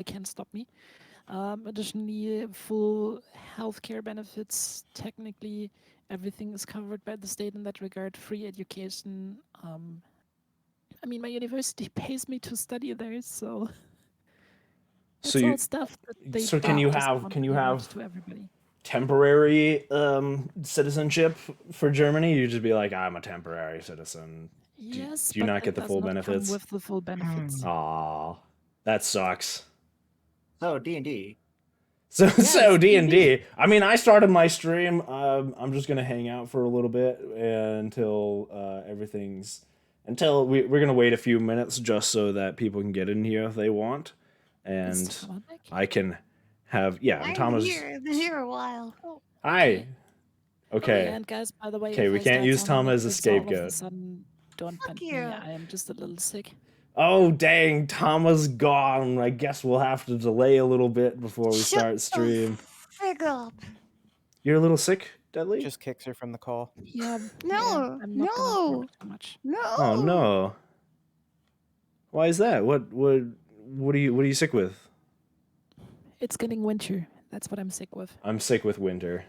can't stop me. Additionally, full healthcare benefits. Technically, everything is covered by the state in that regard. Free education. I mean, my university pays me to study there, so So it's all you stuff that they so don't just want can to you give out have to everybody. temporary citizenship for Germany? You just be like, I'm a temporary citizen. Yes, Do you but not get that the does full not come benefits? with the full benefits. Aw, that sucks. So D&D. So it's D&D. D&D. I mean, I started my stream. I'm just gonna hang out for a little bit until everything's until we're gonna wait a few minutes just so that people can get in here if they want, Is and Tama back? I can have I'm I'm Thomas. here. I've been here a while. Oh, Hi. Oh yeah, Okay. and guys, by the way, Okay, if we I can't start use sounding Tama like as a this all of a scapegoat. sudden, don't Fuck bend me. you. I am just a little sick. Oh dang, Tama's gone. I guess we'll have to delay a little bit before we Shut start the stream. frig up. You're a little sick, Deadly? Just kicks her from the call. Yeah, No, I'm not gonna no, talk too much. no. Oh no. Why is that? What are you sick with? It's getting winter. That's what I'm sick with. I'm sick with winter.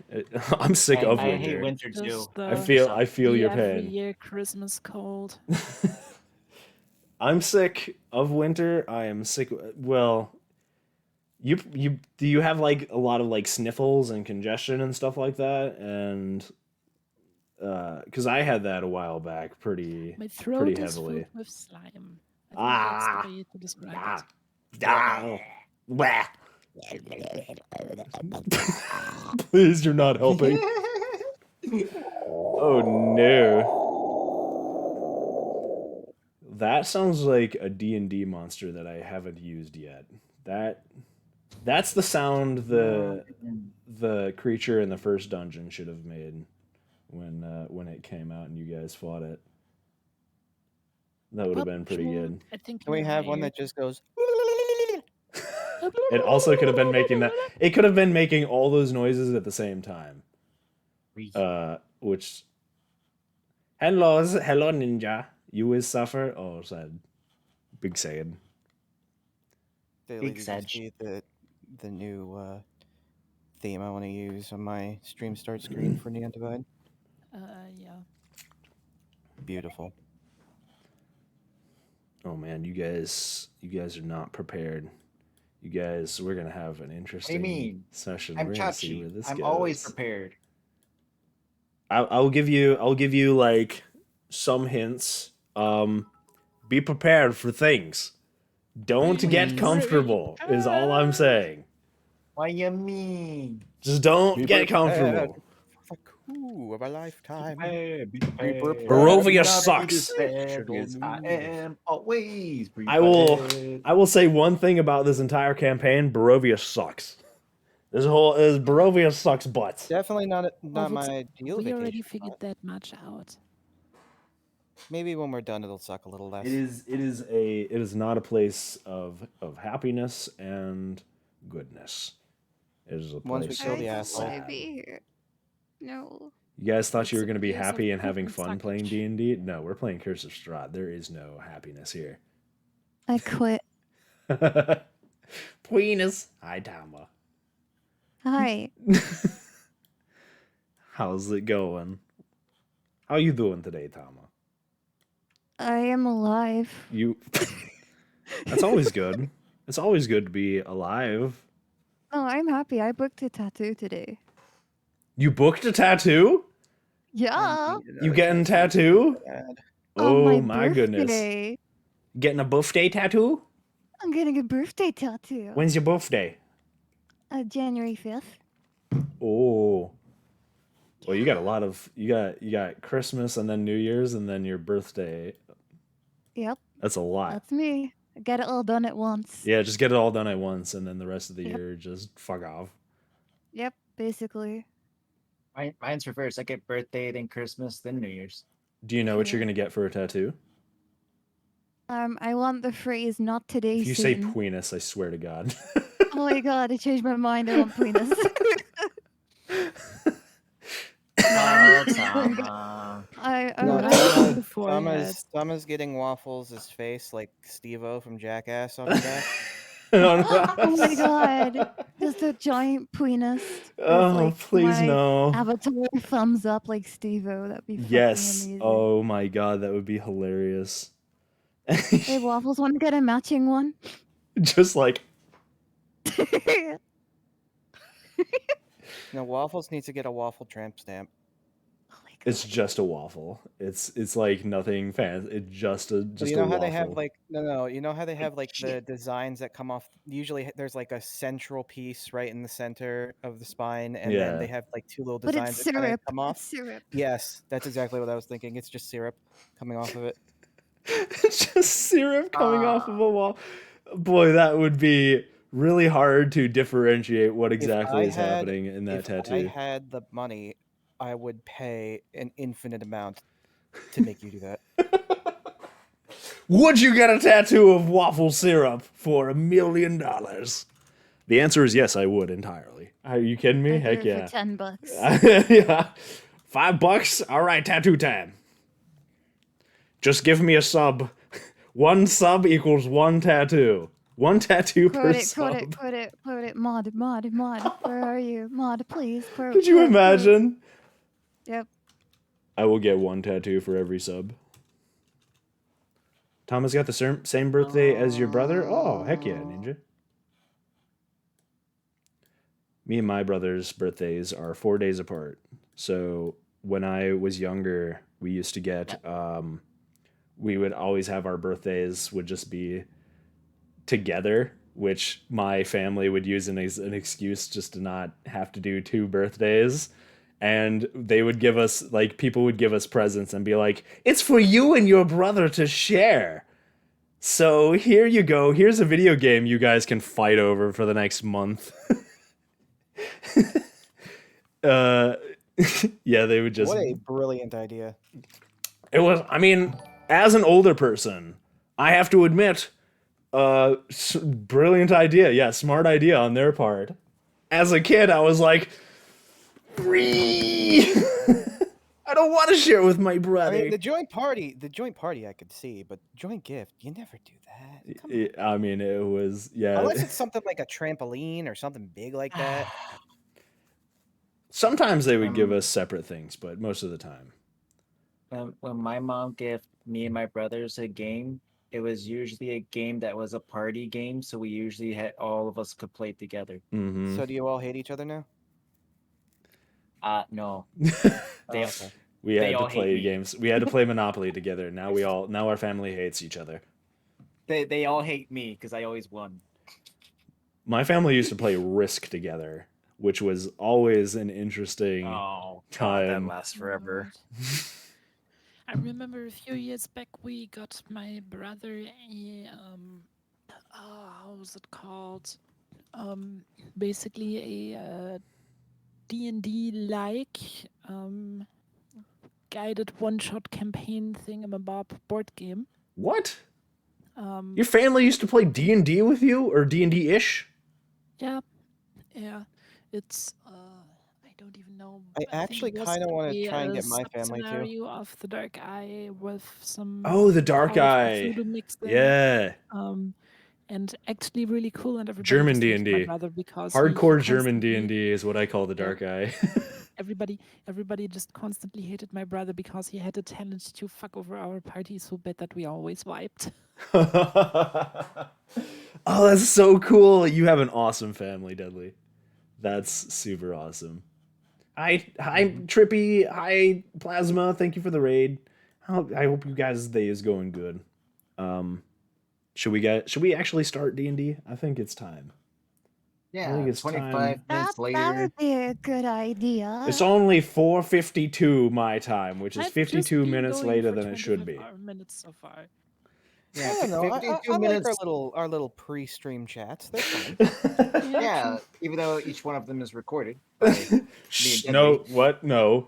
I'm sick of I winter. hate winter too. Just I feel the your every pain. year Christmas cold. I'm sick of winter. I am sick. Well, you do you have like a lot of like sniffles and congestion and stuff like that? And because I had that a while back, pretty My throat is heavily. filled with slime. I think that's the way to describe Ah, it. ah, blah. Please, you're not helping. Oh no. That sounds like a D&D monster that I haven't used yet. That's the sound the creature in the first dungeon should have made when it came out and you guys fought it. That would have been pretty good. I think Can we you're have one right. that just goes? It also could have been making that. It could have been making all those noises at the same time. Which. Hello ninja. You will suffer. Oh, sad. Big sad. Daily, Big did you Sedge. see the new theme I want to use on my stream start screen for Neon Divide? Yeah. Beautiful. Oh man, you guys are not prepared. You guys, we're gonna have an interesting mean? session. I'm we're gonna see where Chachi. this I'm goes. always prepared. I'll give you like some hints. Be prepared for things. Don't get Please. comfortable is all I'm saying. What you mean? Just don't Be get prepared. comfortable. The coup of a lifetime. Barovia sucks. I am always I will say one thing about this entire campaign: Barovia sucks. Barovia sucks butts. Definitely not Well, my ideal we vacation already figured spot. that much out. Maybe when we're done, it'll suck a little less. It is not a place of happiness and goodness. It is a place. Once we kill the I asshole. don't want to be here. No. You guys thought you It's were a going to be place of happy and poop having and fun playing suckage. D&D? No, we're playing Curse of Strahd. There is no happiness here. I quit. Penis. Hi, Tama. Hi. How's it going? How you doing today, Tama? I am alive. You. That's always good. It's always good to be alive. Oh, I'm happy. I booked a tattoo today. You booked a tattoo? Yeah. You getting tattoo? Oh my goodness. birthday. Getting a birthday tattoo? I'm getting a birthday tattoo. When's your birthday? January 5th. Oh. Well, you got a lot of you got Christmas and then New Year's and then your birthday. Yep. That's a lot. That's me. I get it all done at once. Yeah, just get it all done at once and then the rest of the Yep. year just fuck off. Yep, basically. Mine's reversed. I get birthday, then Christmas, then New Year's. Do you know what you're gonna get for a tattoo? I want the phrase "not today." If you say soon. penis, I swear to God. Oh my god, I changed my mind. I want penis. Tama. I'm No, ready. Before Tama's getting waffles his face like Steve-O from Jackass on his back. Oh my god. Just a giant penis with Oh, like please my no. avatar thumbs up like Steve-O. That'd be fucking Yes. amazing. Oh my god, that would be hilarious. Hey, Waffles, want to get a matching one? Just like, No, Waffles needs to get a waffle tramp stamp. Oh my god. it's just a waffle. It's like nothing fancy. It's just a So you a know how waffle. they have like no, you know how they have like the Shit. designs that come off. Usually there's like a central piece right in the center of the spine, and Yeah. then they have like two little But designs it's that kind of syrup. come off. It's syrup. Yes, that's exactly what I was thinking. It's just syrup coming off of it. It's just syrup coming off of a wall. Boy, that would be really hard to differentiate what exactly is happening in that If I tattoo. had the money, I would pay an infinite amount to make you do that. Would you get a tattoo of waffle syrup for $1 million? The answer is yes, I would entirely. Are you kidding me? I'd do Heck it yeah. for $10. Yeah. $5? All right, tattoo time. Just give me a sub. One sub equals one tattoo. One tattoo per sub. Quote it. Mod. Where are you? Mod, please. Quote, Could you quote. imagine? Yep. I will get one tattoo for every sub. Thomas got the same birthday as your brother? Oh, heck yeah, Ninja. Me and my brother's birthdays are 4 days apart. So when I was younger, we used to get, we would always have our birthdays would just be together, which my family would use as an excuse just to not have to do 2 birthdays. And they would give us, like, people would give us presents and be like, it's for you and your brother to share. So here you go. Here's a video game you guys can fight over for the next month. uh, yeah, they would just. What a brilliant idea. It was, I mean, as an older person, I have to admit, brilliant idea. Yeah, smart idea on their part. As a kid, I was like, free. I don't want to share with my I brother. mean, the joint party I could see, but joint gift, you never do that. Come on. I mean, it was, yeah. Unless it's something like a trampoline or something big like that. Sometimes they would give us separate things, but most of the time. When my mom gave me and my brothers a game, it was usually a game that was a party game, so we usually had all of us could play together. Mm-hmm. So do you all hate each other now? No. Oh, okay. We had They to all hate play me. games. We had to play Monopoly together. Now our family hates each other. They all hate me because I always won. My family used to play Risk together, which was always an interesting Oh, God, time. that lasts forever. I remember a few years back we got my brother a how was it called? Basically a D&D like guided one-shot campaign thingamabob board game. What? Um, Your family used to play D&D with you, or D&D-ish? yeah, it's I don't even know. I think actually it was kinda wanna a, try and get my family too. scenario of the Dark Eye with some Oh, the Dark Call of Eye. Cthulhu mixed in. Yeah. And actually really cool, and everybody German just hates my D&D. brother because Hardcore he German constantly- D&D is what I call the Dark Eye. Everybody just constantly hated my brother because he had a talent to fuck over our party so bad that we always wiped. Oh, that's so cool. You have an awesome family, Deadly. That's super awesome. Hi, Trippy. Hi, Plasma. Thank you for the raid. I hope you guys' day is going good. Should we actually start D&D? I think it's time. Yeah, think it's 25 time. minutes That later. would be a good idea. It's only 4:52 my time, which is I've just 52 been minutes going later for than it should be. 25 minutes so far. Yeah, I don't know. I 52 like minutes. our little pre-stream chats. They're fun. Yeah, even though each one of them is recorded. by Shh, and no, Deadly. what? No.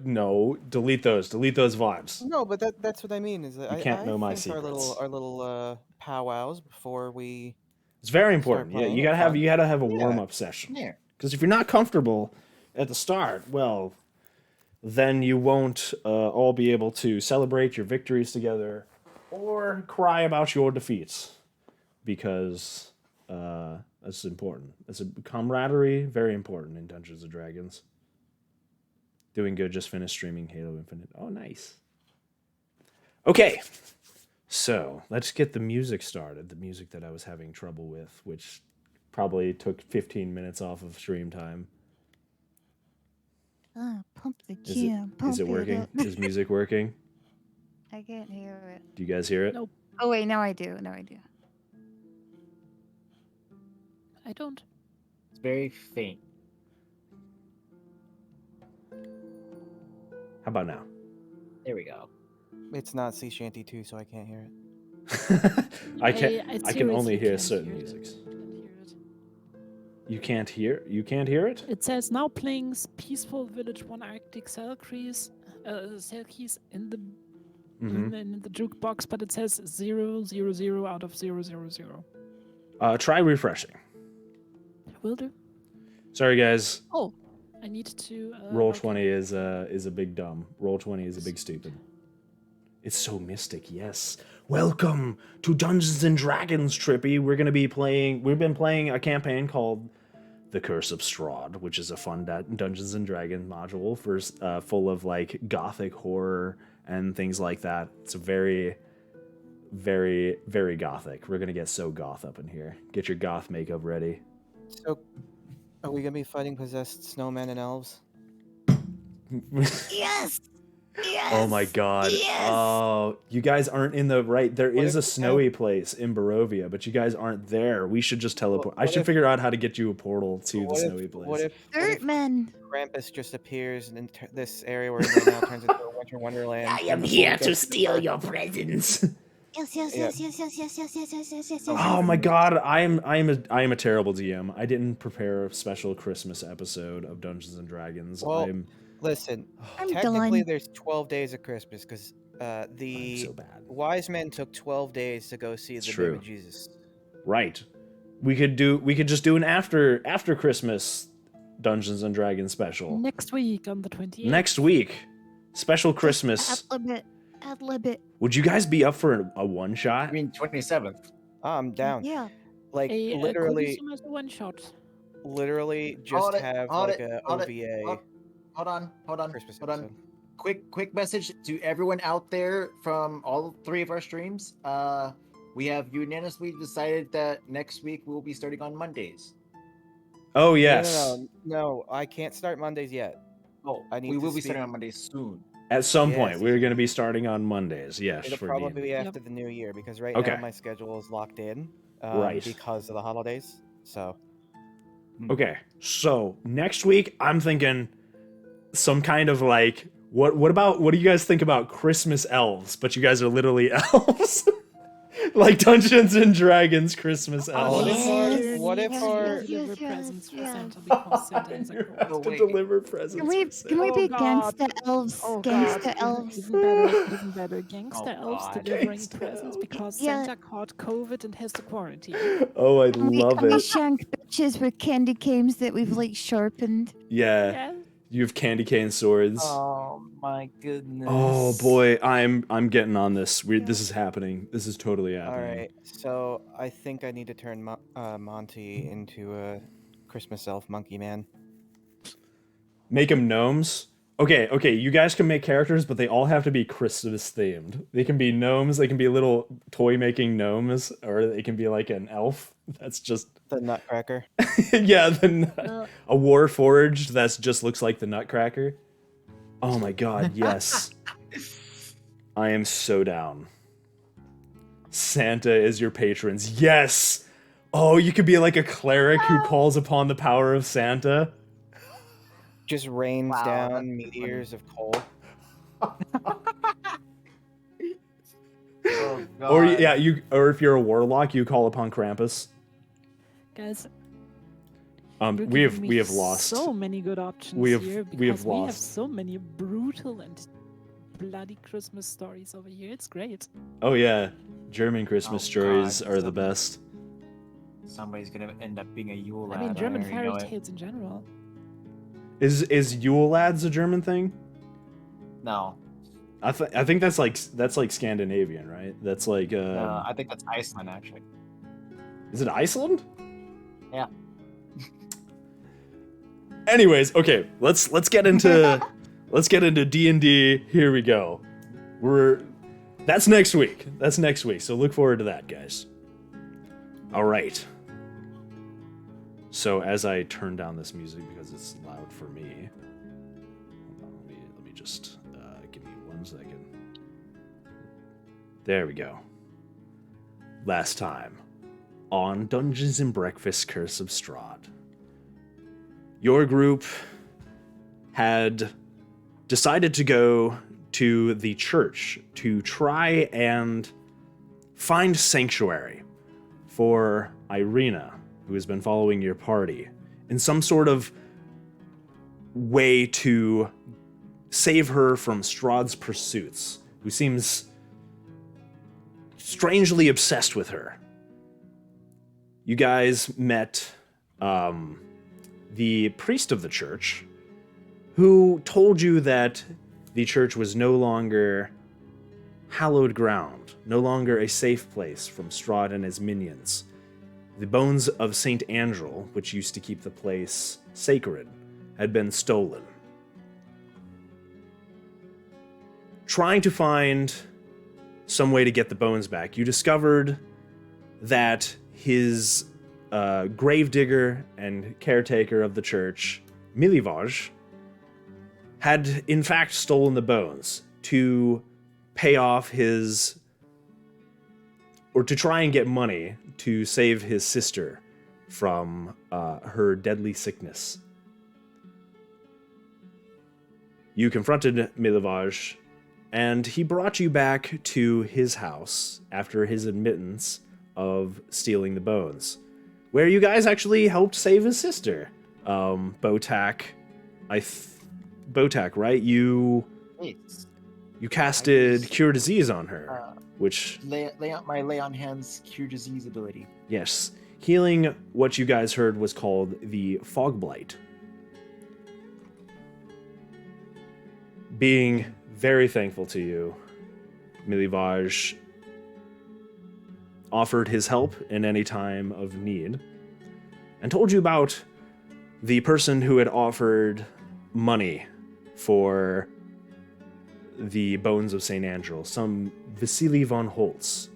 No, delete those. Delete those vibes. No, but that's what I mean. Is that You can't I know my think secrets. our little powwows before we. It's very Start important. Yeah, playing you it gotta fun. have a Yeah. warm-up session. Yeah. Because if you're not comfortable at the start, well, then you won't all be able to celebrate your victories together or cry about your defeats. Because That's important. It's a camaraderie, very important in Dungeons and Dragons. Doing good. Just finished streaming Halo Infinite. Oh, nice. Okay, so let's get the music started. The music that I was having trouble with, which probably took 15 minutes off of stream time. Pump the Is jam. Pump is it working? up. Is music working? I can't hear it. Do you guys hear it? Nope, Oh wait, now I do. Now I do. I don't. It's very faint. How about now? There we go. It's not Sea Shanty 2, so I can't hear it. I can only seriously hear can't certain hear it. musics. Can't hear it. You can't hear? You can't hear it? It says now playing Peaceful Village 1 Arctic Cell Keys in the Mm-hmm. in the jukebox, but it says 000 out of 000. Try refreshing. Will do. Sorry, guys. Oh, I need to Roll okay. 20 is a big dumb. Roll 20 is a big stupid. It's so mystic, yes. Welcome to Dungeons and Dragons, Trippy. We've been playing a campaign called The Curse of Strahd, which is a fun Dungeons and Dragons module for full of like gothic horror and things like that. It's a very, very, very gothic. We're gonna get so goth up in here. Get your goth makeup ready. So, are we gonna be fighting possessed snowmen and elves? Yes. Yes. Oh my god. Yes. Oh, you guys aren't in the right. There What is if- a snowy place in Barovia, but you guys aren't there. We should just teleport. I What should if- figure out how to get you a portal to the What snowy if, place. what if Dirtman. Krampus just appears and then this area we're in right now turns into a winter wonderland? I am here to steal your presents. Yes. Yes. Yeah. Yes. Yes. Yes. Yes. Yes. Yes. Yes. Yes. Yes. Oh my god, I am a terrible DM. I didn't prepare a special Christmas episode of Dungeons and Dragons. Well, Listen, I'm technically done. there's 12 days of Christmas because I'm the so bad. wise men took 12 days to go see It's the true. baby Jesus. Right. We could just do an after Christmas Dungeons and Dragons special. Next week on the 28th. Next week. Special Christmas. Ad lib it. Would you guys be up for a one I shot? mean, 27th. I'm down. Yeah. Like A literally, one shot. just Hold it, have hold like it, a hold it, OVA Hold on. Christmas Hold on. episode. Quick message to everyone out there from all three of our streams. We have unanimously decided that next week we'll be starting on Mondays. Oh yes. No, I can't start Mondays yet. Oh, I need we to will be speak- starting on Mondays soon. At some Yes. point, we're going to be starting on Mondays. Yes, It'll for probably D&D. be Yep. after the new year because right Okay. now my schedule is locked in. Right. Because of the holidays. So Okay, so next week I'm thinking some kind of like what do you guys think about Christmas elves? But you guys are literally elves. Like Dungeons and Dragons Christmas elves. What if our- deliver yes, presents for yes. Santa because Santa is a girl. Oh, To wait. deliver presents. Can we for can we Santa. be Oh, God. gangsta elves? Oh Gangsta god, elves. even better. Gangsta Oh, elves God. delivering Gangsta presents elves. because Yeah. Santa caught COVID and has to quarantine. Oh, I Can we, love can we it. shank bitches with candy canes that we've like sharpened? Yeah, Yeah. you have candy cane swords. Oh my goodness. Oh boy, I'm getting on this. This is happening. This is totally all happening. right. So I think I need to turn Monty into a Christmas elf monkey man. Make them gnomes. Okay, you guys can make characters, but they all have to be Christmas themed. They can be gnomes, they can be little toy making gnomes, or they can be like an elf. That's just The Nutcracker. yeah, Well, a war forged that just looks like the Nutcracker. Oh my god, yes. I am so down. Santa is your patrons. Yes. Oh, you could be like a cleric who calls upon the power of Santa. Just rains Wow, that's down funny. meteors of coal. Oh, Or God. yeah, or if you're a warlock, you call upon Krampus. guys, We you're have giving we me have lost. so many good options We have- here we have because we have lost. so many brutal and bloody Christmas stories over here. It's great. Oh yeah, German Christmas Oh, stories God, are the some- best. Somebody's gonna end up being a Yule lad. I mean, German already fairy know it. tales in general. Is Yule lads a German thing? No, I think that's like Scandinavian, right? That's like I think that's Iceland actually. Is it Iceland? Yeah. Anyways, okay, let's get into D&D. Here we go. That's next week. So look forward to that, guys. All right. So as I turn down this music because it's loud for me, hold on, let me just give me 1 second. There we go. Last time on Dungeons and Breakfast Curse of Strahd, your group had decided to go to the church to try and find sanctuary for Irina, who has been following your party, in some sort of way to save her from Strahd's pursuits, who seems strangely obsessed with her. You guys met the priest of the church, who told you that the church was no longer hallowed ground, no longer a safe place from Strahd and his minions. The bones of Saint Angel, which used to keep the place sacred, had been stolen. Trying to find some way to get the bones back, you discovered that his gravedigger and caretaker of the church, Milivaj, had in fact stolen the bones to pay off his, or to try and get money to save his sister from her deadly sickness. You confronted Milivaj, and he brought you back to his house after his admittance of stealing the bones, where you guys actually helped save his sister. Botak, Botak, right? You casted Cure Disease on her, which lay on hands cure disease ability. Yes, healing what you guys heard was called the Fog Blight. Being very thankful to you, Milivaj offered his help in any time of need, and told you about the person who had offered money for the bones of St. Angel, some Vasily von Holtz.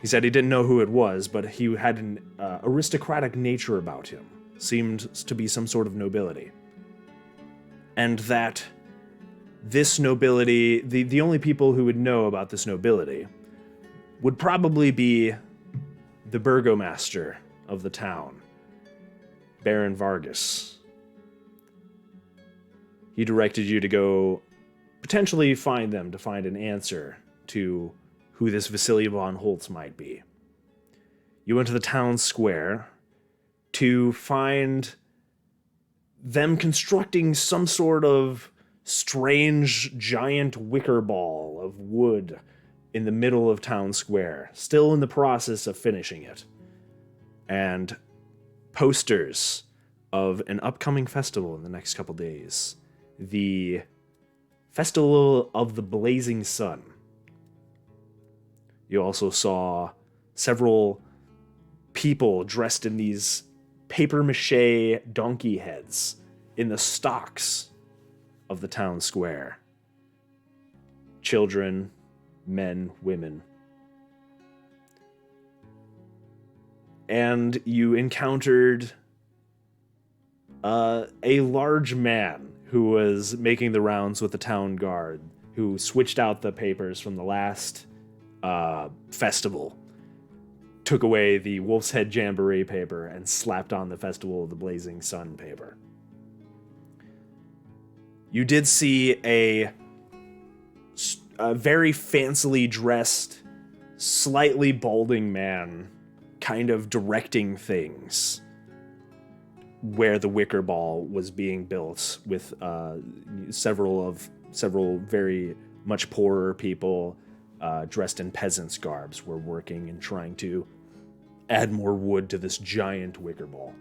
He said he didn't know who it was, but he had an aristocratic nature about him, seemed to be some sort of nobility. And that this nobility, the only people who would know about this nobility, would probably be the burgomaster of the town, Baron Vargas. He directed you to go potentially find them, to find an answer to who this Vasily von Holtz might be. You went to the town square to find them constructing some sort of strange giant wicker ball of wood in the middle of town square, still in the process of finishing it. And posters of an upcoming festival in the next couple days. The Festival of the Blazing Sun. You also saw several people dressed in these papier-mâché donkey heads in the stocks of the town square. Children, men, women. And you encountered a large man who was making the rounds with the town guard, who switched out the papers from the last festival, took away the Wolf's Head Jamboree paper, and slapped on the Festival of the Blazing Sun paper. You did see a very fancily dressed, slightly balding man kind of directing things where the wicker ball was being built, with several very much poorer people dressed in peasants' garbs were working and trying to add more wood to this giant wicker ball.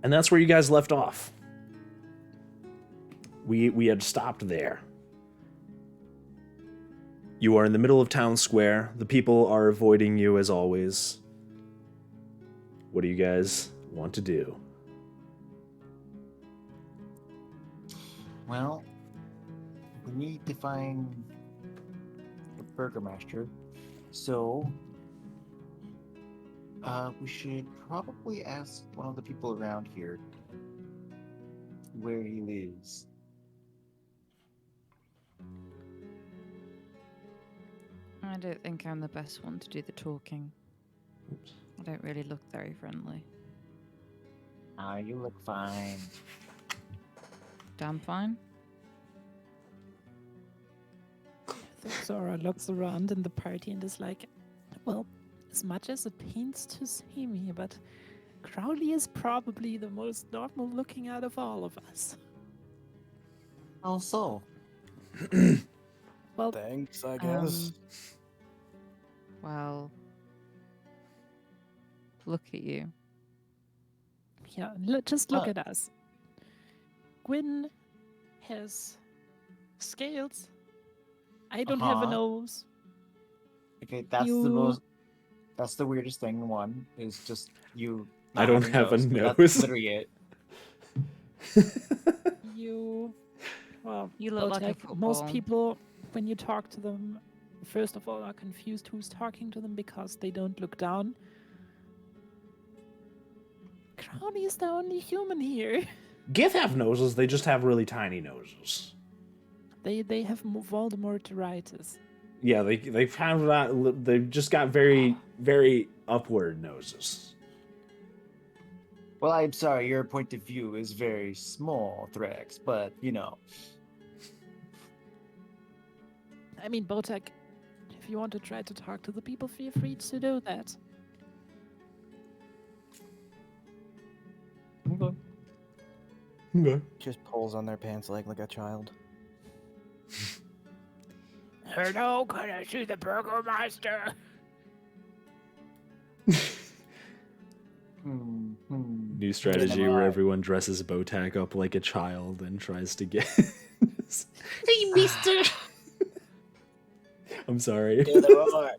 And that's where you guys left off. We had stopped there. You are in the middle of town square. The people are avoiding you as always. What do you guys want to do? Well, we need to find the Burgermaster. So, we should probably ask one of the people around here where he lives. I don't think I'm the best one to do the talking. Oops. I don't really look very friendly. Ah, you look fine. Damn fine. I think Zora looks around in the party and is like, well, as much as it pains to see me, but Crowley is probably the most normal looking out of all of us. Also, Well, Thanks, I guess. Well, look at you. yeah, just look Huh. at us. Gwyn has scales. I don't have a Uh-huh. nose. okay, that's the You- most. That's the weirdest thing. One is just you. I not don't having have a but nose. That's literally it. You, well, You look like a most football. people, when you talk to them, first of all, are confused who's talking to them because they don't look down. Crowley is the only human here. Gith have noses, they just have really tiny noses. They have Voldemortitis. Yeah, they've have that. They've just got very very upward noses. Well, I'm sorry, your point of view is very small, Threx, but you know. I mean, Botek, if you want to try to talk to the people, feel free to do that. Okay. Okay. Just pulls on their pants leg like a child. Hello, can I see the Burgermeister? New strategy where everyone dresses Botak up like a child and tries to get. Hey, Mister. I'm sorry. Yeah, there are.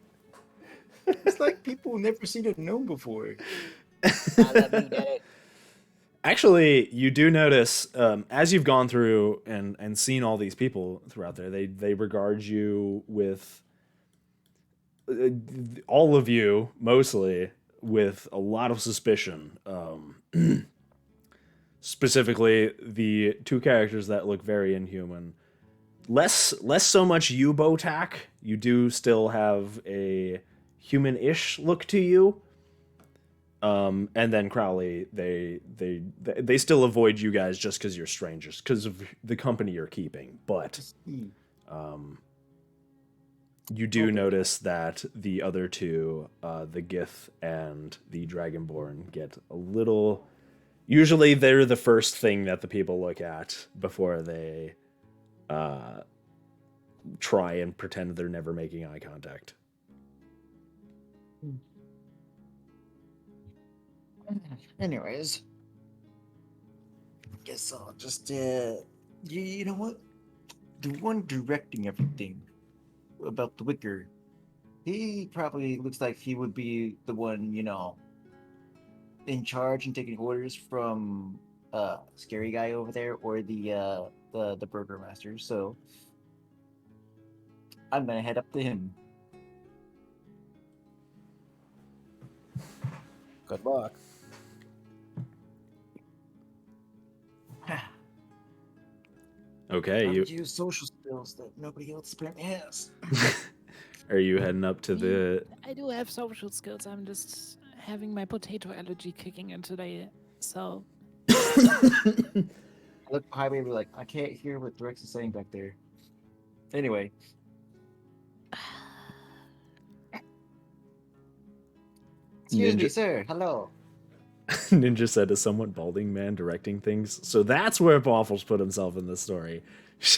It's like people who never seen a gnome before. I love you, Daddy. Actually, you do notice as you've gone through and seen all these people throughout there, they regard you with all of you mostly with a lot of suspicion. Specifically, the two characters that look very inhuman. Less so much you, Botak. You do still have a human-ish look to you. And then Crowley, they still avoid you guys just because you're strangers, because of the company you're keeping. But you do notice that the other two, the Gith and the Dragonborn, get a little. Usually, they're the first thing that the people look at before they try and pretend they're never making eye contact. Anyways, guess I'll just you know what? The one directing everything about the Wicker, he probably looks like he would be the one, you know, in charge and taking orders from scary guy over there or the Burgermaster. So I'm gonna head up to him. Good luck. Okay, I you would use social skills that nobody else apparently has. are you heading up to the? I do have social skills. I'm just having my potato allergy kicking in today. So I look behind me and be like, I can't hear what Drex is saying back there. Anyway. Excuse me, Ninja- sir. Hello. Ninja said a somewhat balding man directing things. So that's where Waffles put himself in this story. Shh.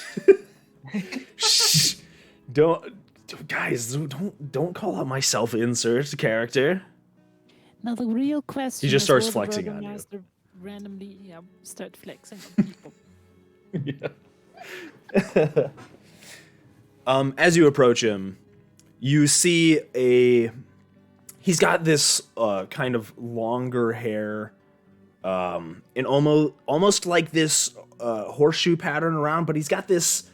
Guys, don't call out my self-insert character. now the real question He just is, starts will the flexing on you. Burgermeister randomly start flexing on people. Yeah. As you approach him, you see he's got this kind of longer hair, in almost like this horseshoe pattern around, but he's got this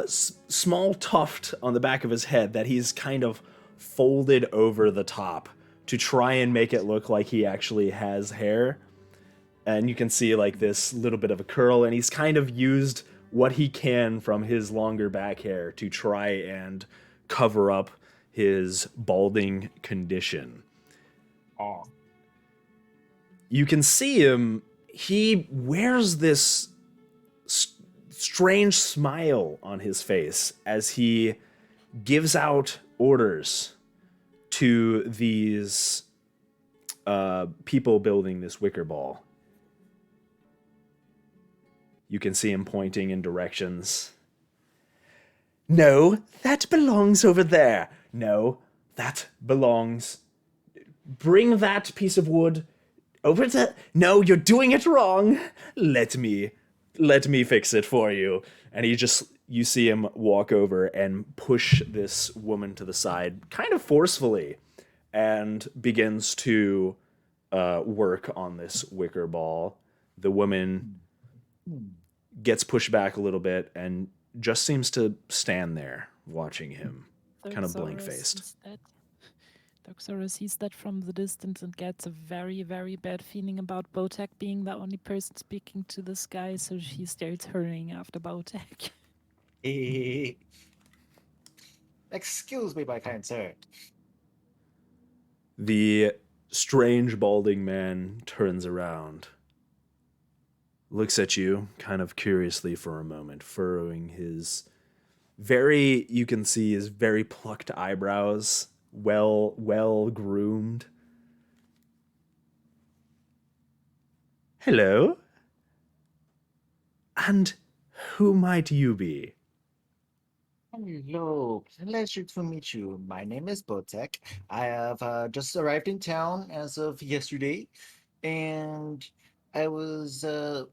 small tuft on the back of his head that he's kind of folded over the top to try and make it look like he actually has hair. And you can see like this little bit of a curl, and he's kind of used what he can from his longer back hair to try and cover up his balding condition. Oh. You can see him, he wears this strange smile on his face as he gives out orders to these people building this wicker ball. You can see him pointing in directions. No, that belongs over there. No, that belongs. Bring that piece of wood over to. No, you're doing it wrong. Let me fix it for you. And you see him walk over and push this woman to the side, kind of forcefully, and begins to work on this wicker ball. The woman gets pushed back a little bit and just seems to stand there watching him, kind of blank-faced. Doxora sees that from the distance and gets a very, very bad feeling about Botek being the only person speaking to this guy, so she starts hurrying after Botek. Excuse me, my kind sir. The strange balding man turns around, looks at you kind of curiously for a moment, furrowing his you can see his very plucked eyebrows, well groomed. Hello? And who might you be? Hello, pleasure to meet you. My name is Botek. I have just arrived in town as of yesterday, and I was looking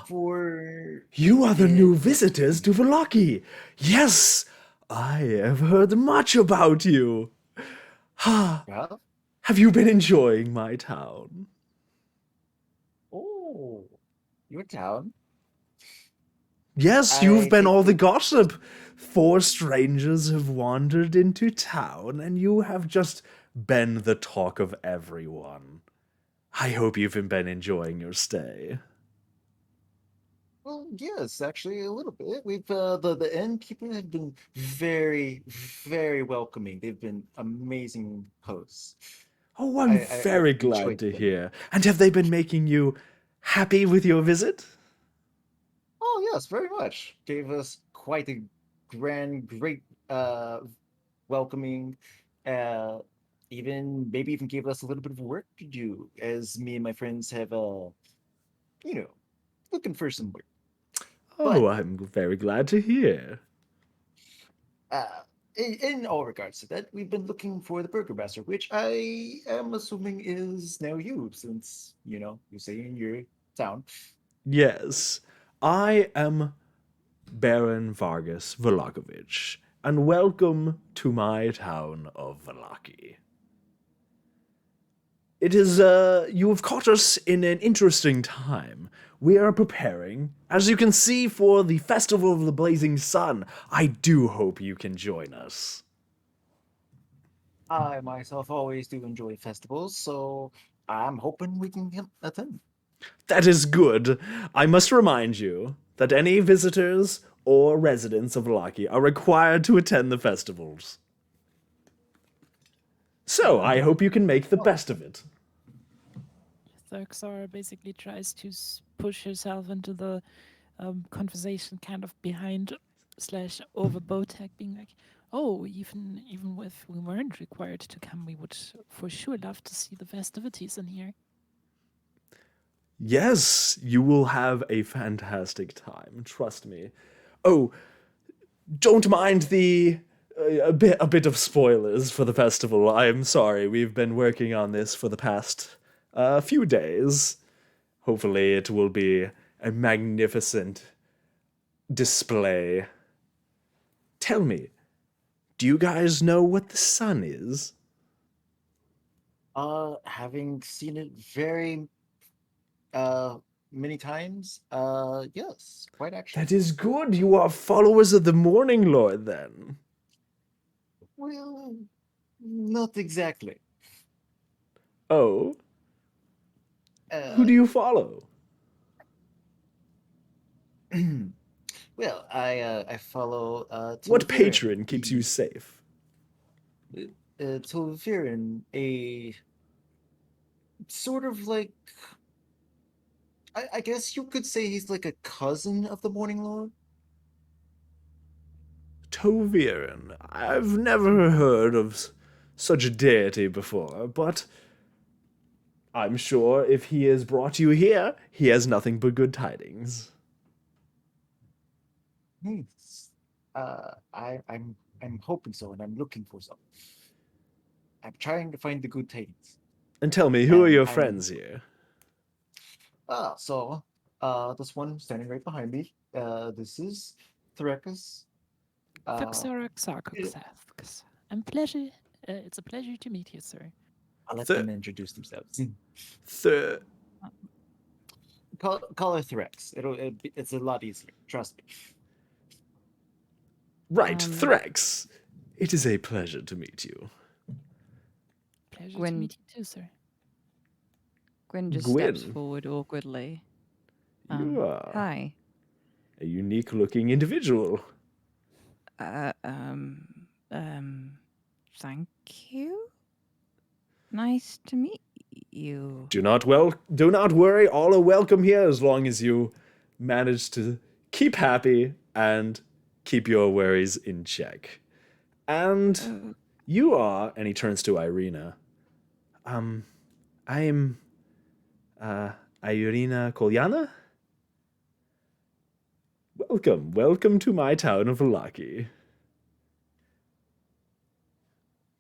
for. You are the Yeah, new visitors to Vallaki. Yes, I have heard much about you. well, Have you been enjoying my town? oh, your town. Yes, you've I been think all the gossip. 4 strangers have wandered into town, and you have just been the talk of everyone. I hope you've been enjoying your stay. Well, yes, actually a little bit. We've the innkeeper have been very, very welcoming. They've been amazing hosts. Oh, I, I'm I've very glad enjoyed to them. hear. And have they been making you happy with your visit? Oh yes, very much. Gave us quite a great welcoming. Uh, even gave us a little bit of work to do, as me and my friends have you know, looking for some work. Oh, But I'm very glad to hear. uh, in all regards to that, we've been looking for the burgomaster, which I am assuming is now you, since you say in your town. Yes, I am Baron Vargas Velakovich, and welcome to my town of Vallaki. It is, you have caught us in an interesting time. We are preparing, as you can see, for the Festival of the Blazing Sun. I do hope you can join us. I myself always do enjoy festivals, so I'm hoping we can attend. That is good. I must remind you that any visitors or residents of Vallaki are required to attend the festivals. So, I hope you can make the Oh, best of it. Doxora basically tries to push herself into the conversation kind of behind / over Botek, being like, oh, even if we weren't required to come, we would for sure love to see the festivities in here. Yes, you will have a fantastic time, trust me. Oh, don't mind the a bit of spoilers for the festival. I'm sorry, we've been working on this for the past few days. Hopefully, it will be a magnificent display Tell me, do you guys know what the sun is? Having seen it very many times, yes, quite actually. That is good. You are followers of the Morning Lord, then. Well, not exactly. Oh, who do Uh, you follow? well, I follow What Tulvirin, patron keeps you safe? Tulvirin, a sort of like I guess you could say he's like a cousin of the Morning Lord. Toviran. I've never heard of such a deity before, but I'm sure if he has brought you here, he has nothing but good tidings. Hmm. I'm hoping so, and I'm looking for some. I'm trying to find the good tidings, And tell me, who are and your I'm friends here? so this one standing right behind me. This is Threkus. Uh, it- It's a pleasure to meet you, sir. I'll let Th- them introduce themselves. th- Call her Threx. It's a lot easier. Trust me. right, Um, Threx. It is a pleasure to meet you. Pleasure to Gwyn meet you too, sir. Gwyn just steps Gwyn, forward awkwardly. you are Hi. a unique looking individual. Uh, um, um, thank you. Nice to meet you. Do not worry, all are welcome here as long as you manage to keep happy and keep your worries in check. And Uh, you are, and he turns to Irina. Um, I'm uh Irina Kolyana? Welcome to my town of Laki.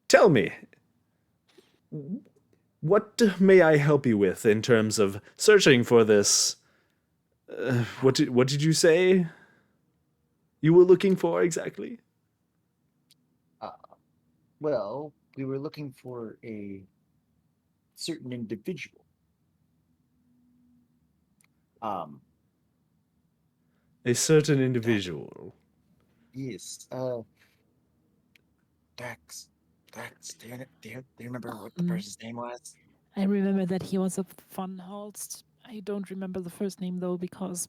Tell me, what may I help you with in terms of searching for this? What did you say you were looking for exactly? Uh, well, we were looking for a certain individual. Um, A certain that individual. is Dex. Dex. Do you remember what the Mm, person's name was? I remember that he was a fun Holst. I don't remember the first name though because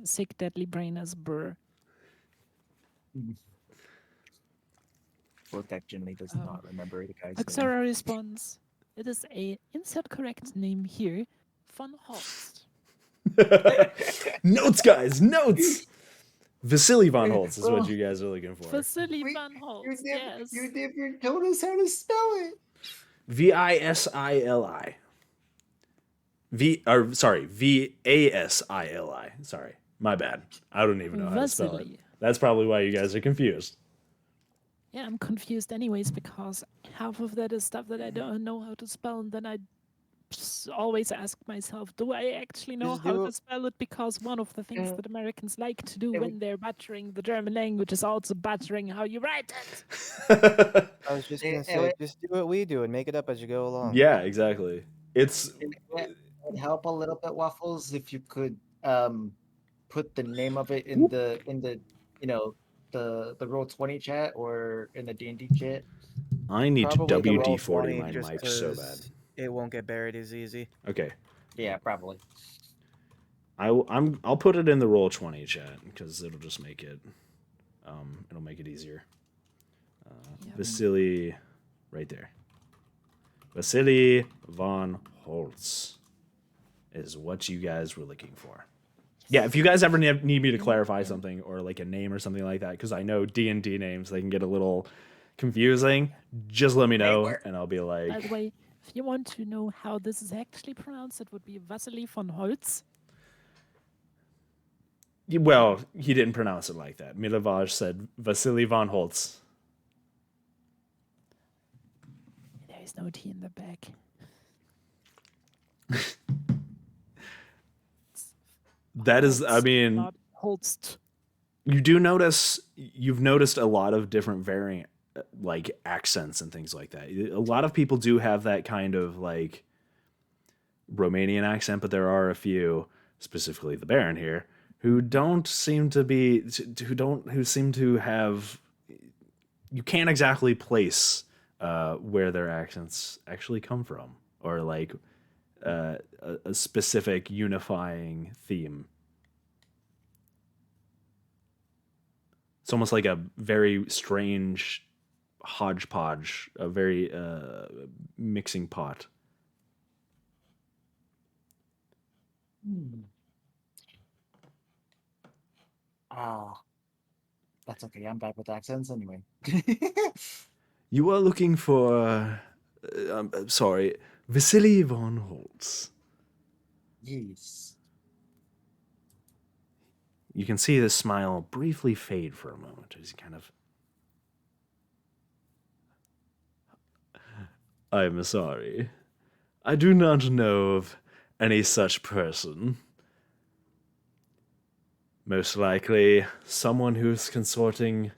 sick deadly brain is burr. Mm. Well, Dex generally does Um, not remember the guy's name. Axora responds, "It is a insert correct name here, Von Holst." Notes, guys, notes! Vasily von Holtz is what Well, you guys are looking for. Vasily wait, Van Holst, you yes. never told us how to spell it. Visili. Vasili. Sorry, my bad. I don't even know how to spell it. Vasily. That's probably why you guys are confused. Yeah, I'm confused anyways because half of that is stuff that I don't know how to spell, and then I always ask myself, do I actually know Just how do to spell it? Because one of the things Uh, that Americans like to do it when would- they're battering the German language is also battering how you write it. I was just gonna it say, would just do what we do and make it up as you go along. Yeah, exactly. It's it would help a little bit, Waffles, if you could put the name of it in the you know the Roll20 chat or in the D&D chat. I need to Probably the roll WD-40 20 my just mic so bad. because it won't get buried as easy. Okay, Yeah, probably. I'll put it in the Roll20 chat because it'll make it easier. Yep. Vasily, right there. Vasily von Holtz is what you guys were looking for. Yeah, if you guys ever need me to clarify something or like a name or something like that, because I know D&D names, they can get a little confusing, just let me know and I'll be By the like, way, if you want to know how this is actually pronounced, it would be Vasily von Holz. well, he didn't pronounce it like that. Milovaj said Vasily von Holtz. There is no T in the back. That is, I Holst, mean, not Holst. you do notice you've noticed a lot of different varying like accents and things like that. A lot of people do have that kind of like Romanian accent, but there are a few, specifically the Baron here, who don't seem to be who seem to have, you can't exactly place where their accents actually come from, or like a specific unifying theme. It's almost like a very strange hodgepodge, a very mixing pot. Hmm. Ah, that's okay. I'm bad with accents anyway. You are looking for, sorry, Vasily von Holtz. Yes. You can see the smile briefly fade for a moment as he kind of. I'm sorry. I do not know of any such person. Most likely someone who's consorting.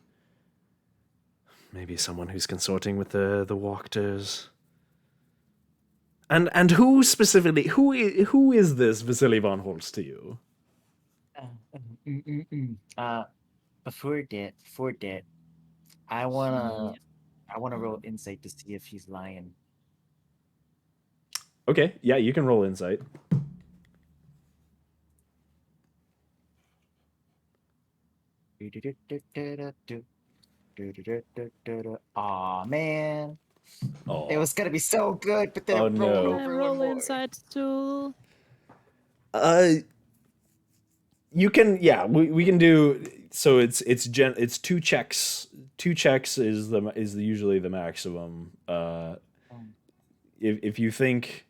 Maybe someone who's consorting with the Walkters. And who specifically, who is this Vasily von Holtz to you? Uh, mm, mm, mm. uh, before that, I wanna He, I wanna roll um, insight to see if he's lying. Okay, yeah, you can roll insight. Aw, man. It Oh, was gonna be so good, but then oh it rolled can no. I over one roll more. insight to? Uh, you can, yeah, we can do. So it's two checks. Two checks is usually the maximum. Um, If you think,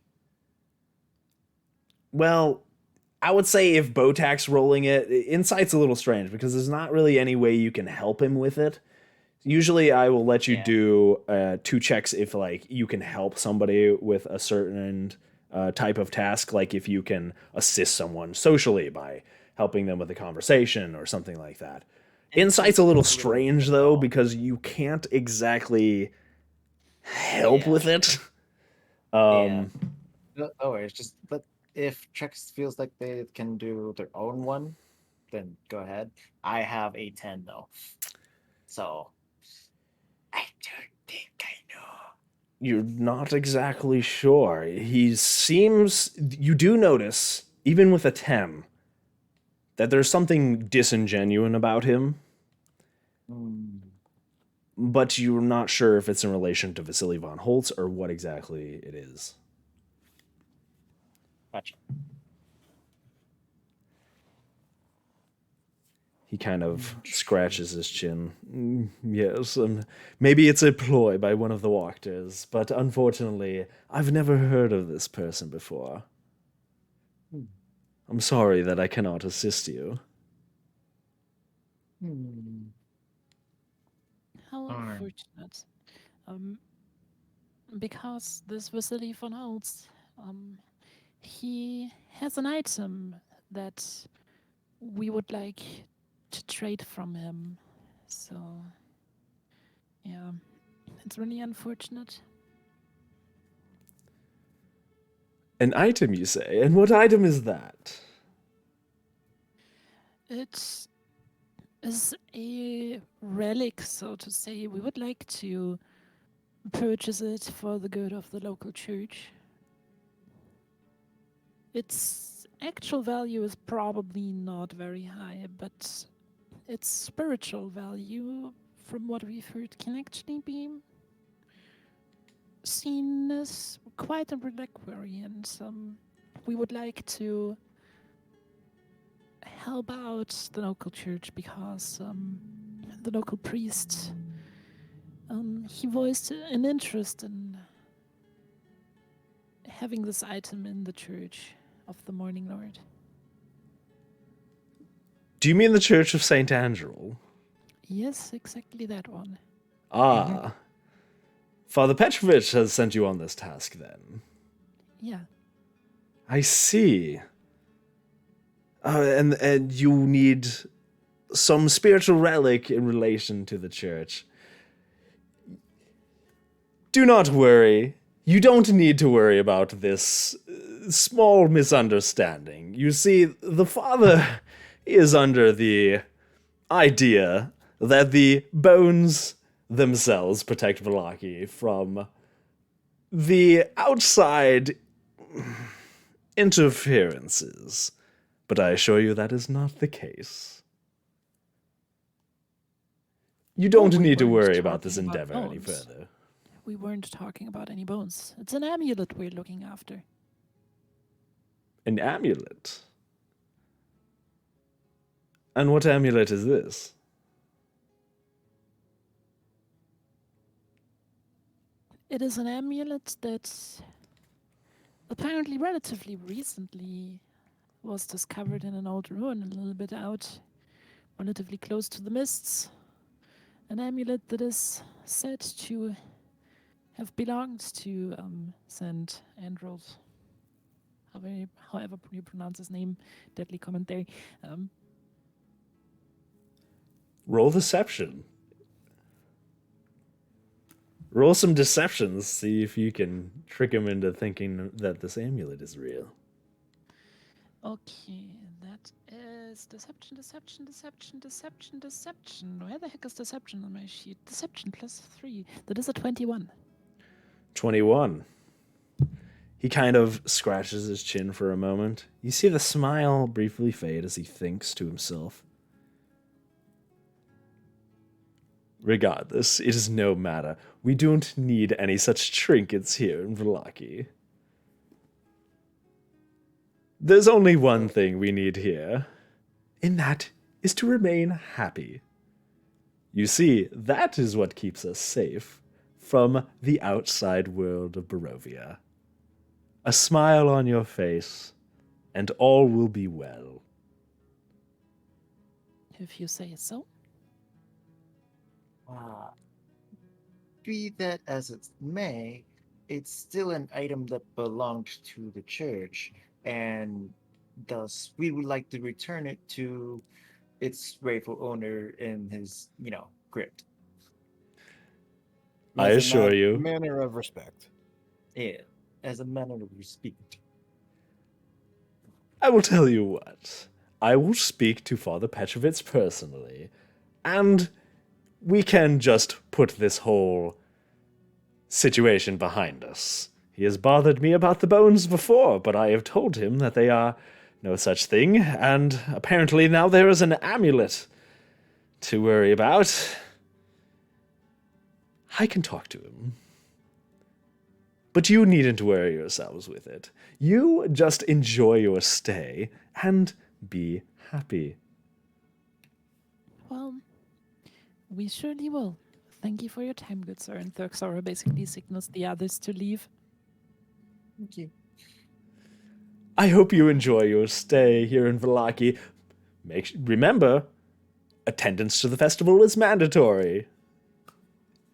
well, I would say if Botax rolling it, insight's a little strange because there's not really any way you can help him with it. Usually, I will let you Yeah. do two checks if like you can help somebody with a certain type of task, like if you can assist someone socially by helping them with a conversation or something like that. Insight's a little Insight's a little strange though difficult. because you can't exactly help Yeah. with it. Yeah. Um, No worries. Just but if Trex feels like they can do their own one, then go ahead. I have a 10 though. So I don't think I know. you're not exactly sure. He seems. You do notice, even with a 10, that there's something disingenuous about him, Hmm. but you're not sure if it's in relation to Vasily von Holtz or what exactly it is. Gotcha. He kind of scratches his chin. Yes, maybe it's a ploy by one of the Walkters, but unfortunately, I've never heard of this person before. Hmm. I'm sorry that I cannot assist you. Hmm. How Alright. unfortunate. Um, because this Vasily von Holtz, he has an item that we would like to trade from him. So, yeah, it's really unfortunate. An item, you say? And what item is that? It is a relic, so to say. We would like to purchase it for the good of the local church. Its actual value is probably not very high, but its spiritual value, from what we've heard, can actually be seen as quite a reliquary, and we would like to help out the local church because the local priest he voiced an interest in having this item in the church of the Morning Lord. Do you mean the Church of St. Angel? Yes, exactly that one. Ah. Father Petrovich has sent you on this task, then. Yeah. I see. And you need some spiritual relic in relation to the church. Do not worry. You don't need to worry about this small misunderstanding. You see, the father is under the idea that the bones themselves protect Velaki from the outside interferences. But I assure you that is not the case. You don't we need to weren't worry about this talking about endeavor any bones. further. We weren't talking about any bones. It's an amulet we're looking after. An amulet? And what amulet is this? It is an amulet that apparently relatively recently was discovered in an old ruin a little bit out, relatively close to the mists. An amulet that is said to have belonged to St. Andros. However you pronounce his name, deadly commentary. Roll deception. Roll some deceptions, see if you can trick him into thinking that this amulet is real. Okay, that is deception. Where the heck is deception on my sheet? Deception +3. That is a 21. 21. He kind of scratches his chin for a moment. You see the smile briefly fade as he thinks to himself. Regardless, it is no matter. We don't need any such trinkets here in Velaki. There's only one thing we need here, and that is to remain happy. You see, that is what keeps us safe from the outside world of Barovia. A smile on your face, and all will be well. If you say so. Be that as it may, it's still an item that belonged to the church, and thus we would like to return it to its rightful owner in his, crypt. I As a assure you. manner of respect. Yeah, as a manner of respect. I will tell you what. I will speak to Father Petrovitz personally, and we can just put this whole situation behind us. He has bothered me about the bones before, but I have told him that they are no such thing, and apparently now there is an amulet to worry about. I can talk to him. But you needn't worry yourselves with it. You just enjoy your stay and be happy. Well, we surely will. Thank you for your time, good sir. And Thurxora basically signals the others to leave. Thank you. I hope you enjoy your stay here in Velaki. Remember, attendance to the festival is mandatory.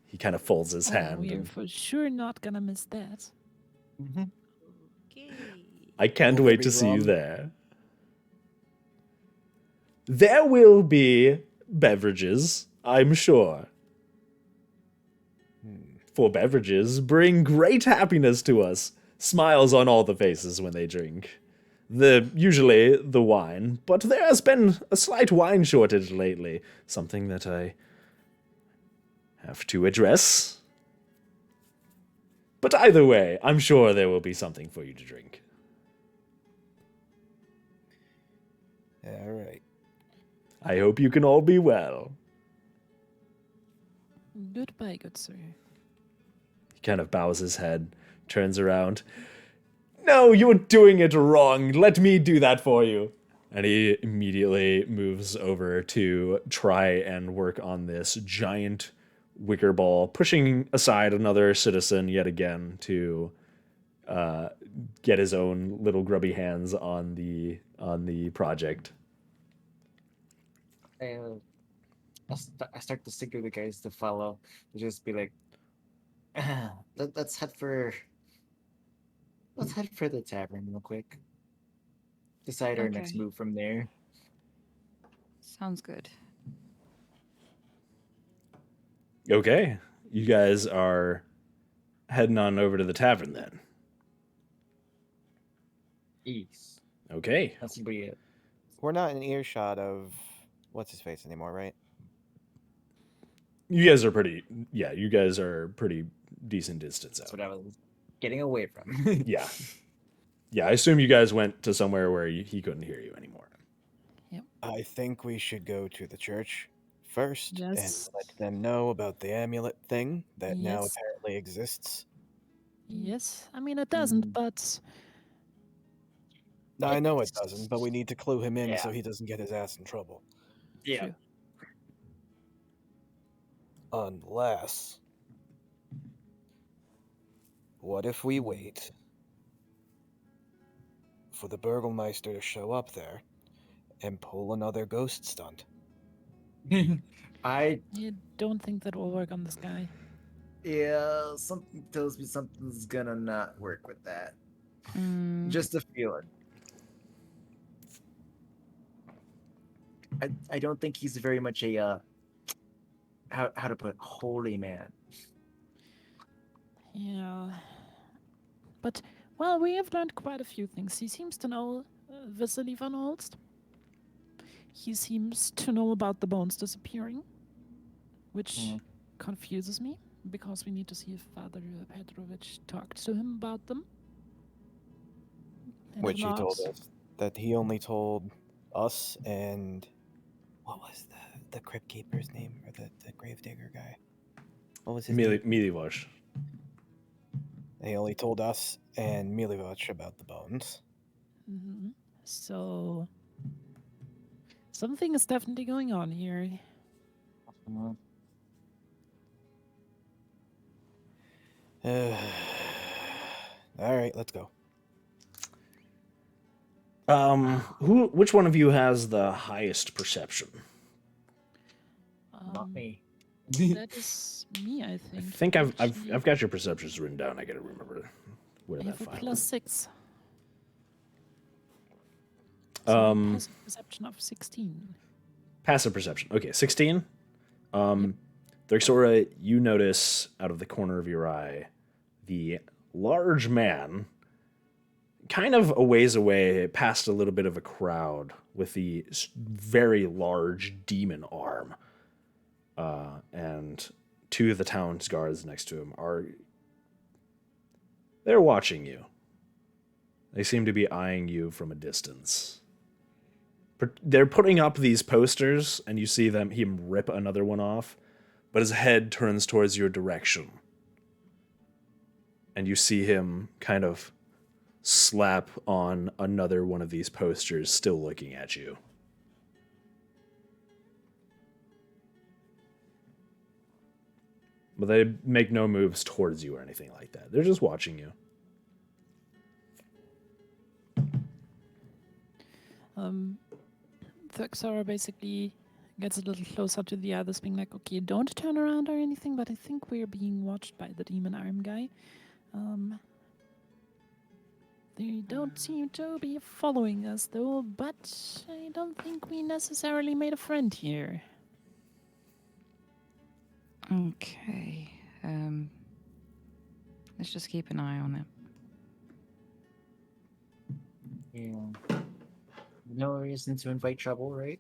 He kind of folds his hand. We are for sure not gonna miss that. Mm-hmm. Okay. I can't Will there wait be to see you rum? there. There will be beverages, I'm sure. For beverages bring great happiness to us. Smiles on all the faces when they drink. Usually the wine, but there has been a slight wine shortage lately. Something that I have to address. But either way, I'm sure there will be something for you to drink. All right. I hope you can all be well. Goodbye, good sir. He kind of bows his head, turns around. No, you're doing it wrong. Let me do that for you. And he immediately moves over to try and work on this giant wicker ball, pushing aside another citizen yet again to get his own little grubby hands on the project. I start to signal the guys to follow. To just be like, let's head for the tavern real quick. Decide our next Okay. move from there. Sounds good. Okay, you guys are heading on over to the tavern then. East. Okay. That's anybody. We're not in earshot of what's his face anymore, right? You guys are pretty. Yeah, you guys are pretty decent distance That's out. what I was getting away from. Yeah. Yeah, I assume you guys went to somewhere where he couldn't hear you anymore. I think we should go to the church first and Yes. let them know about the amulet thing that now Yes. apparently exists. Yes. I mean, it doesn't, Mm. but I know it It's- doesn't, but we need to clue him in Yeah. so he doesn't get his ass in trouble. Yeah. true. Unless. What if we wait for the Burgomeister to show up there and pull another ghost stunt? I I don't think that will work on this guy. yeah, something tells me something's gonna not work with that. Mm, Just a feeling. I don't think he's very much a how to put holy man. Yeah. But, well, we have learned quite a few things. He seems to know Vasily van Holst. He seems to know about the bones disappearing, which Mhm. confuses me, because we need to see if Father Petrovich talked to him about them. And if Which he told not, us that he only told us and. What was the crypt keeper's name? Or the gravedigger guy? What was his name? Milivosh. He only told us and Milivoch about the bones. Mhm. So something is definitely going on here. Mhm. Alright, let's go. Which one of you has the highest perception? Not Um, me. that is me, I I think. think I've Actually, got your perceptions written down. I gotta remember where I that have a file plus is. 6. So Um, passive perception of 16. Passive perception. Okay, 16. Thrixora, you notice out of the corner of your eye the large man, kind of a ways away, past a little bit of a crowd, with the very large demon arm. And two of the town's guards next to him are. They're watching you. They seem to be eyeing you from a distance. They're putting up these posters, and you see him rip another one off, but his head turns towards your direction. And you see him kind of slap on another one of these posters, still looking at you. But they make no moves towards you or anything like that. They're just watching you. Thuxora basically gets a little closer to the others, being like, okay, don't turn around or anything, but I think we're being watched by the demon arm guy. They don't seem to be following us, though, but I don't think we necessarily made a friend here. okay. Let's just keep an eye on it. Yeah. No reason to invite trouble, right?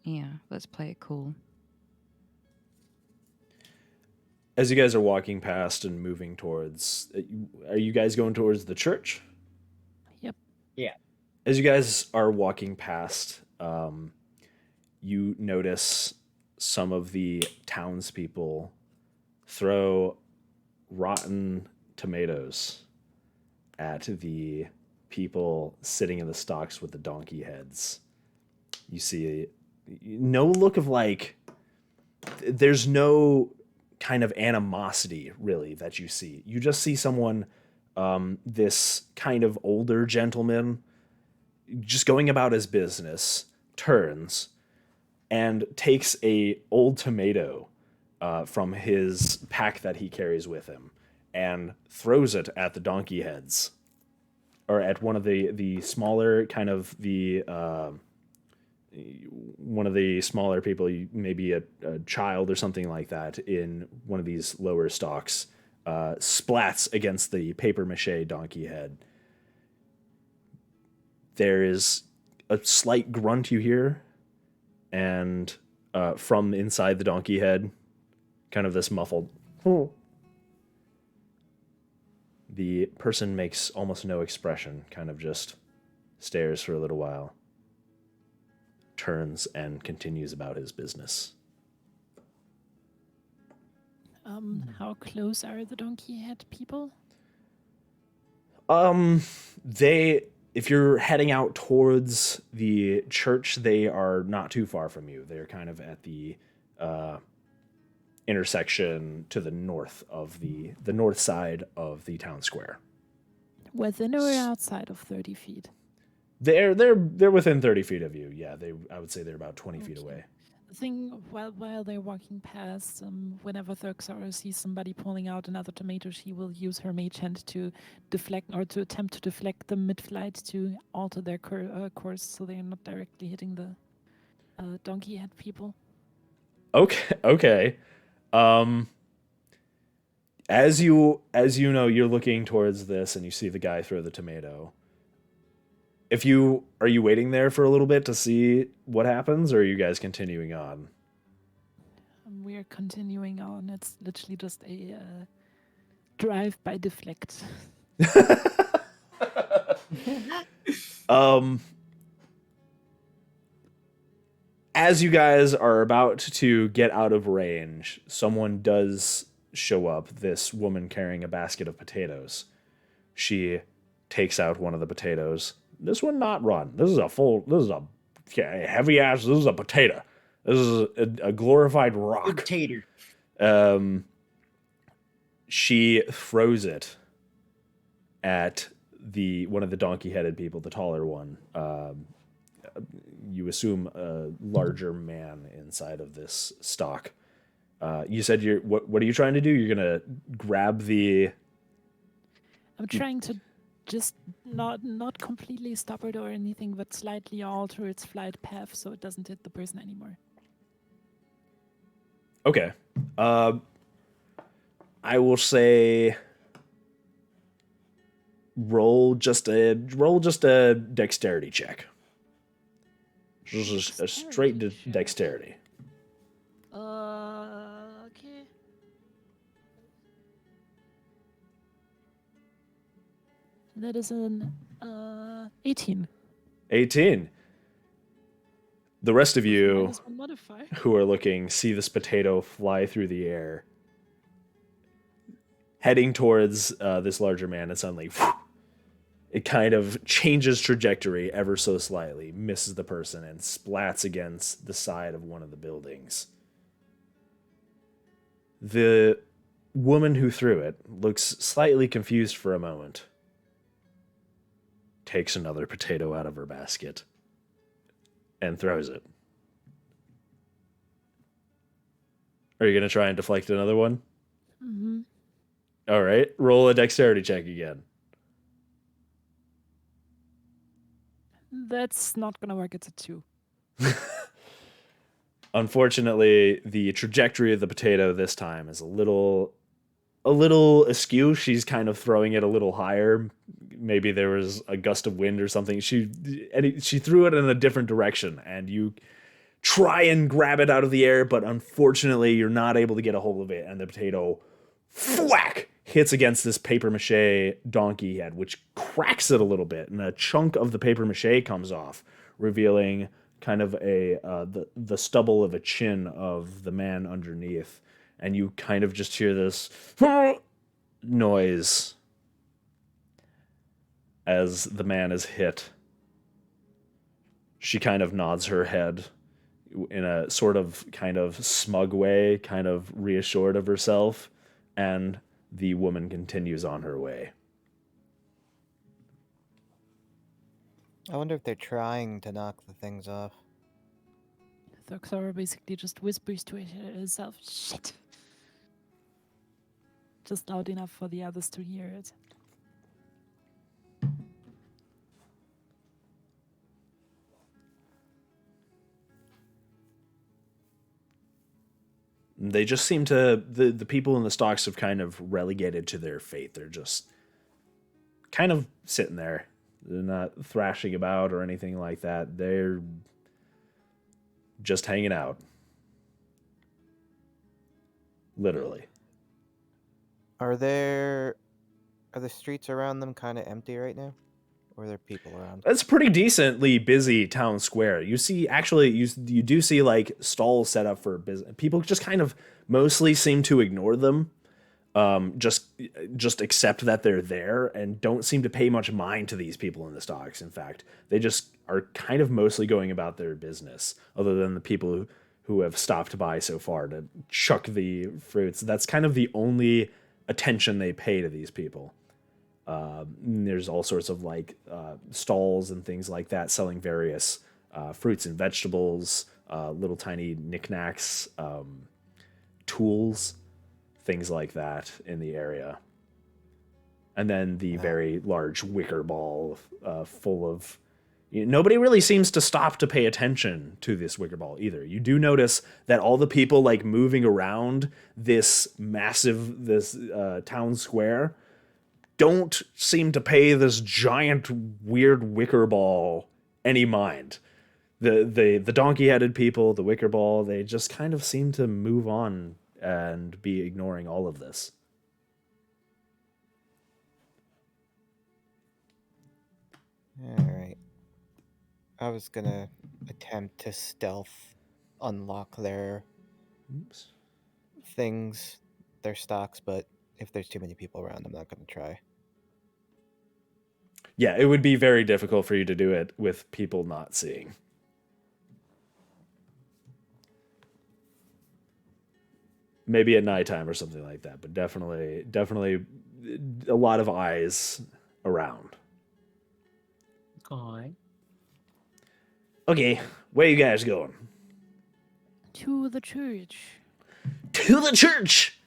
Yeah, let's play it cool. As you guys are walking past and moving towards, are you guys going towards the church? Yep. Yeah. As you guys are walking past, you notice some of the townspeople throw rotten tomatoes at the people sitting in the stocks with the donkey heads. You see no look of like, there's no kind of animosity really that you see. You just see someone, this kind of older gentleman, just going about his business, turns and takes a old tomato from his pack that he carries with him and throws it at the donkey heads, or at one of the smaller kind of the one of the smaller people, maybe a child or something like that, in one of these lower stalks, splats against the paper mache donkey head. There is a slight grunt you hear, and from inside the donkey head, kind of this muffled. The person makes almost no expression, kind of just stares for a little while, turns, and continues about his business. How close are the donkey head people? They, if you're heading out towards the church, they are not too far from you. They're kind of at the intersection to the north of the north side of the town square. Within or outside of 30 feet? They're within 30 feet of you. Yeah, I would say they're about 20 feet away. The thing, while they're walking past, whenever Thurxara sees somebody pulling out another tomato, she will use her mage hand to deflect, or to attempt to deflect them mid-flight to alter their course so they're not directly hitting the donkey head people. Okay. As you know, you're looking towards this and you see the guy throw the tomato. Are you waiting there for a little bit to see what happens, or are you guys continuing on? We're continuing on. It's literally just a drive by deflect. As you guys are about to get out of range, someone does show up, this woman carrying a basket of potatoes. She takes out one of the potatoes. This one not run. This is a heavy ass. This is a potato. This is a glorified rock. Potato. She throws it at one of the donkey-headed people, the taller one. You assume a larger man inside of this stock. You said what are you trying to do? You're gonna grab the. I'm trying to just not completely stop it or anything, but slightly alter its flight path so it doesn't hit the person anymore. Okay. I will say roll just a dexterity check. Just a straight dexterity. Okay. That is an 18. 18. The rest of you Minus one modifier. who are looking see this potato fly through the air, heading towards this larger man, and suddenly it kind of changes trajectory ever so slightly, misses the person, and splats against the side of one of the buildings. The woman who threw it looks slightly confused for a moment, takes another potato out of her basket, and throws it. Are you going to try and deflect another one? Mm-hmm. All right, roll a dexterity check again. That's not gonna work. It's a 2. Unfortunately, the trajectory of the potato this time is a little askew. She's kind of throwing it a little higher. Maybe there was a gust of wind or something. She threw it in a different direction, and you try and grab it out of the air, but unfortunately, you're not able to get a hold of it, and the potato thwack hits against this paper mache donkey head, which cracks it a little bit, and a chunk of the paper mache comes off, revealing kind of the stubble of a chin of the man underneath, and you kind of just hear this noise as the man is hit. She kind of nods her head in a sort of kind of smug way, kind of reassured of herself, and the woman continues on her way. I wonder if they're trying to knock the things off. Thurxara basically just whispers to herself, "Shit." Just loud enough for the others to hear it. They just seem to the people in the stocks have kind of relegated to their fate. They're just kind of sitting there. They're not thrashing about or anything like that. They're just hanging out. Literally. Are the streets around them kind of empty right now, or are there people around? It's a pretty decently busy town square. You see, actually, you do see like stalls set up for business. People just kind of mostly seem to ignore them, just accept that they're there and don't seem to pay much mind to these people in the stocks. In fact, they just are kind of mostly going about their business, other than the people who have stopped by so far to chuck the fruits. That's kind of the only attention they pay to these people. There's all sorts of like stalls and things like that selling various fruits and vegetables, little tiny knickknacks, tools, things like that in the area. And then the very large wicker ball full of. Nobody really seems to stop to pay attention to this wicker ball either. You do notice that all the people like moving around this town square don't seem to pay this giant weird wicker ball any mind. The donkey-headed people, the wicker ball, they just kind of seem to move on and be ignoring all of this. All right. I was gonna attempt to stealth unlock their Oops. things, their stocks, but if there's too many people around, I'm not gonna try. Yeah, it would be very difficult for you to do it with people not seeing. Maybe at nighttime or something like that, but definitely a lot of eyes around. Okay. Okay, where you guys going? To the church. To the church.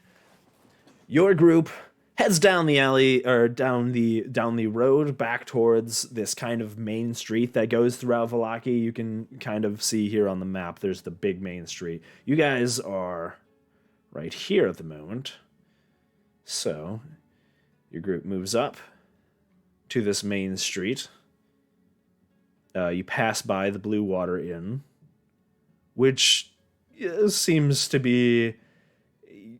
Your group heads down the alley or down the road back towards this kind of main street that goes throughout Valaki. You can kind of see here on the map. There's the big main street. You guys are right here at the moment. So your group moves up to this main street. You pass by the Blue Water Inn, which seems to be.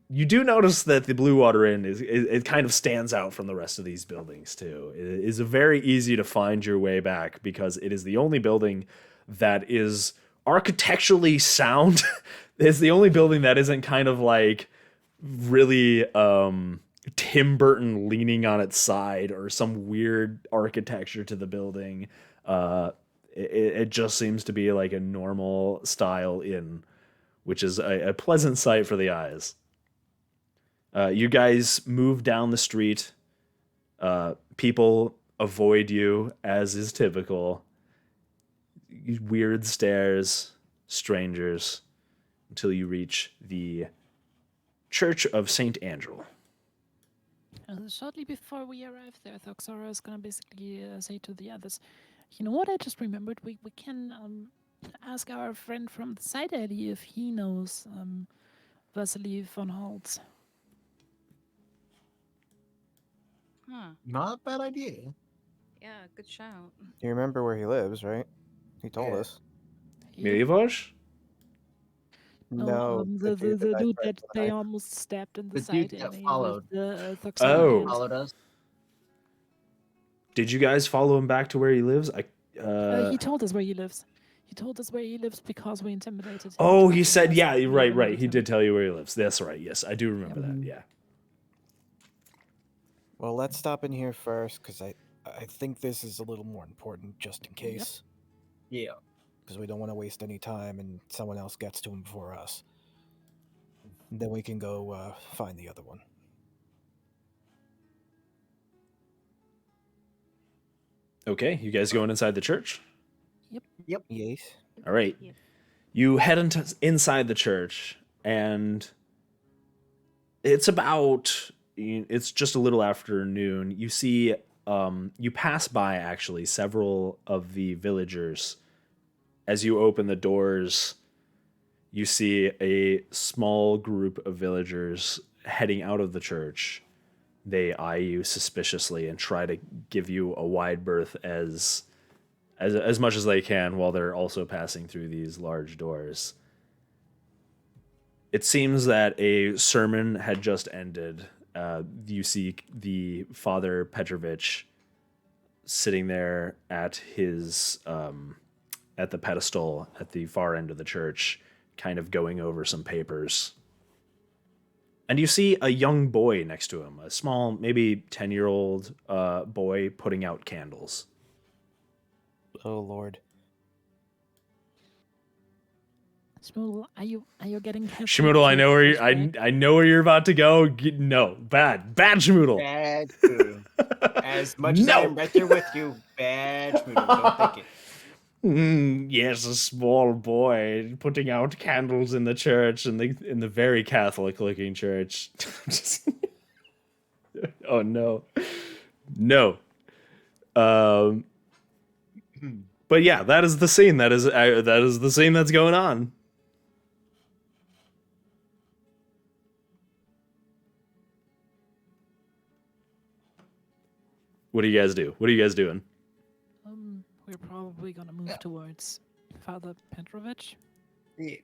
You do notice that the Blue Water Inn it kind of stands out from the rest of these buildings too. It is very easy to find your way back because it is the only building that is architecturally sound. It's the only building that isn't kind of like really Tim Burton leaning on its side or some weird architecture to the building. It just seems to be like a normal style inn, which is a pleasant sight for the eyes. You guys move down the street. People avoid you, as is typical. Weird stares, strangers, until you reach the Church of St. Andrew. Shortly before we arrive there, Thoxora is going to basically say to the others, you know what I just remembered? We can ask our friend from the side alley if he knows Vasily von Holtz. Huh. Not a bad idea. Yeah, good shout. You remember where he lives, right? He told Yeah. us. Milivoj? No, the dude that I dude tried that to they knife. almost stabbed in the The side dude that alley followed. with the Thoxora Oh. hand. Followed us. Did you guys follow him back to where he lives? He told us where he lives. He told us where he lives because we intimidated him. Oh, to he said, us yeah, that we right. He eliminated him. did tell you where he lives. That's right. Yes, I do remember that. Yeah. Well, let's stop in here first, because I think this is a little more important, just in case. Yeah. Because we don't want to waste any time and someone else gets to him before us. Then we can go find the other one. Okay, you guys going inside the church? Yes. All right. Yep. You head inside the church, and it's just a little after noon. You see, you pass by actually several of the villagers. As you open the doors, you see a small group of villagers heading out of the church. They eye you suspiciously and try to give you a wide berth as much as they can while they're also passing through these large doors. It seems that a sermon had just ended. You see the Father Petrovich sitting there at his at the pedestal at the far end of the church, kind of going over some papers. And you see a young boy next to him, a small, maybe 10-year-old boy putting out candles. Oh Lord. Shmuel, are you getting careful? Schmoodle, I know where you, I know where you're about to go. No, bad Schmoodle. Bad Schmoodle. As much as I No. am right there with you, bad Schmoodle. Don't think it. Yes, a small boy putting out candles in the church, in the very Catholic-looking church. Oh no, no. But yeah, that is the scene. That is the scene that's going on. What do you guys do? What are you guys doing? We're probably gonna move towards Father Petrovich. Yeah.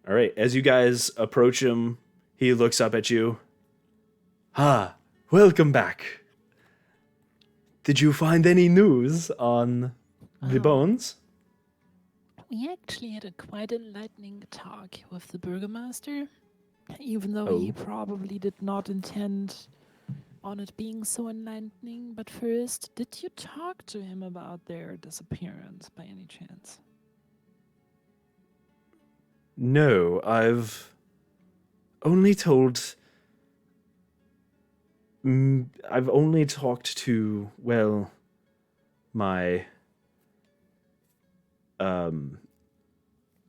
All right, as you guys approach him, he looks up at you. Ah, welcome back. Did you find any news on the bones? We actually had a quite enlightening talk with the burgomaster, even though he Oh. probably did not intend on it being so enlightening. But first, did you talk to him about their disappearance by any chance? No, I've only told. I've only talked to, well, my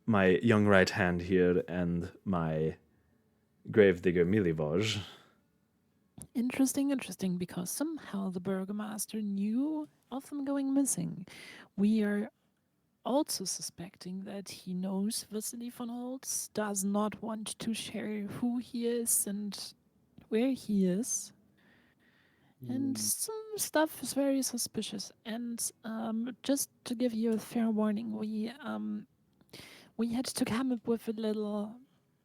my young right hand here and my gravedigger Milivoj. Interesting, because somehow the burgomaster knew of them going missing. We are also suspecting that he knows Vasily von Holtz, does not want to share who he is and where he is. And some stuff is very suspicious. And just to give you a fair warning, we had to come up with a little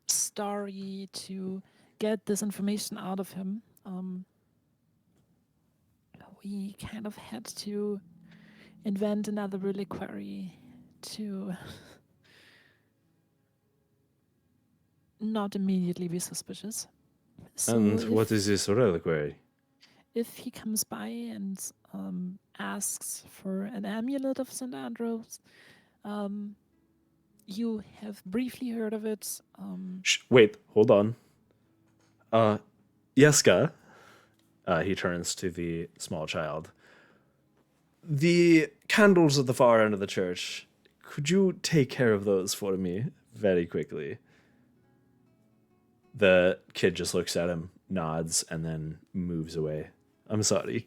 story to get this information out of him. We kind of had to invent another reliquary to not immediately be suspicious. So And what is this reliquary? if he comes by and asks for an amulet of St. Andrews, you have briefly heard of it. Wait, hold on. Yeska. He turns to the small child. The candles at the far end of the church. Could you take care of those for me very quickly? The kid just looks at him, nods, and then moves away. I'm sorry.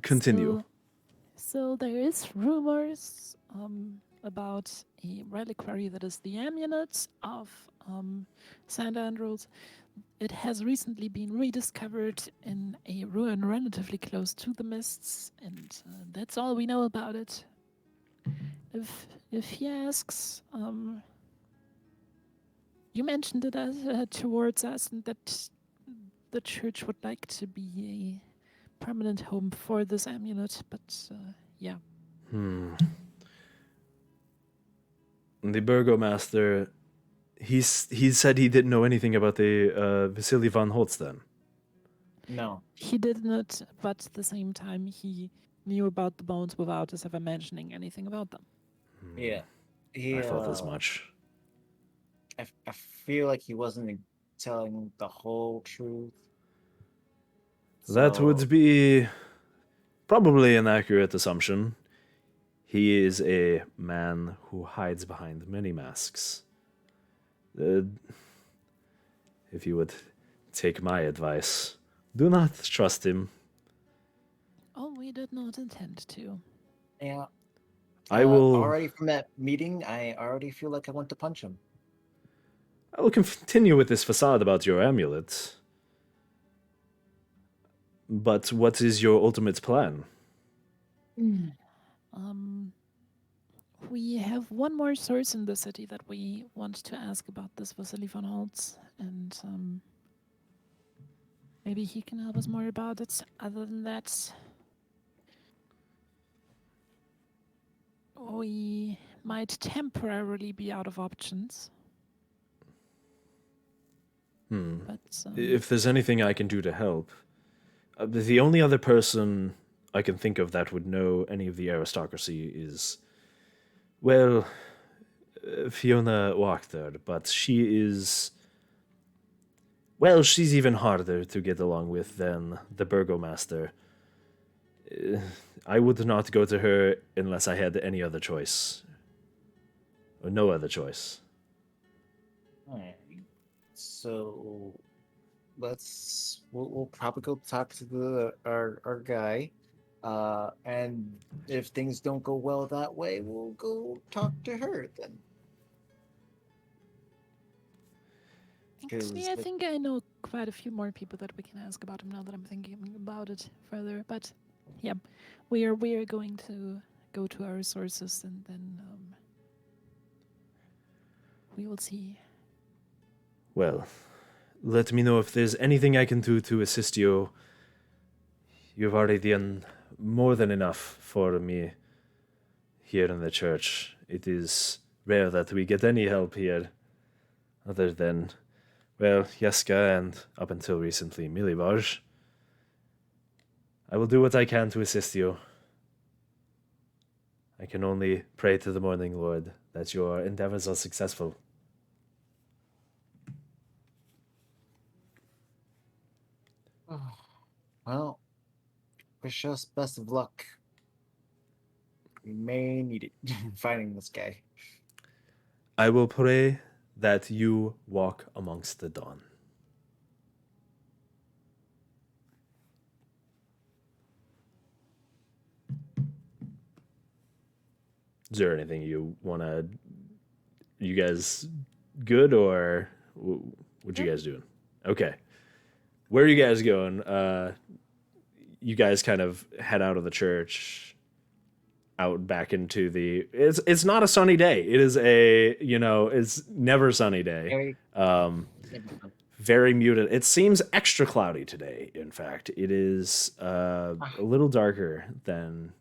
Continue. So there is rumors about a reliquary that is the amulet of St. Andrews. It has recently been rediscovered in a ruin relatively close to the mists, and that's all we know about it. If he asks, you mentioned it towards us, and that the church would like to be a permanent home for this amulet, but yeah. The burgomaster, he said he didn't know anything about the Vasily von Holtz then. No. He did not, but at the same time, he knew about the bones without us ever mentioning anything about them. Yeah. I felt as much. I feel like he wasn't telling the whole truth. That So- would be probably an accurate assumption. He is a man who hides behind many masks. If you would take my advice, do not trust him. Oh, we did not intend to. Yeah. I will. Already from that meeting, I already feel like I want to punch him. I will continue with this facade about your amulet. But what is your ultimate plan? Um, we have one more source in the city that we want to ask about this Vasily von Holtz, and maybe he can help us more about it. Other than that, we might temporarily be out of options. But If there's anything I can do to help, the only other person I can think of that would know any of the aristocracy is, well, Fiona Wachter, but she is. Well, she's even harder to get along with than the burgomaster. I would not go to her unless I had any other choice. Or no other choice. Alright. So we'll probably go talk to our guy. And if things don't go well that way, we'll go talk to her then. actually, I think I know quite a few more people that we can ask about him now that I'm thinking about it further. But yeah, we are going to go to our sources, and then we will see. Well, let me know if there's anything I can do to assist you. You've already done more than enough for me here in the church. It is rare that we get any help here, other than, well, Jeska and up until recently Miliboj. I will do what I can to assist you. I can only pray to the Morning Lord that your endeavors are successful. Well, wish us best of luck. We may need it finding this guy. I will pray that you walk amongst the dawn. Is there anything you want to? You guys good, or what you guys doing? Okay. Where are you guys going? You guys kind of head out of the church, out back into the. It's not a sunny day. It is it's never sunny day. Very Very muted. It seems extra cloudy today. In fact, it is a little darker than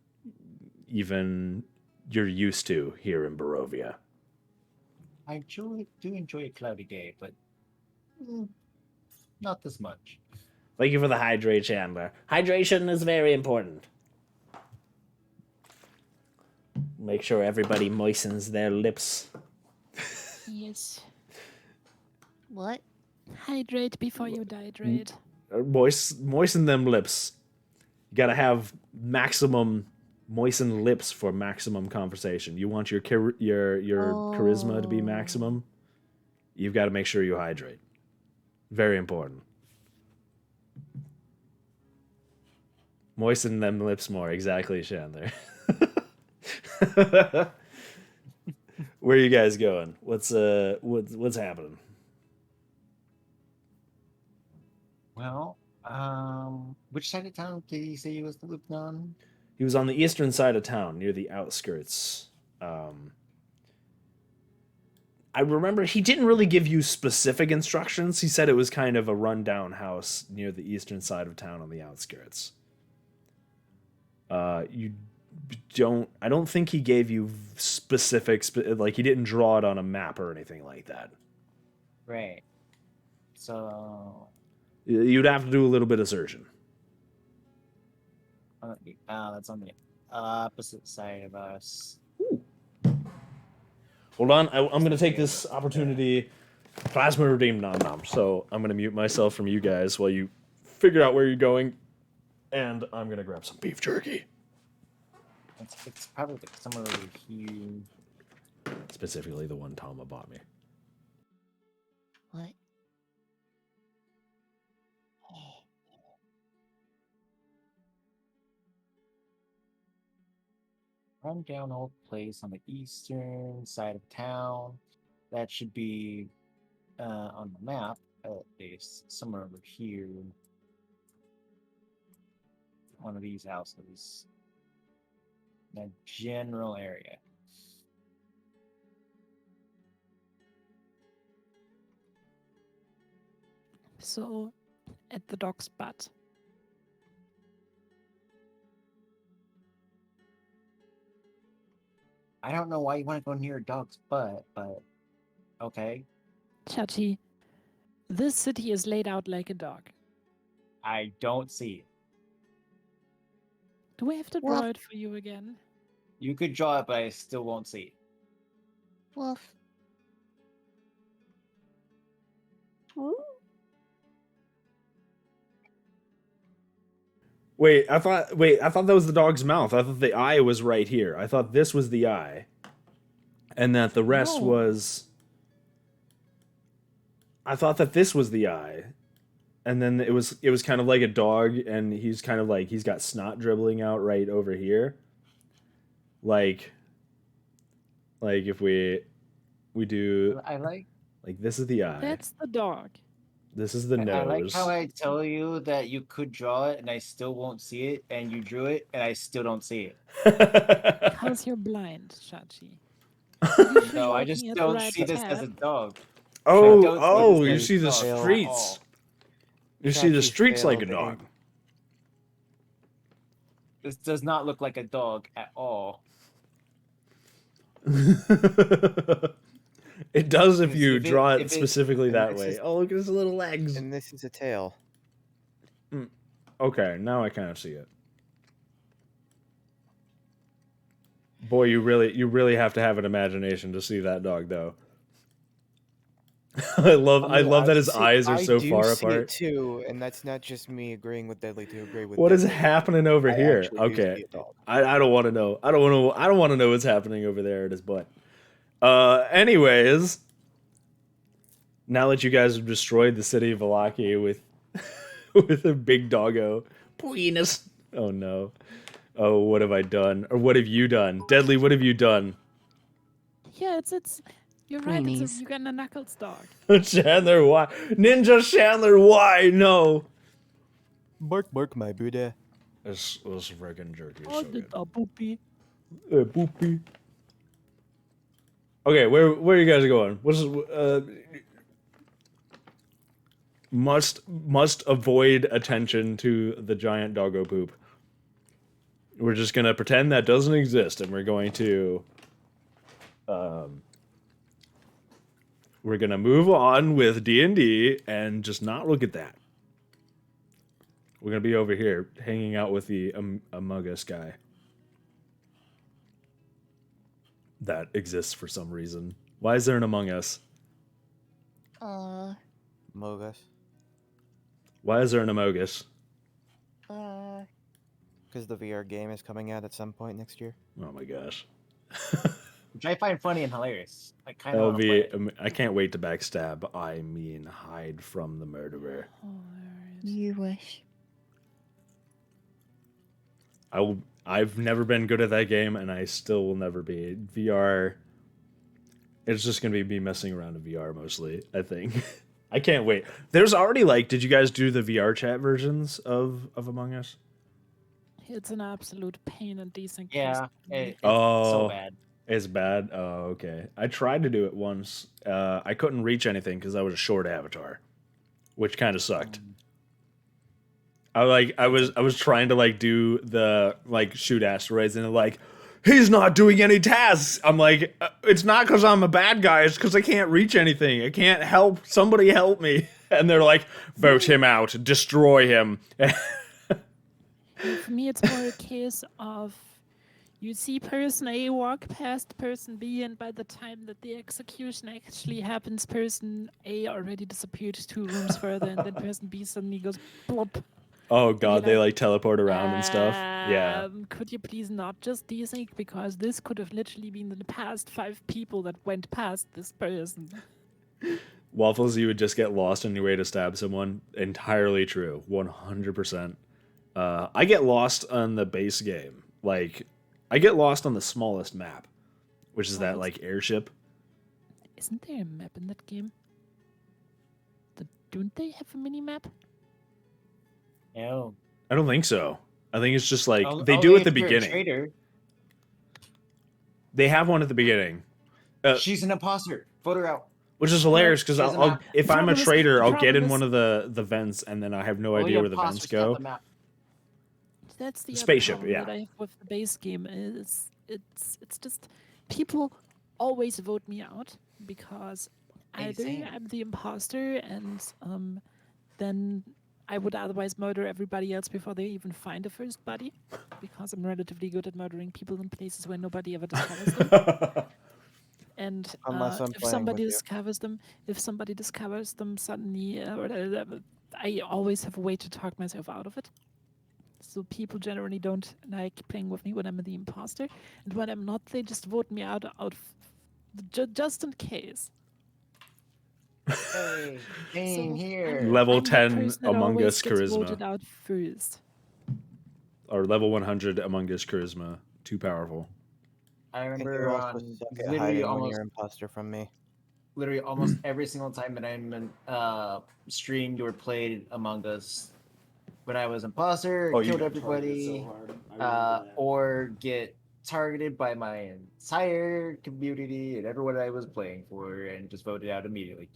even you're used to here in Barovia. I do enjoy a cloudy day, but not this much. Thank you for the hydrate, Chandler. Hydration is very important. Make sure everybody moistens their lips. Yes. What? Hydrate before you dihydrate. Moisten them lips. You gotta have maximum moistened lips for maximum conversation. You want your charisma to be maximum. You've got to make sure you hydrate. Very important. Moisten them lips more. Exactly, Chandler. Where are you guys going? What's happening? Well, which side of town did he say he was living on? He was on the eastern side of town, near the outskirts. I remember he didn't really give you specific instructions. He said it was kind of a rundown house near the eastern side of town on the outskirts. You don't. I don't think he gave you specifics. Like he didn't draw it on a map or anything like that. Right. So You'd have to do a little bit of searching. that's on the opposite side of us. Hold on, I'm going to take this opportunity. Plasma redeemed nom nom. So I'm going to mute myself from you guys while you figure out where you're going, and I'm going to grab some beef jerky. It's probably like somewhere over here. Specifically, the one Tama bought me. What? Rundown old place on the eastern side of town. That should be on the map, at least somewhere over here, one of these houses, that general area. So, at the dog's butt. I don't know why you want to go near a dog's butt, but okay. Chachi, this city is laid out like a dog. I don't see it. Do I have to Well- draw it for you again? You could draw it, but I still won't see it. Wolf. Wait, I thought that was the dog's mouth. I thought the eye was right here. I thought this was the eye. And that the rest No. was I thought that this was the eye. And then it was kind of like a dog, and he's kind of like he's got snot dribbling out right over here. Like if we do I like this is the eye. That's the dog. This is the nose. I like how I tell you that you could draw it and I still won't see it, and you drew it and I still don't see it. Because you're blind, Chachi. No, I looking just at the don't right see this as a tab. dog. Oh, this you as see the dog at streets. all. You see the Chachi streets like a failed dog. This does not look like a dog at all. It does if Because you if it- draw it if it- specifically and that this way. is- Oh, look at his little legs. And this is a tail. Okay, now I kind of see it. Boy, you really have to have an imagination to see that dog, though. I love that his eyes are so far I do see apart. it too, and that's not just me agreeing with Deadly to agree with. What is Deadly. happening over I here? actually do see Okay, a dog. I don't want to know. I don't want to know what's happening over there at his butt. Anyways, now that you guys have destroyed the city of Valaki with with a big doggo, penis. Oh no. Oh, what have I done? Or what have you done? Deadly, what have you done? Yeah, it's. You're right. It's Greenies. a Uganda Knuckles dog. Chandler, why? Ninja Chandler, why? No. Bark, bark, my Buddha. This freaking jerky is Oh, so the good. boopy. Boopy. Okay, where are you guys going? What's must avoid attention to the giant doggo poop. We're just gonna pretend that doesn't exist, and we're going to we're gonna move on with D&D and just not look at that. We're gonna be over here hanging out with the Among Us guy that exists for some reason. Why is there an Among Us? Mogus. Why is there an Among Us? Because the VR game is coming out at some point next year. Oh my gosh. Which I find funny and hilarious. I kind That'll of want to play be. it. I can't wait to backstab. I mean, hide from the murderer. You wish. I've never been good at that game, and I still will never be. VR. It's just gonna be me messing around in VR mostly. I think. I can't wait. There's already did you guys do the VR chat versions of Among Us? It's an absolute pain in decent. Yeah, it's Oh. so bad. It's bad. Oh, okay. I tried to do it once. I couldn't reach anything because I was a short avatar, which kind of sucked. I was trying to do the shoot asteroids, and they're he's not doing any tasks. I'm like, it's not because I'm a bad guy. It's because I can't reach anything. I can't help. Somebody help me. And they're like, vote him out, destroy him. For me, it's more a case of you see person A walk past person B, and by the time that the execution actually happens, person A already disappeared 2 rooms further, and then person B suddenly goes plop. Oh god, you're they teleport around and stuff. Yeah. Could you please not just desync, because this could have literally been the past 5 people that went past this person. Waffles, you would just get lost on your way to stab someone. Entirely true. 100%. I get lost on the base game. I get lost on the smallest map, which is that Waffles. airship. Isn't there a map in that game? don't they have a mini map? No. I don't think so. I think it's just like they Only do at the if you're a beginning. traitor. They have one at the beginning, She's an imposter. Vote her out. which is hilarious because She has a I'll map. if The I'm a problem is- traitor, the I'll get problem in is- one of the vents, and then I have no Only idea where the vents imposters got go. the map. That's the Spaceship, other problem yeah. that I have with the base game is it's just people always vote me out because either same. I'm the imposter and then I would otherwise murder everybody else before they even find the first body because I'm relatively good at murdering people in places where nobody ever discovers them. And Unless I'm if playing somebody with you. discovers them suddenly, I always have a way to talk myself out of it. So people generally don't like playing with me when I'm the imposter, and when I'm not, they just vote me out just in case. Hey, Jane So here. Level I'm the 10 person that Among always Us gets charisma. voted out first. Or level 100 Among Us charisma. Too powerful. I And remember you also on suck at literally hiding when almost you're imposter from me. every single time that I'm streamed or played Among Us, when I was imposter, Oh, you killed got targeted everybody, so hard. I remember that. or get targeted by my entire community and everyone I was playing for, and just voted out immediately,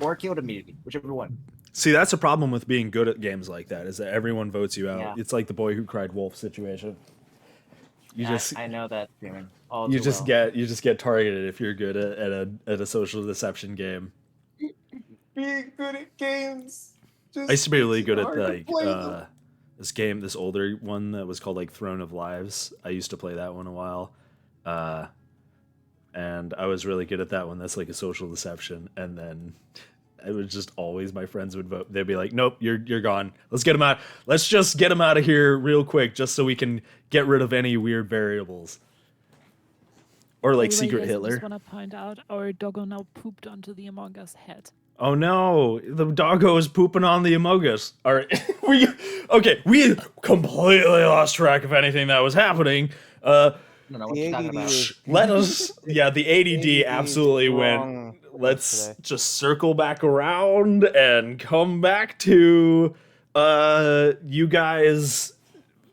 or killed immediately, whichever one. See, that's a problem with being good at games like that, is that everyone votes you out. Yeah. It's like the boy who cried wolf situation. You just I know that feeling. All you too just well. get targeted if you're good at a social deception game. Being good at games. I used to be really good at like this older one that was called like Throne of Lives. I used to play that one a while. And I was really good at that one. That's like a social deception. And then it was just always my friends would vote. They'd be like, "Nope, you're gone. Let's get him out. Let's just get him out of here real quick, just so we can get rid of any weird variables." Or like By the way, Secret guys, I Hitler. just want to point out our doggo now pooped onto the Among Us head. Oh no, the doggo is pooping on the Among Us. All right, we completely lost track of anything that was happening. I don't know what The you're talking ADD about. is Let us, yeah, the ADD ADD absolutely went. wrong with us Let's today. just circle back around and come back to you guys.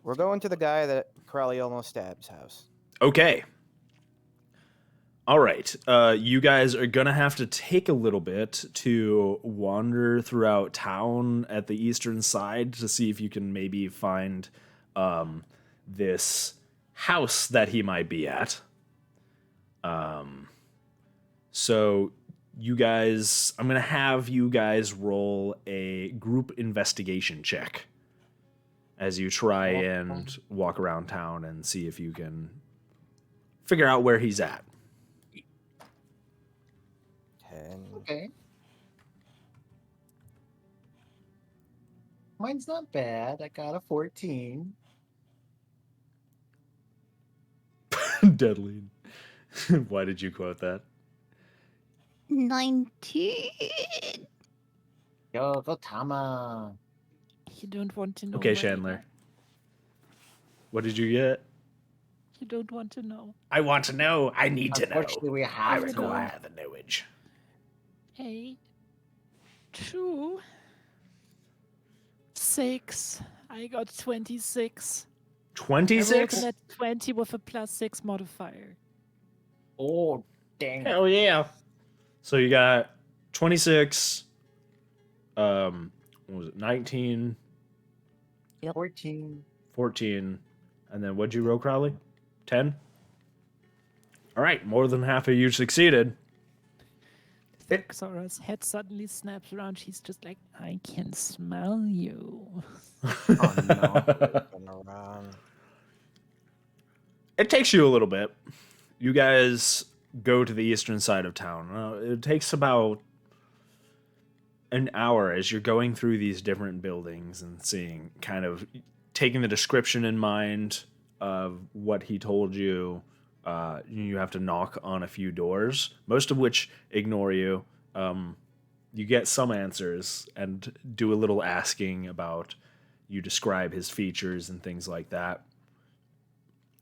We're going to the guy that Crowley almost stabs house. Okay. All right. You guys are going to have to take a little bit to wander throughout town at the eastern side to see if you can maybe find this house that he might be at. So you guys, I'm going to have you guys roll a group investigation check as you try and walk around town and see if you can figure out where he's at. 10. Okay. Mine's not bad. I got a 14. Deadly. Why did you quote that? 19. Yo, Tama. You don't want to know. Okay, right? Chandler. What did you get? You don't want to know. I want to know. I need to know. Unfortunately, we I have to. require the knowledge. A 2 6. I got 26. I rolled 26? at 20 with a +6 modifier. Oh, dang. Hell yeah. So you got 26, what was it, 19, 14. 14, and then what'd you roll, Crowley? 10? All right, more than half of you succeeded. Sora's head suddenly snaps around. She's just like, I can smell you. Oh no. Gonna run. It takes you a little bit. You guys go to the eastern side of town. It takes about an hour as you're going through these different buildings and seeing, kind of taking the description in mind of what he told you. You have to knock on a few doors, most of which ignore you. You get some answers and do a little asking about, you describe his features and things like that.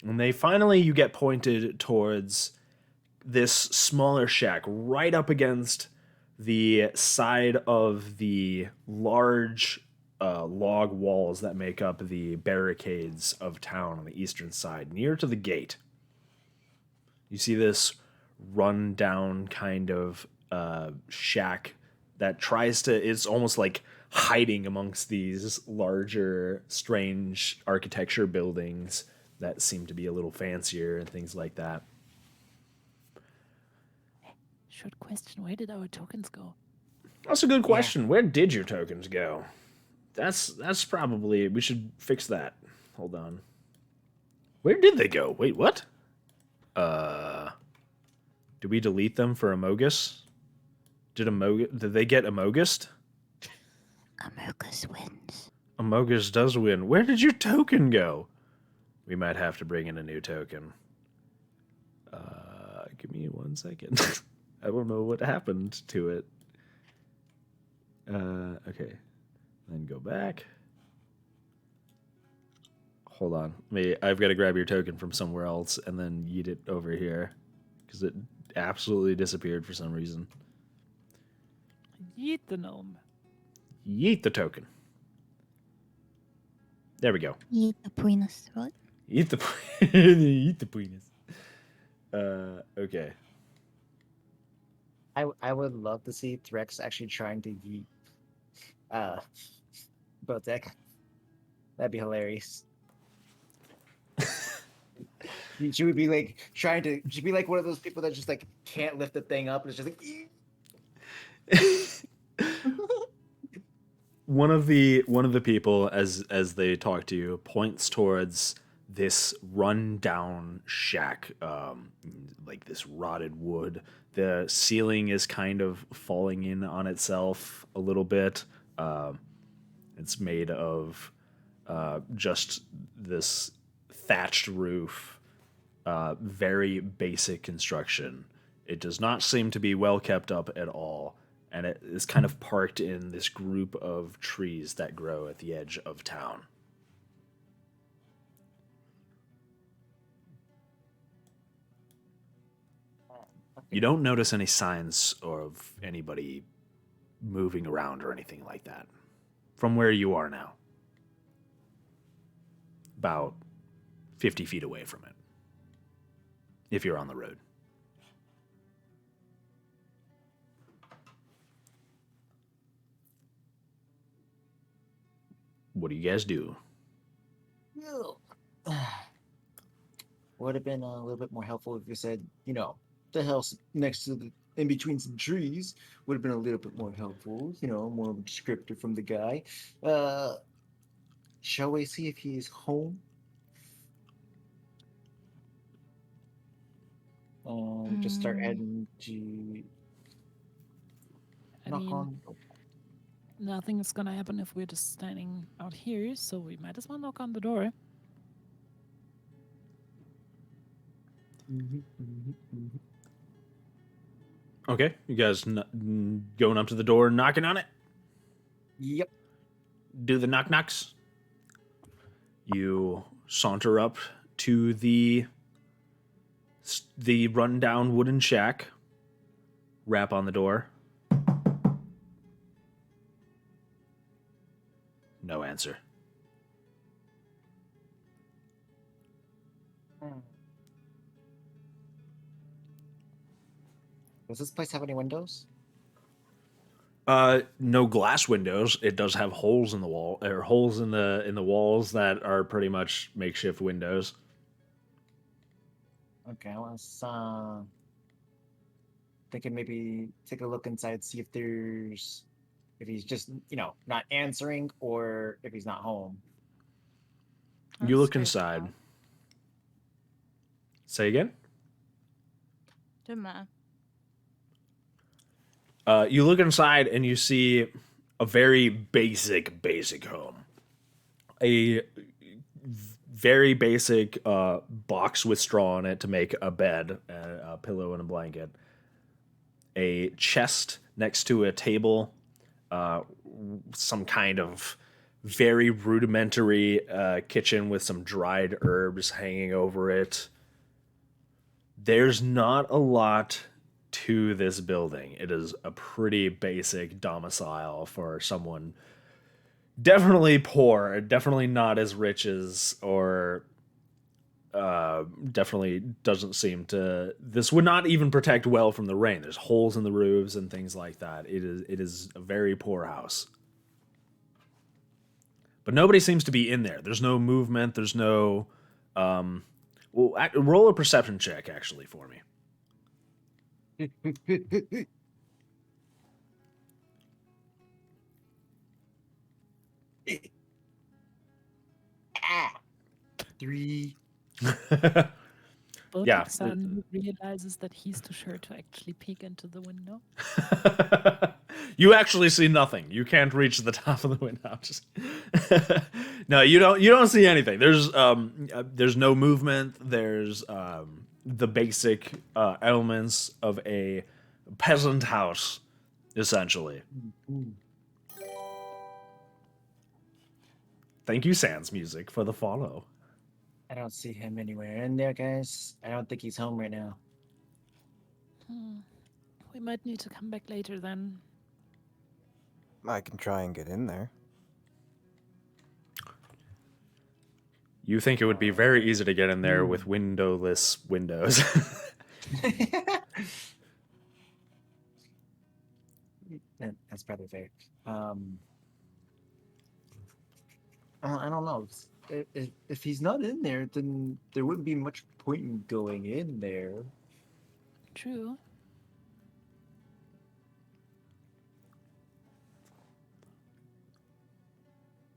And you get pointed towards this smaller shack right up against the side of the large log walls that make up the barricades of town on the eastern side, near to the gate. You see this run down kind of shack that tries to, it's almost like hiding amongst these larger, strange architecture buildings that seem to be a little fancier and things like that. Short question, where did our tokens go? That's a good question. Where did your tokens go? That's probably, we should fix that. Hold on. Where did they go? Wait, what? Did we delete them for Amogus? Did they get Amogust? Amogus wins. Amogus does win. Where did your token go? We might have to bring in a new token. Give me 1 second. I don't know what happened to it. Okay. Then go back. Hold on. I've got to grab your token from somewhere else and then yeet it over here. Because it absolutely disappeared for some reason. Yeet the gnome. Yeet the token. There we go. Eat the penis. What? Eat the eat the penis. Okay. I would love to see Threx actually trying to yeet Botek. That'd be hilarious. She would be like trying to. She'd be like one of those people that just like can't lift the thing up and it's just like. One of the people as they talk to you points towards this rundown shack, like this rotted wood. The ceiling is kind of falling in on itself a little bit. It's made of just this thatched roof, very basic construction. It does not seem to be well kept up at all, and it is kind of parked in this group of trees that grow at the edge of town. You don't notice any signs of anybody moving around or anything like that from where you are now. About 50 feet away from it, if you're on the road. What do you guys do? Would have been a little bit more helpful if you said, the house next to the in between some trees would have been a little bit more helpful, more descriptive from the guy. Shall we see if he's home? Just start heading to I knock mean, on. nothing is gonna happen if we're just standing out here, so we might as well knock on the door. Okay, you guys going up to the door, knocking on it? Yep. Do the knock knocks. You saunter up to the rundown wooden shack. Rap on the door. No answer. Does this place have any windows? No glass windows. It does have holes in the wall, or holes in the walls that are pretty much makeshift windows. Okay, I was thinking maybe take a look inside, see if he's just not answering or if he's not home. You look scared inside. now. Say again? Don't matter. You look inside and you see a very basic home. A very basic box with straw on it to make a bed, a pillow, and a blanket. A chest next to a table. Some kind of very rudimentary kitchen with some dried herbs hanging over it. There's not a lot to this building. It is a pretty basic domicile for someone definitely poor, definitely not as rich as, or definitely doesn't seem to. This would not even protect well from the rain. There's holes in the roofs and things like that. It is a very poor house. But nobody seems to be in there. There's no movement. There's no. Well, roll a perception check actually for me. Ah, 3. Botak Yeah. suddenly realizes that he's too short to actually peek into the window. You actually see nothing. You can't reach the top of the window. Just no, you don't. You don't see anything. There's no movement. There's the basic elements of a peasant house, essentially. Thank you, Sans Music, for the follow. I don't see him anywhere in there, guys. I don't think he's home right now. We might need to come back later then. I can try and get in there. You think it would be very easy to get in there with windowless windows. That's probably fair. I don't know. If he's not in there, then there wouldn't be much point in going in there. True.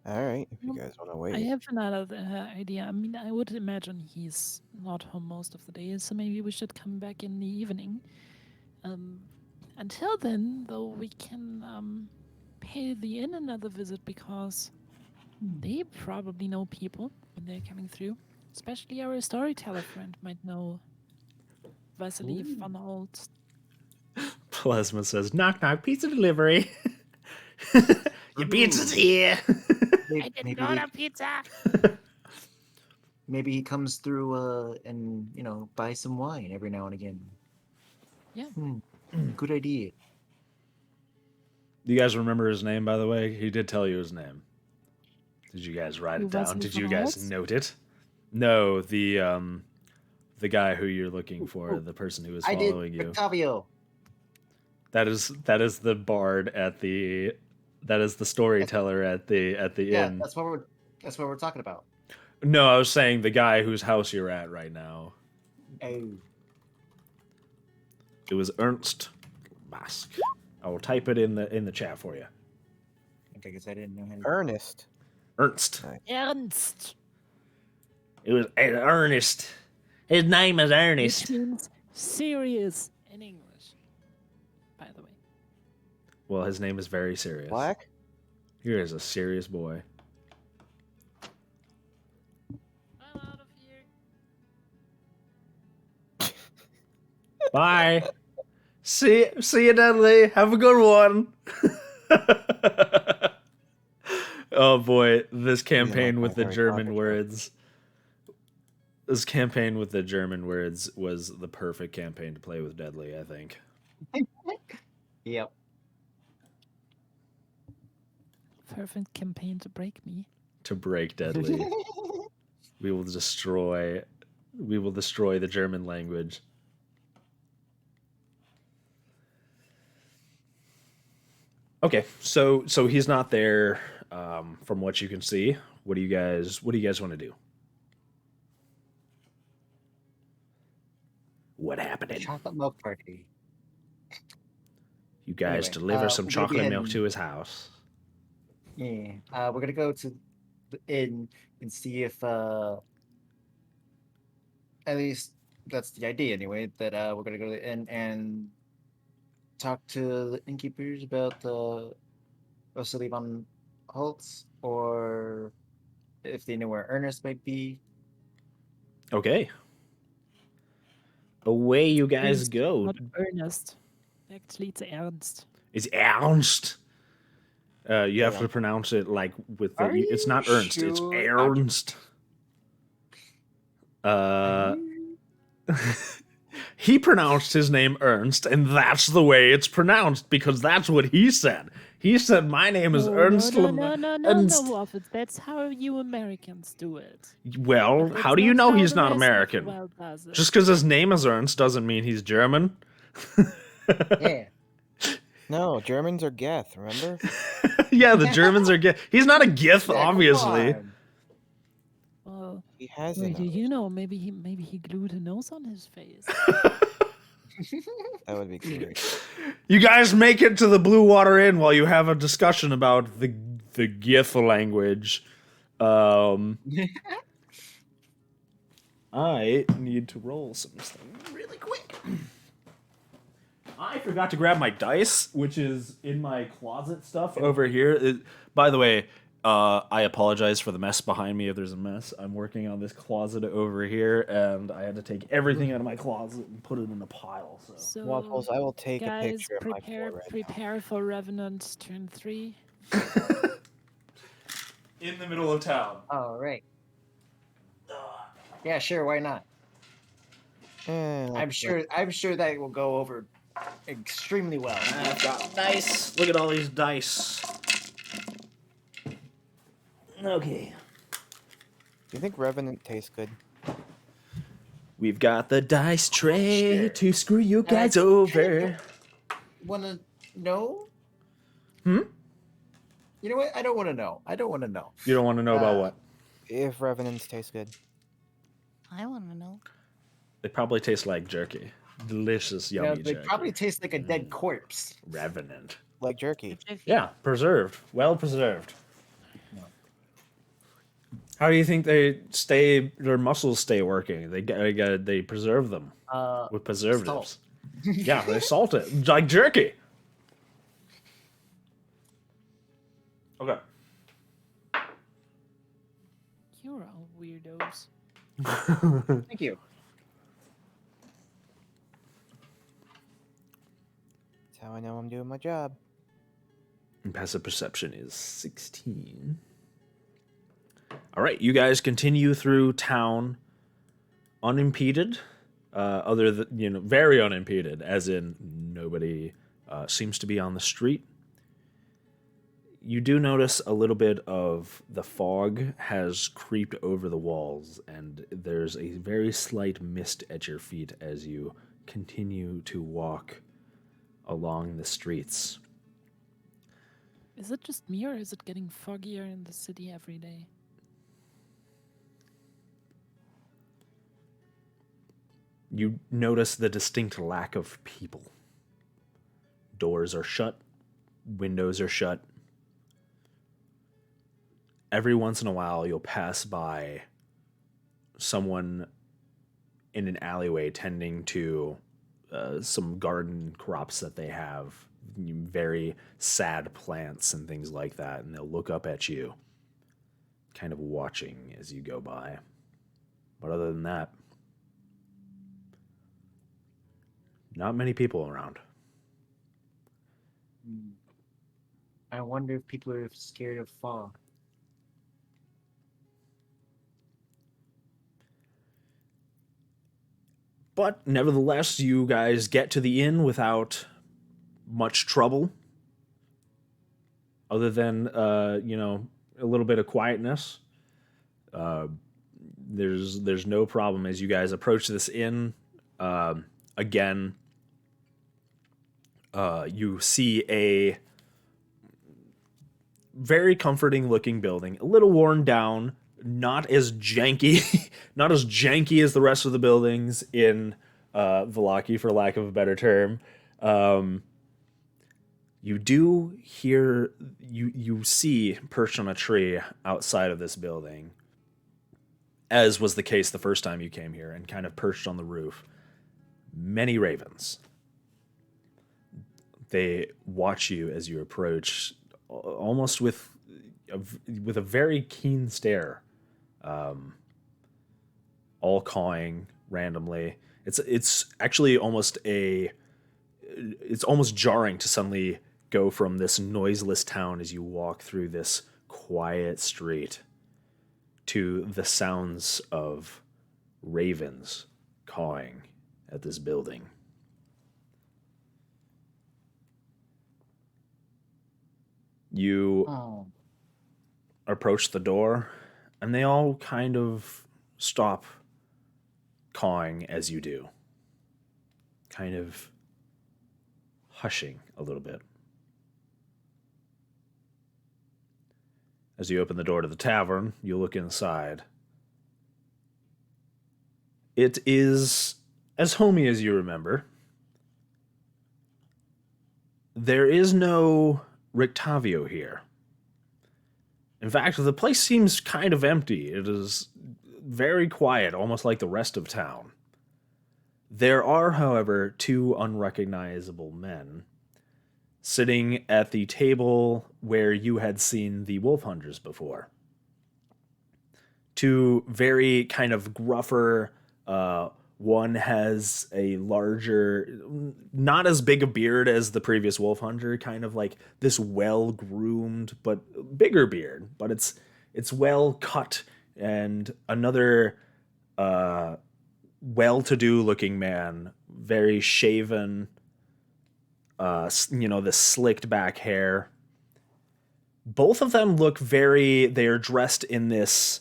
All right, if you guys want to wait. I have another idea. I mean, I would imagine he's not home most of the day, so maybe we should come back in the evening. Until then, though, we can pay the inn another visit because they probably know people when they're coming through. Especially our storyteller friend might know Vasily van Holt. Plasma says, "Knock knock, pizza delivery. Your pizza's here." I didn't order pizza. Maybe he comes through and buy some wine every now and again. Yeah. Good idea. Do you guys remember his name, by the way? He did tell you his name. Did you guys write Who, it down? Vasily Did you van guys Holt? note it? No, the guy who you're looking for, the person who is I did following you. Octavio. That is the bard at the. That is the storyteller at the Yeah, inn. that's what we're talking about. No, I was saying the guy whose house you're at right now. Oh. It was Ernst Mask. I will type it in the chat for you. I guess I didn't know how to. Ernest. Ernst. Ernst. It was Ernest. His name is Ernest. Which means serious in English, by the way. Well, his name is very serious. Black? Here is a serious boy. I'm out of here. Bye. See you, Dudley. Have a good one. Oh boy, this campaign with the Harry German Potter words. This campaign with the German words was the perfect campaign to play with Deadly, I think. Yep. Perfect campaign to break me. To break Deadly. We will destroy the German language. Okay, so he's not there from what you can see. What do you guys want to do? What happened? Chocolate milk party. You guys Anyway, deliver some we're gonna be chocolate milk heading- to his house. Yeah. We're gonna go to the inn and see if at least that's the idea anyway, that we're gonna go to the inn and talk to the innkeepers about Vasily von Holtz, or if they know where Ernest might be. Okay. Away you guys Ernst, go. Not Ernest. Actually, it's Ernst. It's Ernst. You have Yeah. to pronounce it like with the. Are It's not you Ernst. It's sure? Ernst. He pronounced his name Ernst, and that's the way it's pronounced because that's what he said. He said, "My name is No, Ernst no, Lem- no, no, no, Ernst." no, Waffles. That's how you Americans do it. Well, But how that's do you not know how he's the not rest of the American? world does it. Just because his name is Ernst doesn't mean he's German. Yeah. No, Germans are Geth, remember? Yeah, the Germans are gay. He's not a Gith, Yeah, come obviously. on. Well, He has well, a nose. you know, maybe he glued a nose on his face. That would be great. You guys make it to the Blue Water Inn while you have a discussion about the Gith language. I need to roll something really quick. I forgot to grab my dice, which is in my closet stuff over here. By the way, I apologize for the mess behind me if there's a mess. I'm working on this closet over here, and I had to take everything out of my closet and put it in a pile. So So, Waffles, I will take a guys, picture of my floor right now. prepare for Revenant turn 3. in the middle of town. All right. Yeah, sure. Why not? I'm sure that will go over extremely well. I've got dice. Look at all these dice. Okay. Do you think Revenant tastes good? We've got the dice tray Sure. to screw you guys I over. Wanna know? Hmm? You know what? I don't want to know. I don't want to know. You don't want to know about what? If Revenants taste good. I want to know. They probably taste like jerky. Delicious, You yummy know, they jerky. probably taste like a dead corpse. Revenant. Like jerky. Yeah, preserved. Well preserved. How do you think their muscles stay working? They preserve them with preservatives. Salt. Yeah, they salt it like jerky. Okay. You're all weirdos. Thank you. That's how I know I'm doing my job. And passive perception is 16. All right, you guys continue through town unimpeded. Other than, very unimpeded, as in nobody seems to be on the street. You do notice a little bit of the fog has creeped over the walls, and there's a very slight mist at your feet as you continue to walk along the streets. Is it just me or is it getting foggier in the city every day? You notice the distinct lack of people. Doors are shut, windows are shut. Every once in a while, you'll pass by someone in an alleyway tending to some garden crops that they have, very sad plants and things like that, and they'll look up at you, kind of watching as you go by. But other than that, not many people around. I wonder if people are scared of fog. But nevertheless, you guys get to the inn without much trouble. Other than, a little bit of quietness. There's no problem as you guys approach this inn. Again, you see a very comforting looking building, a little worn down, not as janky, not as janky as the rest of the buildings in Vallaki, for lack of a better term. You do hear, you see perched on a tree outside of this building, as was the case the first time you came here, and kind of perched on the roof, many ravens. They watch you as you approach, almost with a very keen stare, all cawing randomly. It's actually almost jarring to suddenly go from this noiseless town as you walk through this quiet street to the sounds of ravens cawing at this building. You Oh. approach the door, and they all kind of stop cawing as you do, kind of hushing a little bit. As you open the door to the tavern, you look inside. It is as homey as you remember. There is no Rictavio here. In fact, the place seems kind of empty. It is very quiet, almost like the rest of town. There are, however, two unrecognizable men sitting at the table where you had seen the wolf hunters before. Two very kind of gruffer, one has a larger, not as big a beard as the previous wolf hunter, kind of like this well-groomed but bigger beard, but it's well cut, and another well-to-do looking man, very shaven, the slicked back hair. Both of them look they are dressed in this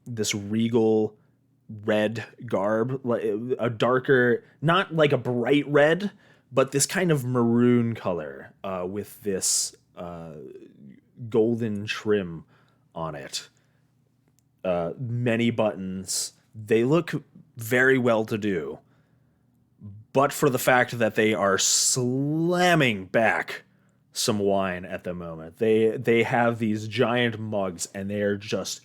this regal red garb, a darker, not like a bright red, but this kind of maroon color with this golden trim on it. Many buttons. They look very well to do, but for the fact that they are slamming back some wine at the moment. They have these giant mugs, and they are just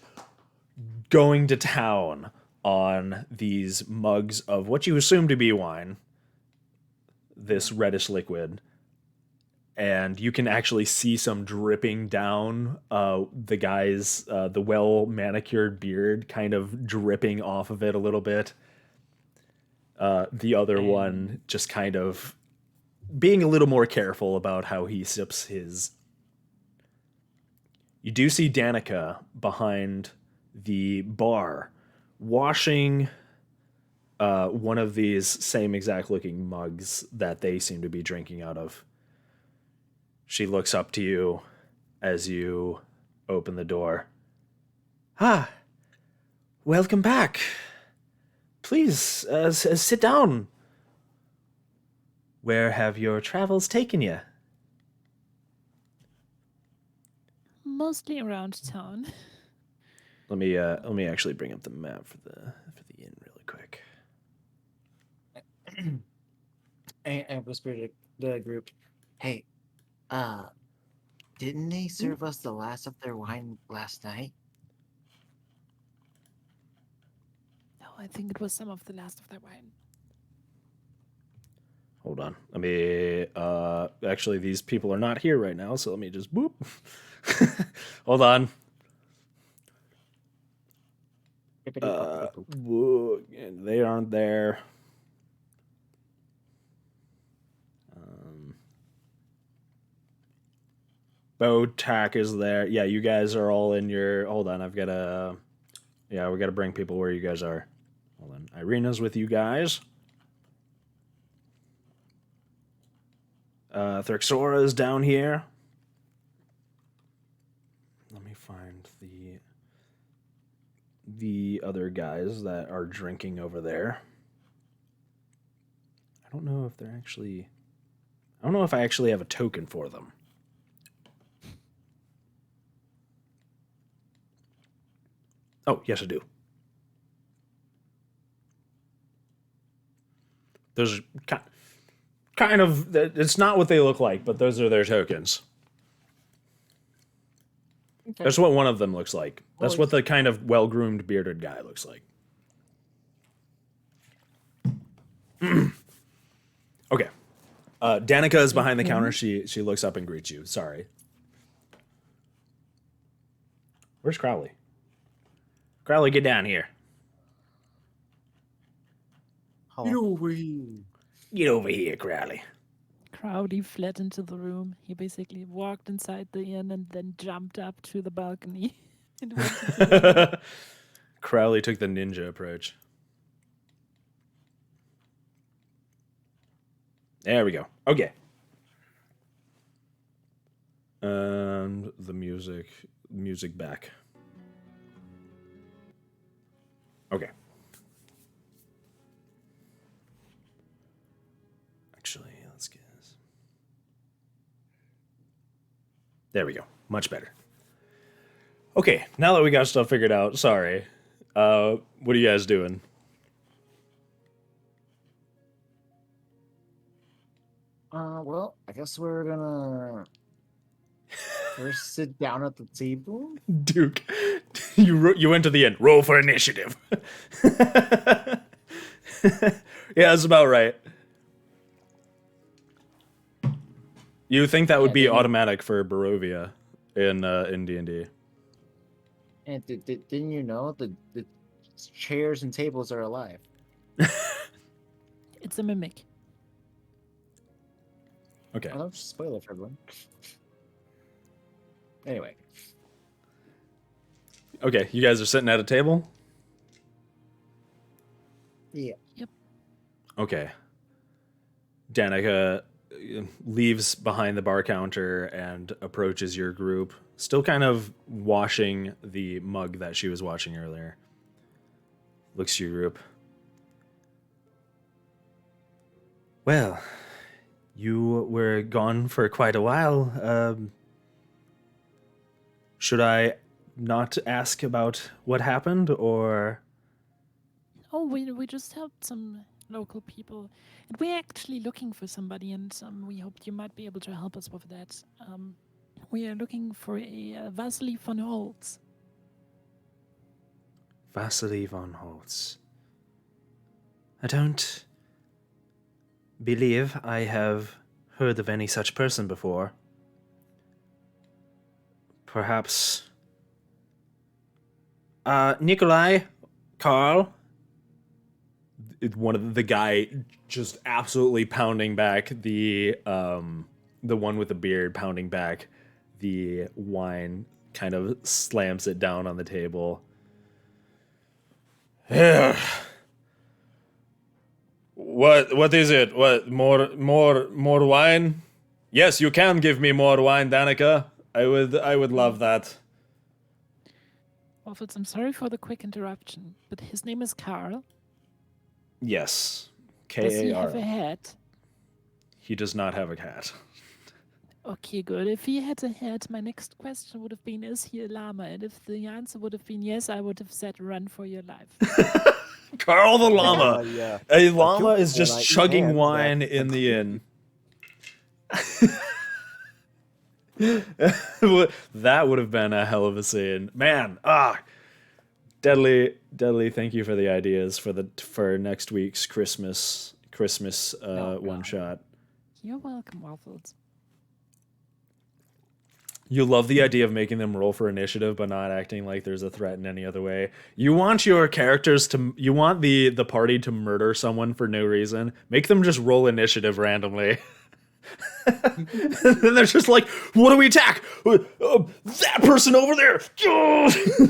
going to town on these mugs of what you assume to be wine, this reddish liquid. And you can actually see some dripping down the guy's, the well-manicured beard kind of dripping off of it a little bit. The other one just kind of being a little more careful about how he sips his. You do see Danica behind the bar washing one of these same exact looking mugs that they seem to be drinking out of. She looks up to you as you open the door. Ah, welcome back. Please, sit down. Where have your travels taken you? Mostly around town. Let me actually bring up the map for the inn really quick. I whispered to the group, "Hey, didn't they serve us the last of their wine last night?" No, I think it was some of the last of that wine. Hold on. Let me actually these people are not here right now, so let me just boop. Hold on. They aren't there. Botac is there. Yeah, you guys are all in your. Hold on, I've got to. Yeah, we got to bring people where you guys are. Hold on. Irina's with you guys. Thrixora is down here. Let me find the other guys that are drinking over there. I don't know if they're actually. I don't know if I actually have a token for them. Oh, yes, I do. Those are kind of, it's not what they look like, but those are their tokens. Okay. That's what one of them looks like. That's what the kind of well-groomed bearded guy looks like. Okay. Danica is behind the counter. She looks up and greets you. Sorry. Where's Crowley? Crowley, get down here. Get over here. Get over here, Crowley. Crowley fled into the room. He basically walked inside the inn and then jumped up to the balcony. And went into the Crowley took the ninja approach. There we go. Okay. And the music back. Okay. Actually, let's get this. There we go. Much better. Okay, now that we got stuff figured out, sorry. What are you guys doing? Well, I guess we're gonna first sit down at the table. Duke, you went to the end. Roll for initiative. Yeah, that's about right. You think that would be automatic for Barovia in D&D? And didn't you know the chairs and tables are alive? It's a mimic. Okay. Oh, don't spoil it for everyone. Anyway, Okay, you guys are sitting at a table? yeah. Okay. Danica leaves behind the bar counter and approaches your group, still kind of washing the mug that she was washing earlier. Looks to your group. Well, you were gone for quite a while. Should I not ask about what happened, or... Oh, we just helped some local people. And we're actually looking for somebody, and we hoped you might be able to help us with that. We are looking for a Vasily von Holtz. Vasily von Holtz. I don't believe I have heard of any such person before. Perhaps... Nikolai? Carl? One of the guy just absolutely pounding back the one with the beard pounding back the wine, kind of slams it down on the table. Yeah. What is it? What, more wine? Yes, you can give me more wine, Danica. I would love that. Waffles, I'm sorry for the quick interruption, but his name is Carl. Yes. Does he K-A-R. have a hat? He does not have a hat. Okay, good. If he had a hat, my next question would have been, is he a llama? And if the answer would have been yes, I would have said, run for your life. Carl the llama. Yeah. A llama is When just I eat chugging hands, wine that's in the inn. That would have been a hell of a scene. Man, Deadly, thank you for the ideas for next week's Christmas one shot. You're welcome, Waffles. You love the idea of making them roll for initiative, but not acting like there's a threat in any other way. You want your characters you want the party to murder someone for no reason. Make them just roll initiative randomly. And then they're just like, what do we attack? That person over there.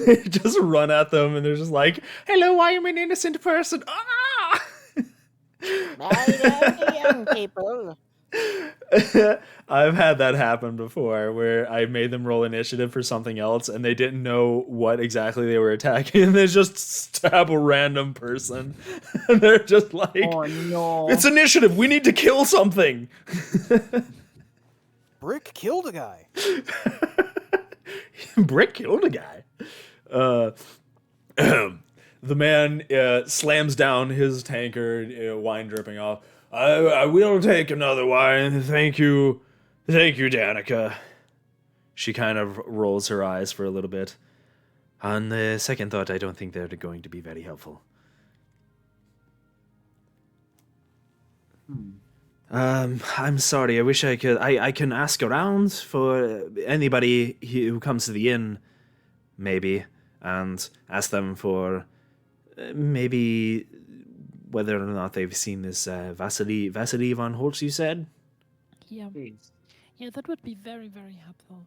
They just run at them, and they're just like, hello, I am an innocent person. Ah! Young people. I've had that happen before, where I made them roll initiative for something else, and they didn't know what exactly they were attacking, and they just stab a random person. And they're just like, Oh no! it's initiative, we need to kill something. Brick killed a guy. Brick killed a guy. The man slams down his tankard, wine dripping off. I will take another wine. Thank you, Danica. She kind of rolls her eyes for a little bit. On the second thought, I don't think they're going to be very helpful. I'm sorry. I wish I could. I can ask around for anybody who comes to the inn, maybe, and ask them for maybe whether or not they've seen this Vasily von Holtz. You said. Yeah. Please. Yeah, that would be very, very helpful.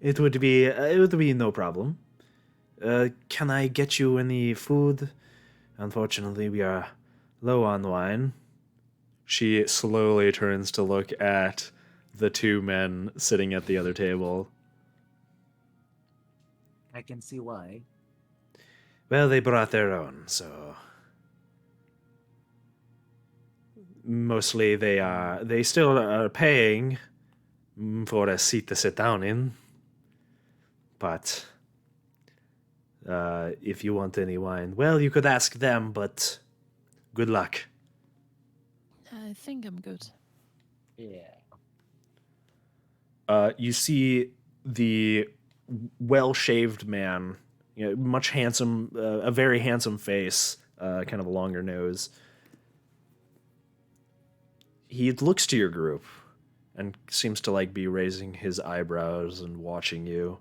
It would be no problem. Can I get you any food? Unfortunately, we are low on wine. She slowly turns to look at the two men sitting at the other table. I can see why. Well, they brought their own, so mostly they still are paying for a seat to sit down in. But if you want any wine, well, you could ask them, but good luck. I think I'm good. Yeah. You see the well-shaved man, much handsome, a very handsome face, kind of a longer nose. He looks to your group and seems to like be raising his eyebrows and watching you.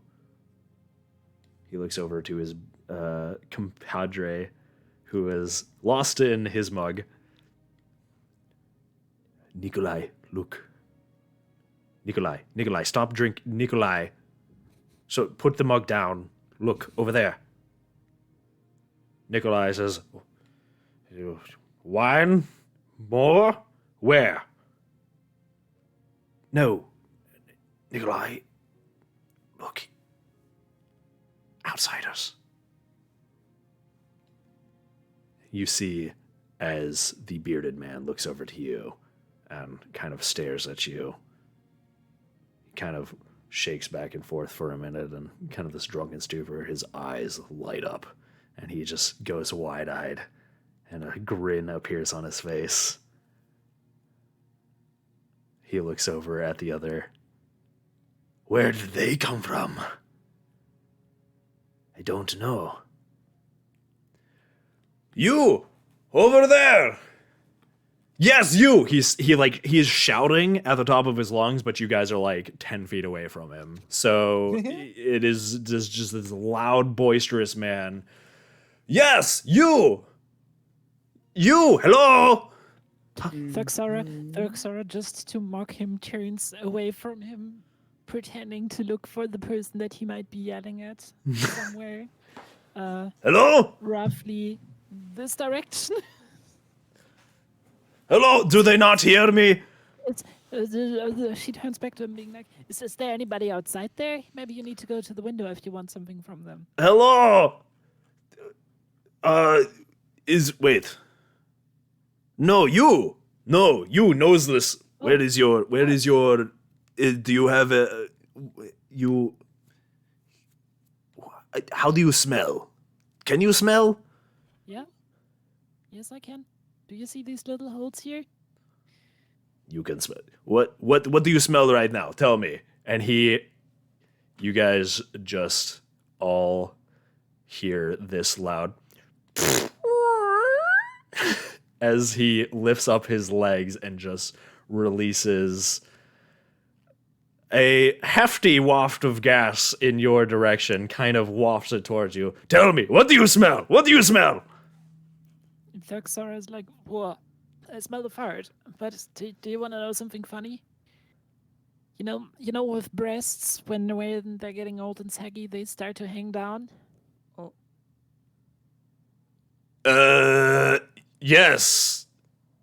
He looks over to his compadre, who is lost in his mug. Nikolai, look. Nikolai, stop drink. Nikolai. So put the mug down. Look, over there. Nikolai says, wine? More? Where? No. Nikolai, look. Outsiders. You see as the bearded man looks over to you and kind of stares at you. He kind of shakes back and forth for a minute and kind of this drunken stupor, his eyes light up and he just goes wide-eyed and a grin appears on his face. He looks over at the other. Where did they come from? I don't know. You! Over there! Yes, you! He's shouting at the top of his lungs, but you guys are like 10 feet away from him. So it is just this loud, boisterous man. Yes, you! You! Hello! Thuxara, just to mock him, turns away from him, pretending to look for the person that he might be yelling at somewhere. Hello? Roughly this direction. Hello? Do they not hear me? She turns back to him, being like, is there anybody outside there? Maybe you need to go to the window if you want something from them. Hello? Wait. No, you, noseless. Oh. Where is your, do you have how do you smell? Can you smell? Yeah? Yes, I can. Do you see these little holes here? You can smell. What do you smell right now? Tell me. And you guys just all hear this loud as he lifts up his legs and just releases a hefty waft of gas in your direction, kind of wafts it towards you. Tell me, what do you smell? What do you smell? Thuxara is like, whoa, I smell the fart. But do you want to know something funny? You know, with breasts, when they're getting old and saggy, they start to hang down. Yes.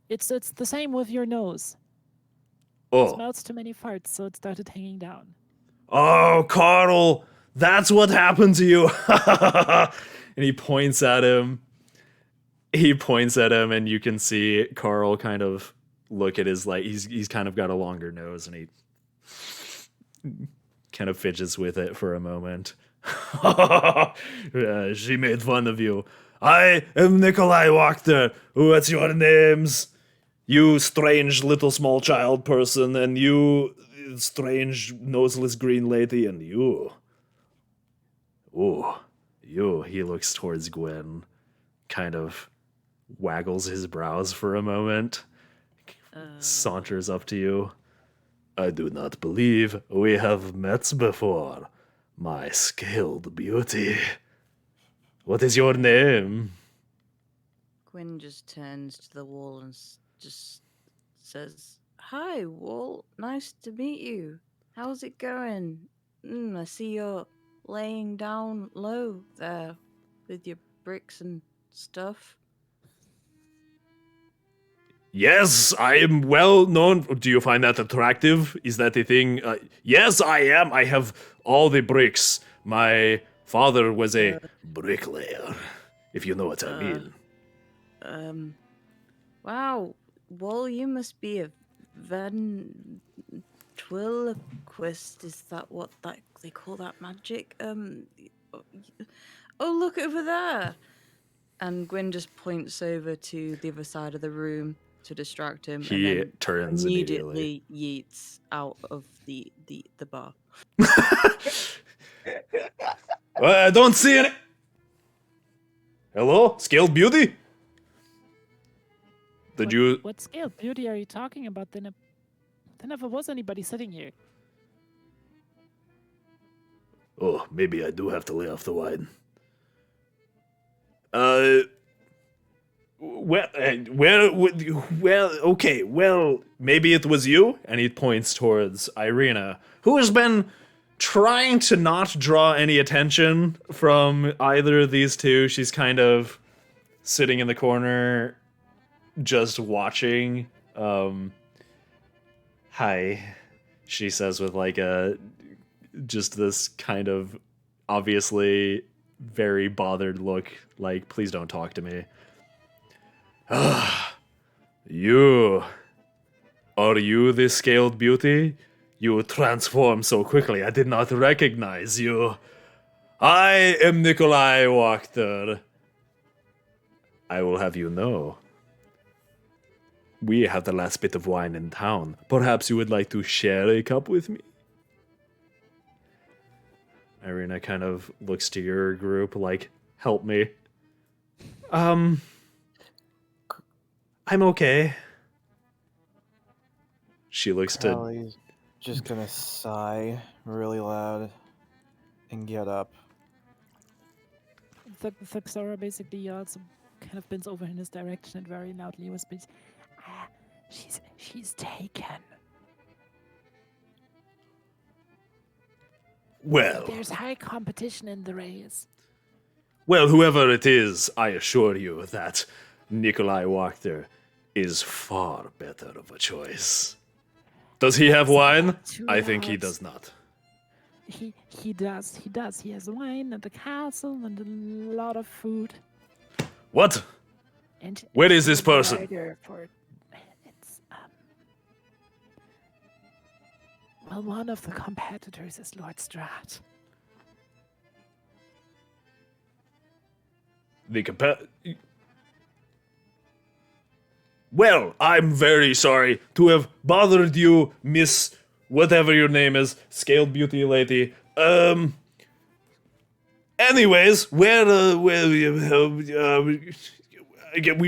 It's the same with your nose. It Oh. smells too many farts, so it started hanging down. Oh, Carl, that's what happened to you. And he points at him. And you can see Carl kind of look at his, like, he's kind of got a longer nose, and he kind of fidgets with it for a moment. She made fun of you. I am Nikolai Wachter. What's your names? You strange little small child person, and you strange noseless green lady, and you. Ooh, you. He looks towards Gwen, kind of waggles his brows for a moment, saunters up to you. I do not believe we have met before, my skilled beauty. What is your name? Gwyn just turns to the wall and just says, "Hi, Wall. Nice to meet you. How's it going? I see you're laying down low there with your bricks and stuff." Yes, I am well known. Do you find that attractive? Is that a thing? Yes, I am. I have all the bricks. My father was a bricklayer, if you know what I mean. Um, wow. Well, you must be a ventriloquist. Is that what they call that magic? Oh, look over there. And Gwyn just points over to the other side of the room to distract him, and He then turns immediately. yeets out of the bar. I don't see any. Hello, Scaled Beauty? Did you? What scale beauty are you talking about? There never was anybody sitting here. Oh, maybe I do have to lay off the wine. Okay, well, maybe it was you? And he points towards Irina, who has been trying to not draw any attention from either of these two. She's kind of sitting in the corner, just watching. Hi, she says with like just this kind of obviously very bothered look, like, please don't talk to me. You. Are you the Scaled Beauty? You transform so quickly, I did not recognize you. I am Nikolai Wachter. I will have you know. We have the last bit of wine in town. Perhaps you would like to share a cup with me? Irina kind of looks to your group like, help me. I'm okay. She looks to... Callie's just gonna sigh really loud and get up. Thexora basically also kind of bends over in his direction and very loudly whispers, she's taken. Well, There's high competition in the race. well, whoever it is, I assure you that Nikolai Wachter is far better of a choice. Does he have wine? I think he does not. He does. He has wine and a castle and a lot of food. What? And Where is this a person? rider it's well, one of the competitors is Lord Strahd. Well, I'm very sorry to have bothered you, Miss whatever your name is, Scaled Beauty Lady. Anyways, we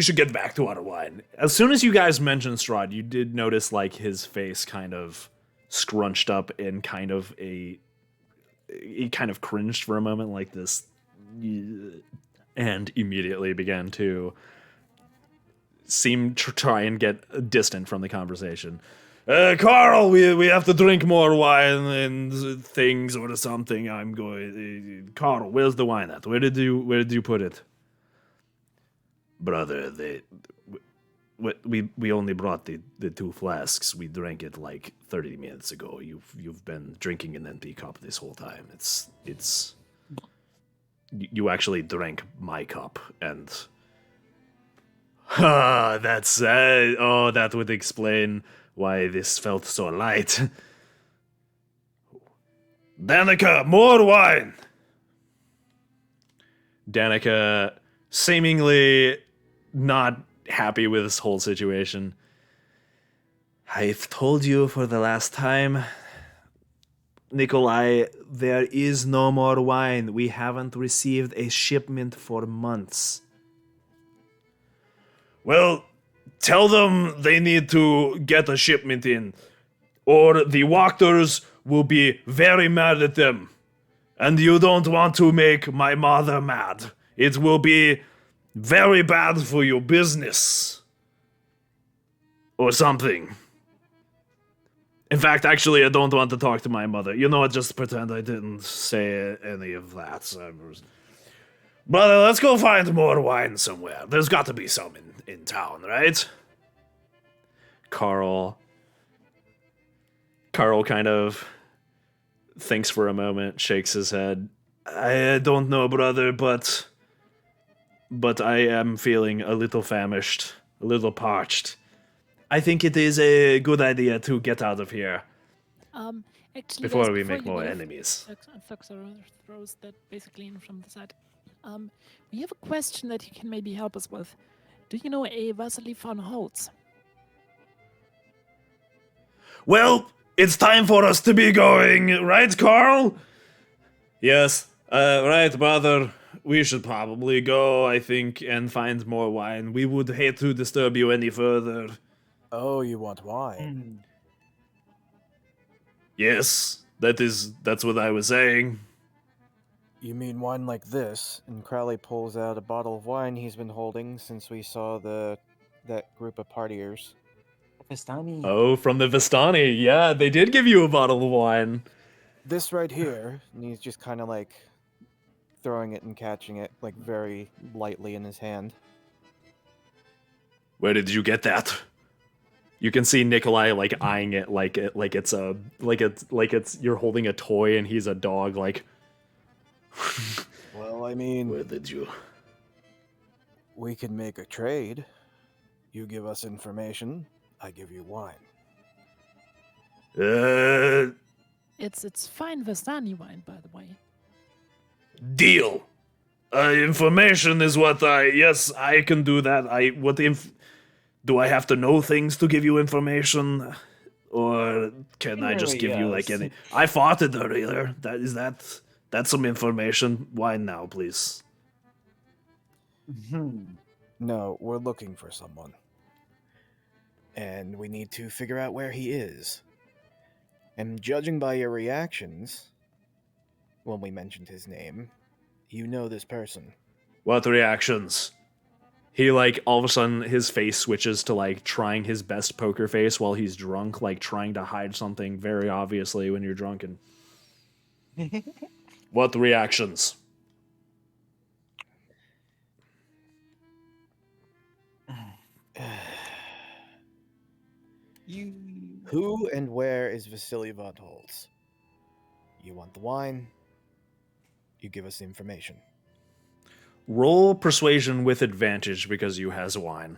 should get back to our wine. As soon as you guys mentioned Strahd, you did notice like his face kind of scrunched up in kind of he kind of cringed for a moment like this, and immediately began to seem to try and get distant from the conversation. Carl, we have to drink more wine and things or something. I'm going. Carl, where's the wine at? Where did you put it? Brother, we only brought the 2 flasks. We drank it like 30 minutes ago. You've been drinking an empty cup this whole time. It's you actually drank my cup, and that's that would explain why this felt so light. Danica, more wine. Danica, seemingly not happy with this whole situation. I've told you for the last time, Nikolai, there is no more wine. We haven't received a shipment for months. Well, tell them they need to get a shipment in, or the Wachters will be very mad at them. And you don't want to make my mother mad. It will be very bad for your business. Or something. In fact, actually, I don't want to talk to my mother. You know what, just pretend I didn't say any of that. Brother, let's go find more wine somewhere. There's got to be some in town, right? Carl. Carl kind of thinks for a moment, shakes his head. I don't know, brother, but I am feeling a little famished, a little parched. I think it is a good idea to get out of here Um, actually, before guys, we before make you more leave, enemies. Thuxer throws that basically in from the side. We have a question that you can maybe help us with. Do you know a Vasily von Holtz? Well, it's time for us to be going, right, Carl? Yes, right, brother. We should probably go, I think, and find more wine. We would hate to disturb you any further. Oh, you want wine? Hmm. Yes, that's what I was saying. You mean wine like this? And Crowley pulls out a bottle of wine he's been holding since we saw that group of partiers. Pastani. Oh, from the Vistani. Yeah, they did give you a bottle of wine. This right here, and he's just kind of like throwing it and catching it like very lightly in his hand. Where did you get that? You can see Nikolai like eyeing it like it's you're holding a toy and he's a dog. Like, Well, I mean, where did you? we can make a trade. You give us information, I give you wine. It's fine Vestani wine, by the way. Deal. Information is what I. Yes, I can do that. Do I have to know things to give you information, or can I just give you like Yes. any? I fought it earlier. That's some information. Why now, please? No, we're looking for someone. And we need to figure out where he is. And judging by your reactions, when we mentioned his name, you know this person. What reactions? He like all of a sudden his face switches to like trying his best poker face while he's drunk, like trying to hide something very obviously when you're drunken. What reactions? You. Who and where is Vasily von Holtz? You want the wine? You give us the information. Roll persuasion with advantage because you has wine.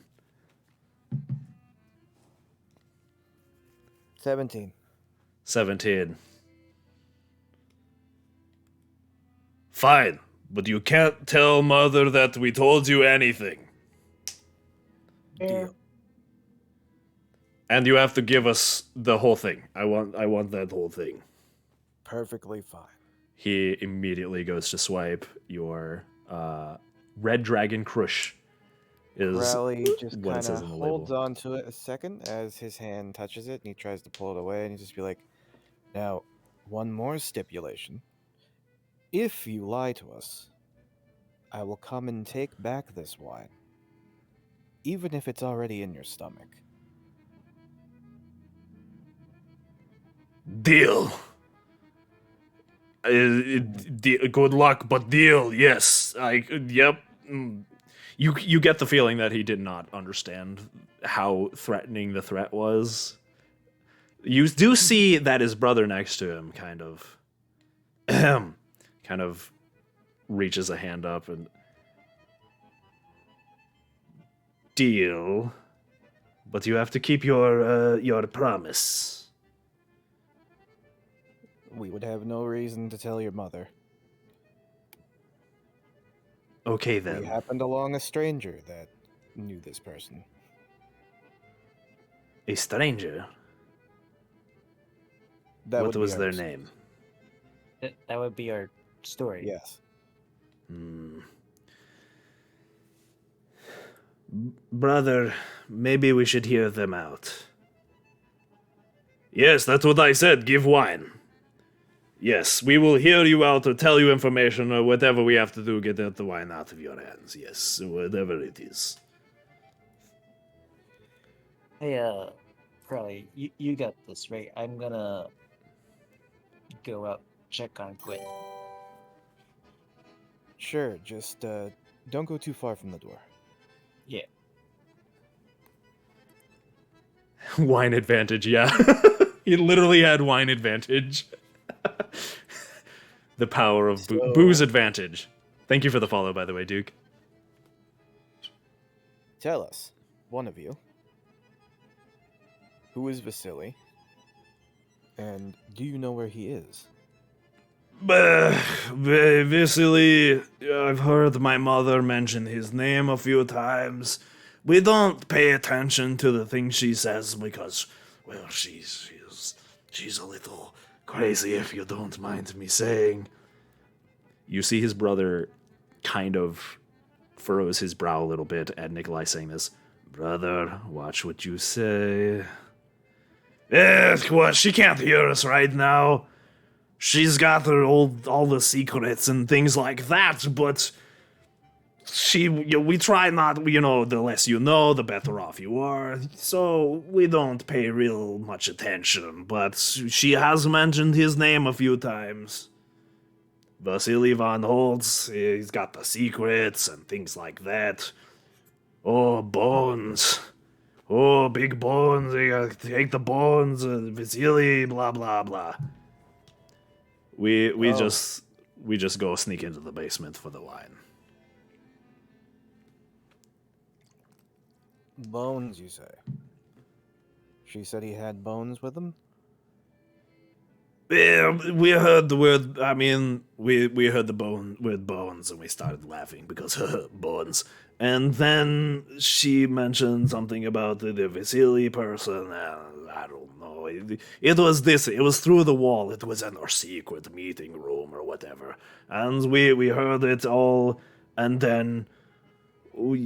17. 17. Fine, but you can't tell Mother that we told you anything. Deal. And you have to give us the whole thing. I want that whole thing. Perfectly fine. He immediately goes to swipe your Red Dragon Crush. Is Crowley just what it kind says of in the holds label. on to it a second as his hand touches it and he tries to pull it away and he just be like, now, one more stipulation. If you lie to us, I will come and take back this wine, even if it's already in your stomach. Deal. Good luck, but deal. Yes, Yep. You get the feeling that he did not understand how threatening the threat was. You do see that his brother next to him kind of reaches a hand up and deal, but you have to keep your promise. We would have no reason to tell your mother. Okay We then. happened along a stranger that knew this person. A stranger. That What would was be their ours. name? That would be our story. Yes. Brother, maybe we should hear them out. Yes, that's what I said. Give wine. Yes, we will hear you out or tell you information or whatever we have to do. Get the wine out of your hands. Yes, whatever it is. Hey, Crowley, you got this, right? I'm gonna go out check on Quinn. Sure, just don't go too far from the door. Yeah. Wine advantage, yeah. He literally had wine advantage. The power of booze So- advantage. Thank you for the follow, by the way, Duke. Tell us, one of you, who is Vasily? And do you know where he is? Vasily, I've heard my mother mention his name a few times. We don't pay attention to the things she says because, well, she's a little crazy, if you don't mind me saying. You see his brother kind of furrows his brow a little bit at Nikolai saying this. Brother, watch what you say. What? She can't hear us right now. She's got her all the secrets and things like that, but we try not, the less you know, the better off you are. So we don't pay real much attention, but she has mentioned his name a few times. Vasily von Holtz, he's got the secrets and things like that. Oh, bones. Oh, big bones, they gotta take the bones, Vasily, blah, blah, blah. We Oh. just go sneak into the basement for the wine. Bones, you say? She said he had bones with him? Yeah, we heard the word. I mean, we heard the word bones, and we started laughing because bones. And then she mentioned something about the Vasily person. I don't know. It was this. It was through the wall. It was in our secret meeting room or whatever. And we heard it all. And then, we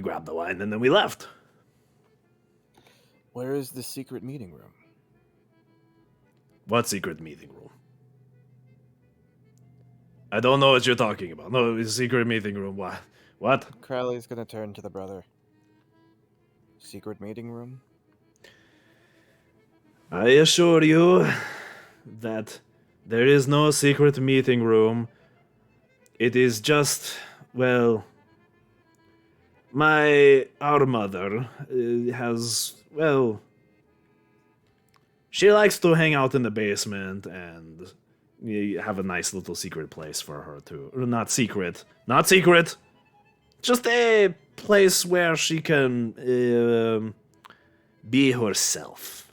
grabbed the wine and then we left. Where is the secret meeting room? What secret meeting room? I don't know what you're talking about. No, it's a secret meeting room. What? Crowley's gonna turn to the brother. Secret meeting room? I assure you that there is no secret meeting room. It is just, well, our mother has, well, she likes to hang out in the basement and have a nice little secret place for her to, not secret, just a place where she can be herself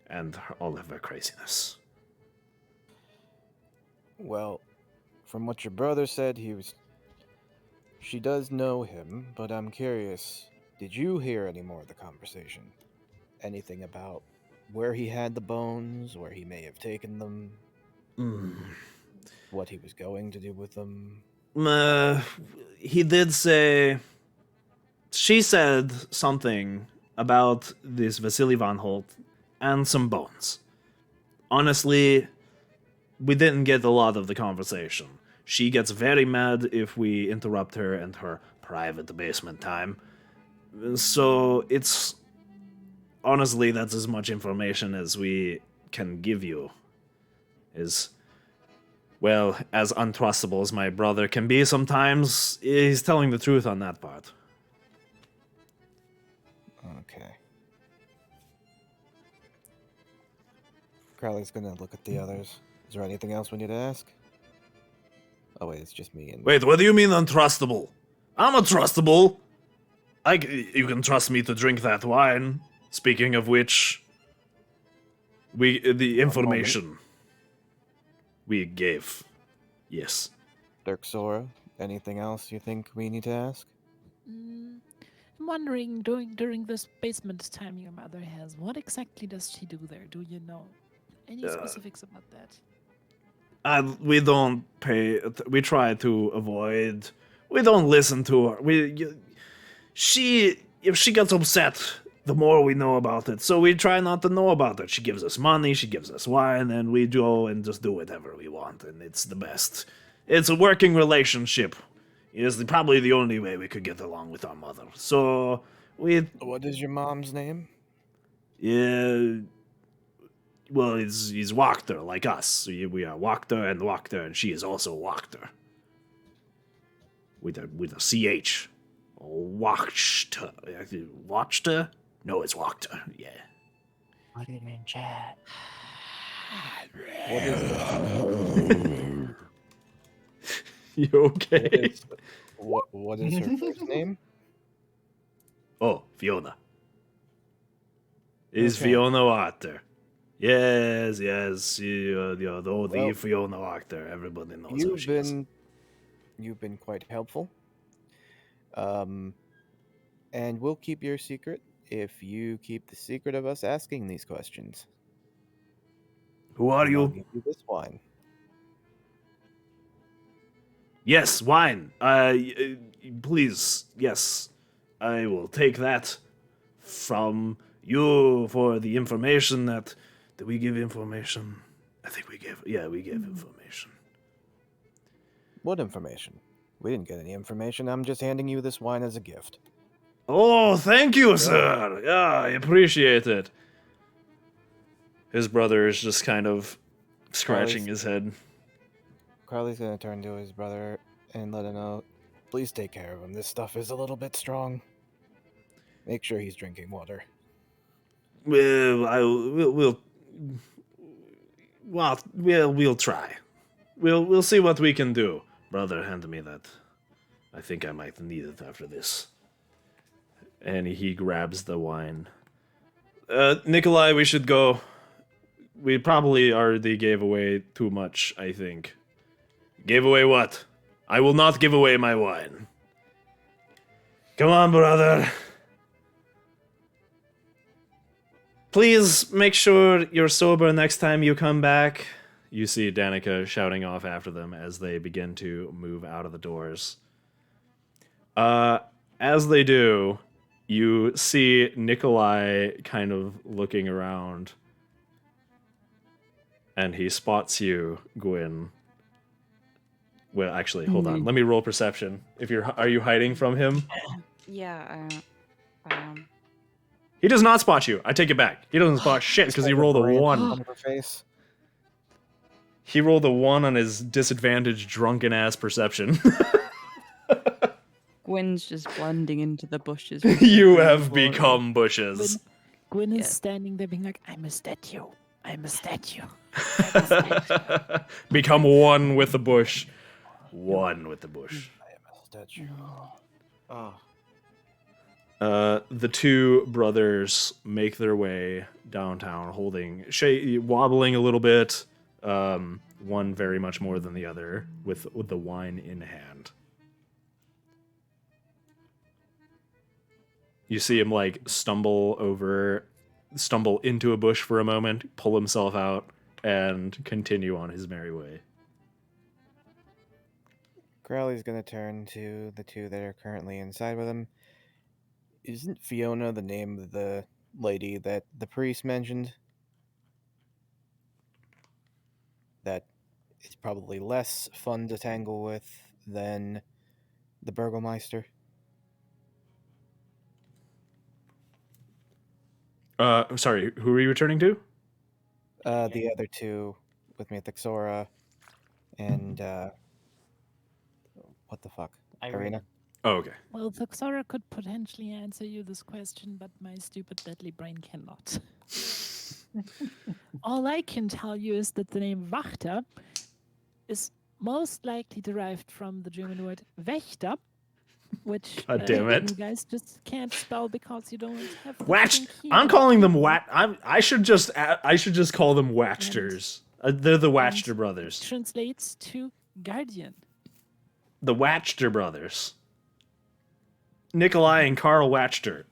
and all of her craziness. Well, from what your brother said, she does know him, but I'm curious, did you hear any more of the conversation? Anything about where he had the bones, where he may have taken them, what he was going to do with them? He did say. She said something about this Vasily von Holt and some bones. Honestly, we didn't get a lot of the conversation. She gets very mad if we interrupt her and her private basement time. So it's honestly, that's as much information as we can give you. Is, well, as untrustable as my brother can be sometimes, he's telling the truth on that part. Okay. Crowley's gonna look at the others. Is there anything else we need to ask? Oh wait, it's just me and... Wait, what do you mean untrustable? I'm untrustable! You can trust me to drink that wine. Speaking of which, the information we gave. Yes. Dirk Sora, anything else you think we need to ask? I'm wondering, during this basement time your mother has, what exactly does she do there? Do you know? Any specifics about that? We don't pay. We try to avoid. We don't listen to her. If she gets upset, the more we know about it. So we try not to know about it. She gives us money, she gives us wine, and we go and just do whatever we want, and it's the best. It's a working relationship. It's probably the only way we could get along with our mother. So What is your mom's name? Yeah. Well, he's Wachter, like us. We are Wachter, and she is also Wachter. With a CH. Wachter. Wachter? No, it's Wachter. Yeah. Put it in chat. What is You what okay? is what is her first name? Oh, Fiona. Is Okay. Fiona Wachter. Yes, the Well, Fiona Wachter. Everybody knows who You've she is. been quite helpful. And we'll keep your secret if you keep the secret of us asking these questions. Who are And I'll you? give you this wine. Yes, wine. Please, yes. I will take that from you for the information that... Did we give information? I think we gave... Yeah, we gave information. What information? We didn't get any information. I'm just handing you this wine as a gift. Oh, thank you, sir. Yeah, I appreciate it. His brother is just kind of scratching his head. Crowley's gonna turn to his brother and let him know, please take care of him. This stuff is a little bit strong. Make sure he's drinking water. We'll try. We'll see what we can do. Brother, hand me that. I think I might need it after this. And he grabs the wine. Nikolai, we should go. We probably already gave away too much, I think. Gave away what? I will not give away my wine. Come on, brother. Please make sure you're sober next time you come back. You see Danica shouting off after them as they begin to move out of the doors. As they do, you see Nikolai kind of looking around. And he spots you, Gwyn. Well, actually, hold on. Let me roll perception. Are you hiding from him? Yeah, He does not spot you. I take it back. He doesn't spot shit because he rolled a one. On her face. He rolled a 1 on his disadvantaged drunken ass perception. Gwyn's just blending into the bushes. You have become bushes. Gwyn is Yeah. standing there being like, I'm a statue. I'm a statue. Become one with the bush. One with the bush. I am a statue. Oh, The two brothers make their way downtown, wobbling a little bit. One very much more than the other, with the wine in hand. You see him like stumble into a bush for a moment, pull himself out, and continue on his merry way. Crowley's gonna turn to the two that are currently inside with him. Isn't Fiona the name of the lady that the priest mentioned? That it's probably less fun to tangle with than the Burgomeister. Sorry, who are you returning to? The other two with me at the Xora and what the fuck? Irina. Oh, okay. Well, the Xora could potentially answer you this question, but my stupid deadly brain cannot. All I can tell you is that the name Wachter is most likely derived from the German word Wächter, which God damn it. you guys just can't spell because you don't have the Watch. fucking key I'm on calling the them keyboard. I should just call them Watchters. They're the Watchter brothers. Translates to guardian. The Watchter brothers. Nikolai and Karl Watchter.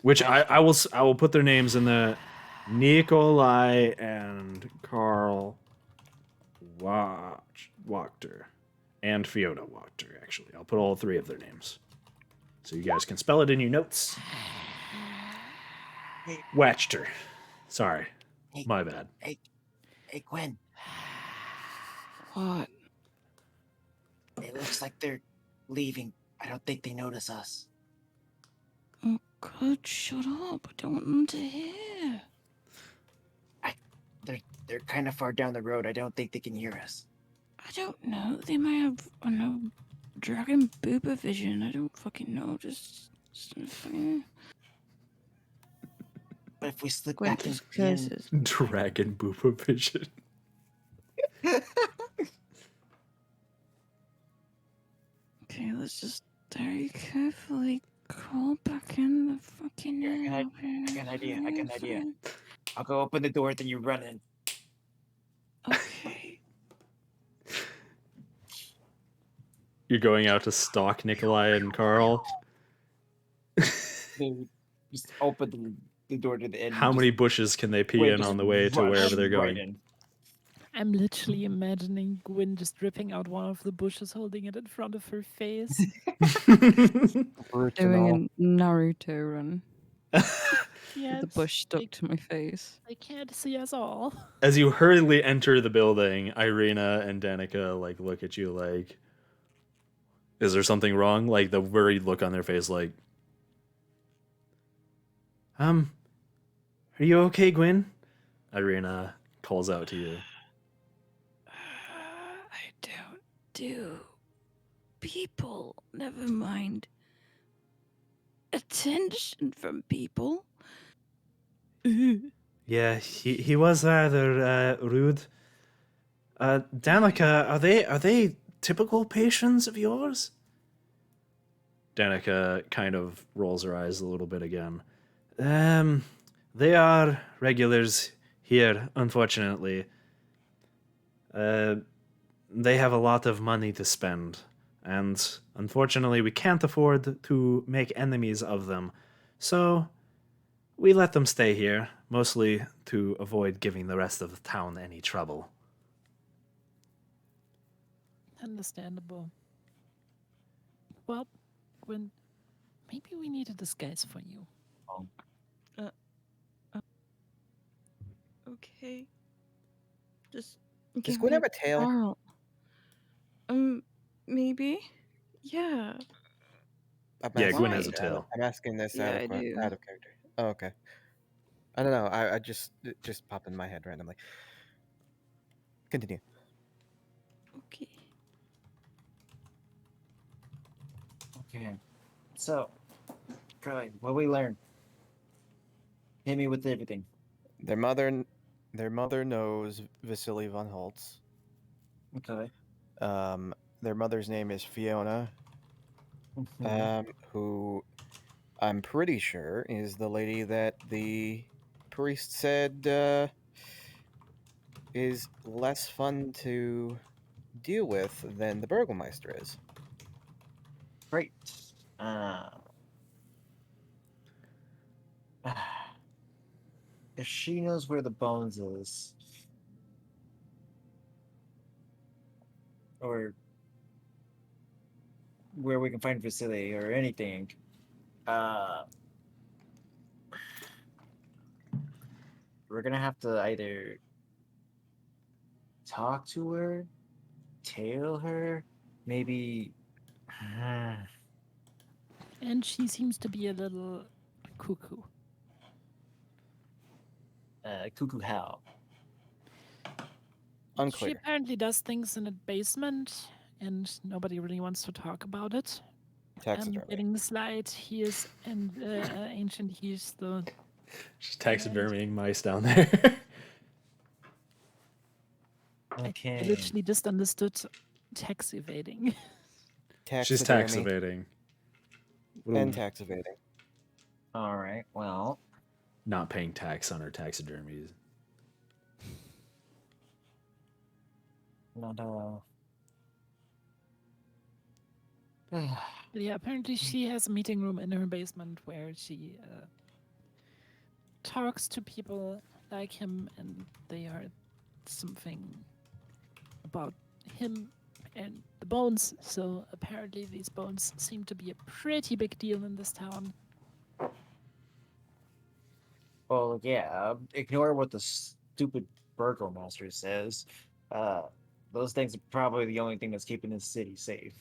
Which I will put their names in the Nikolai and Karl Wachter. And Fiona Wachter, actually. I'll put all three of their names. So you guys can spell it in your notes. Watchter. Sorry. Hey. My bad. hey, Gwen. What? It looks like they're leaving. I don't think they notice us. Oh, God, shut up. I don't want them to hear. They're kind of far down the road. I don't think they can hear us. I don't know. They might have, I know, dragon boober vision. I don't fucking know. Just fucking... But if we slip Gwyn back into just the inn, closes. Dragon booba vision. Okay, let's just very carefully crawl back in the fucking Here, I got an idea. I got an idea. I'll go open the door, then you run in. Okay. You're going out to stalk Nikolai and Carl. They just open the door to the inn. How and many bushes can they pee Gwyn in just on the way to rush wherever they're right going? in. I'm literally imagining Gwyn just ripping out one of the bushes, holding it in front of her face. Doing a Naruto run Yeah, with the bush stuck to my face. they can't see us all. As you hurriedly enter the building, Irina and Danica like look at you like, is there something wrong? Like the worried look on their face, like, are you okay, Gwyn? Irina calls out to you. I don't do people. Never mind. Attention from people. Yeah, he was rather rude. Danica, are they typical patients of yours? Danica kind of rolls her eyes a little bit again. They are regulars here, unfortunately. They have a lot of money to spend, and unfortunately we can't afford to make enemies of them. So we let them stay here, mostly to avoid giving the rest of the town any trouble. Understandable. Well, Gwyn, maybe we need a disguise for you. Okay. Just Does give Gwyn me have a tail? Carl. Maybe. Yeah. I'm Yeah, asking Gwyn has a this- tail. I'm asking this Yeah, out I of do. out of character. Oh, okay. I don't know. I just it just popped in my head randomly. Continue. Okay. Okay. So, Carly, what we learn? Hit me with everything. Their mother knows Vasily von Holtz. Okay. Their mother's name is Fiona, who I'm pretty sure is the lady that the priest said is less fun to deal with than the Burgomeister is. Great. If she knows where the bones is, or where we can find Vasily or anything, we're gonna have to either talk to her, tail her, maybe. And she seems to be a little cuckoo. Cuckoo how? She Unclear. apparently does things in a basement, and nobody really wants to talk about it. Taxidermy. Getting the slide, he is, and ancient, he's the. Just taxidermying mice down there. Okay. I literally just understood tax evading. She's tax Taxidermy evading. and tax evading. All right. Well, Not paying tax on her taxidermies. not Yeah, apparently she has a meeting room in her basement where she talks to people like him, and they heard something about him and the bones. So apparently these bones seem to be a pretty big deal in this town. Well, yeah. Ignore what the stupid burgomaster says. Those things are probably the only thing that's keeping this city safe.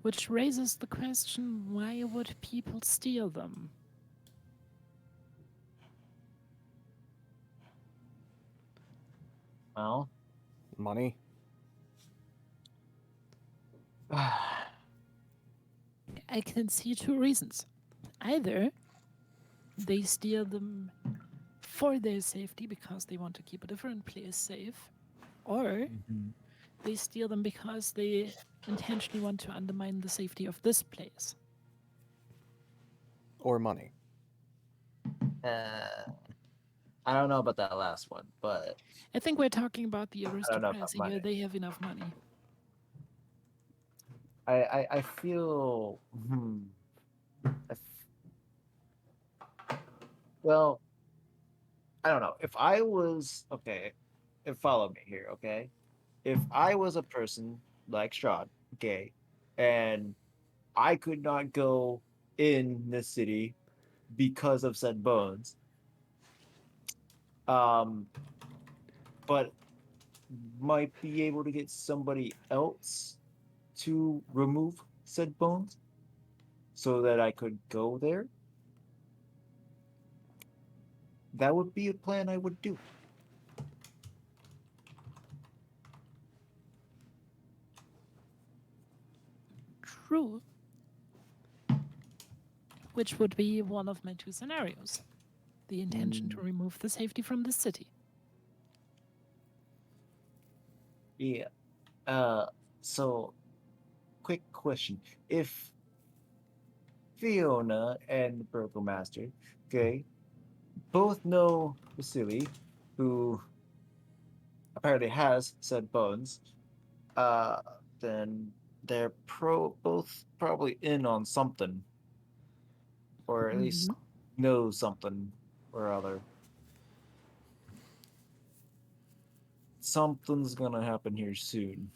Which raises the question, why would people steal them? Well, Money. I can see two reasons. Either they steal them for their safety because they want to keep a different place safe, or Mhm. they steal them because they intentionally want to undermine the safety of this place. Or money. Uh, I don't know about that last one, but I think we're talking about the I don't know about aristocracy here. money. They have enough money. I feel I f- well, I don't know. If I was okay, and follow me here, okay? If I was a person like Strahd, okay, and I could not go in this city because of said bones, um, but might be able to get somebody else to remove said bones so that I could go there, that would be a plan I would do. True. Which would be one of my two scenarios. The intention to Mm, remove the safety from the city. yeah. Uh, so quick question: if Fiona and the Burgomaster, okay, both know Vasily, who apparently has said bones, uh, then they're both probably in on something, or at least Mhm. know something or other. Something's gonna happen here soon,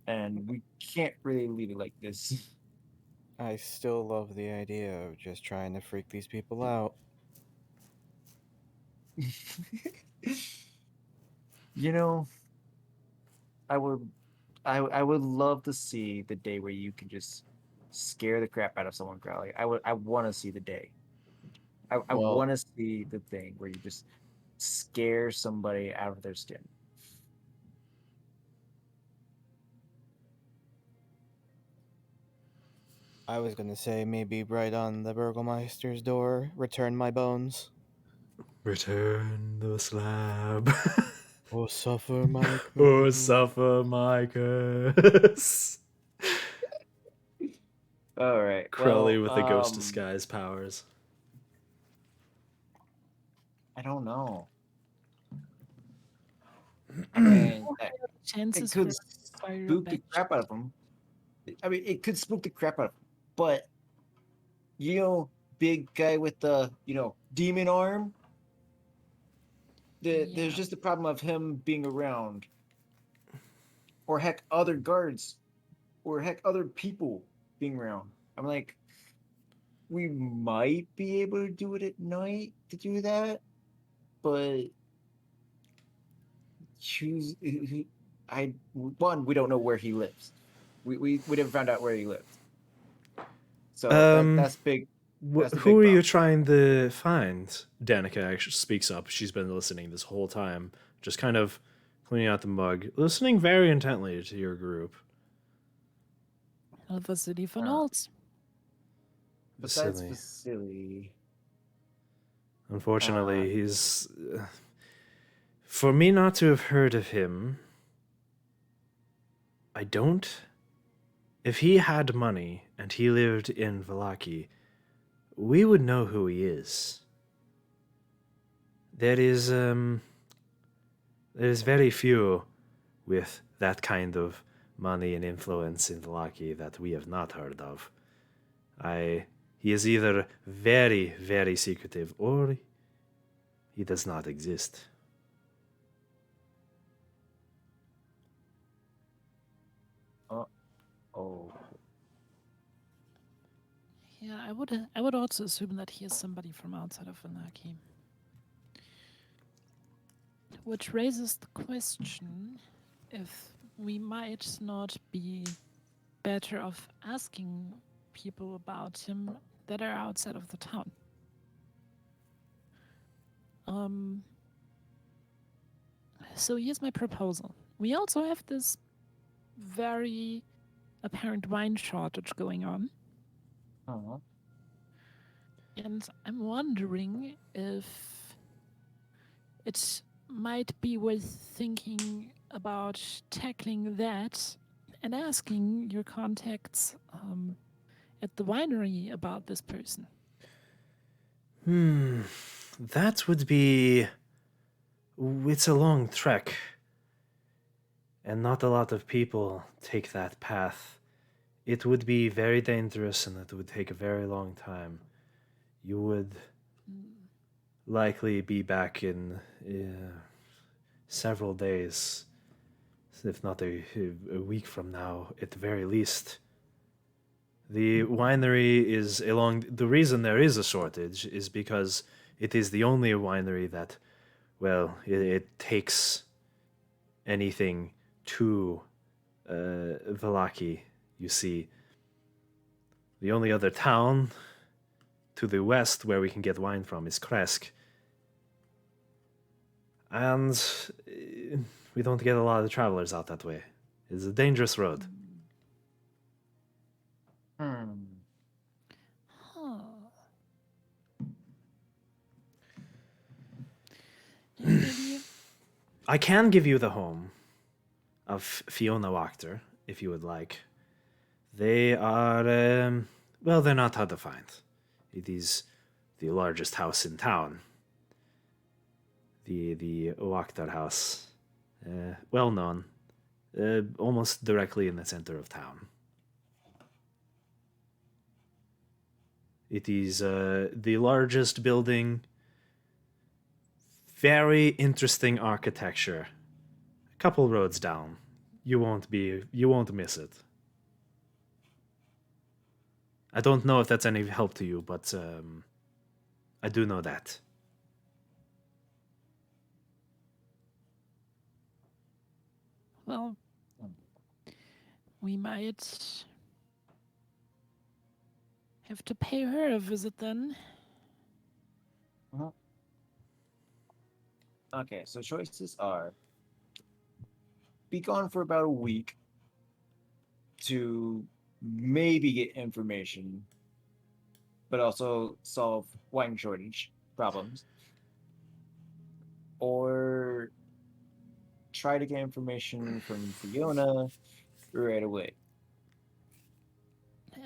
and we can't really leave it like this. I still love the idea of just trying to freak these people out. You know, I would I would love to see the day where you can just scare the crap out of someone, Crowley. I want to see the day. I Well, want to see the thing where you just scare somebody out of their skin. I was gonna say maybe right on the Burgomeister's door, return my bones. Return the slab. Oh, suffer my or curse. suffer my curse. All right. Crowley Well, with the ghost disguise powers. I don't know. I mean, it Chances could for fire a spook the bad crap out of them. I mean, it could spook the crap out of them. But you know, big guy with the demon arm. There's Yeah. just the problem of him being around, or heck, other guards, or heck, other people being around. I'm like, we might be able to do it at night to do that, but choose. I one, we don't know where he lives. We never found out where he lived. So Um, that's big. That's the who big are you problem. trying to find? Danica actually speaks up. She's been listening this whole time, just kind of cleaning out the mug, listening very intently to your group. Of a city for Uh, Nolts. besides Silly. Vasily, uh, Unfortunately, he's. For me not to have heard of him, I don't. If he had money and he lived in Valaki, we would know who he is. There is there's very few with that kind of money and influence in Valaki that we have not heard of. I he is either very, very secretive or he does not exist. uh oh, Yeah, I would also assume that he is somebody from outside of Vanaki. Which raises the question if we might not be better off asking people about him that are outside of the town. Um, so here's my proposal. We also have this very apparent wine shortage going on. Uh-huh. And I'm wondering if it might be worth thinking about tackling that and asking your contacts at the winery about this person. That would be. It's a long trek, and not a lot of people take that path. It would be very dangerous, and it would take a very long time. You would likely be back in several days, if not a week from now, at the very least. The winery is along. The reason there is a shortage is because it is the only winery that, well, it takes anything to Valaki. You see, the only other town to the west where we can get wine from is Kresk. And we don't get a lot of travelers out that way. It's a dangerous road. Hmm. Huh. Yeah, maybe. I can give you the home of Fiona Wachter, if you would like. They are, well, they're not hard to find. It is the largest house in town. The Wachter house. Well known. Almost directly in the center of town. It is the largest building. Very interesting architecture. A couple roads down. You won't miss it. I don't know if that's any help to you, but I do know that. Well, we might have to pay her a visit then. Okay, so choices are be gone for about a week to maybe get information, but also solve wine shortage problems, or try to get information from Fiona right away.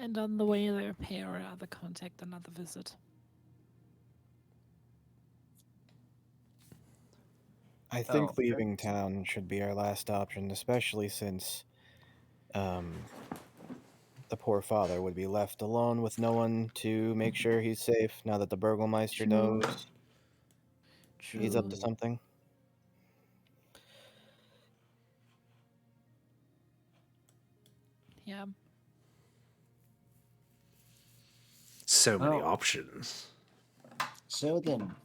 And on the way there, pay her other contact another visit. I think Oh, leaving town should be our last option, especially since the poor father would be left alone with no one to make sure he's safe now that the Burgomeister True. knows he's up to True. something. Yeah. So many Oh. options. so then,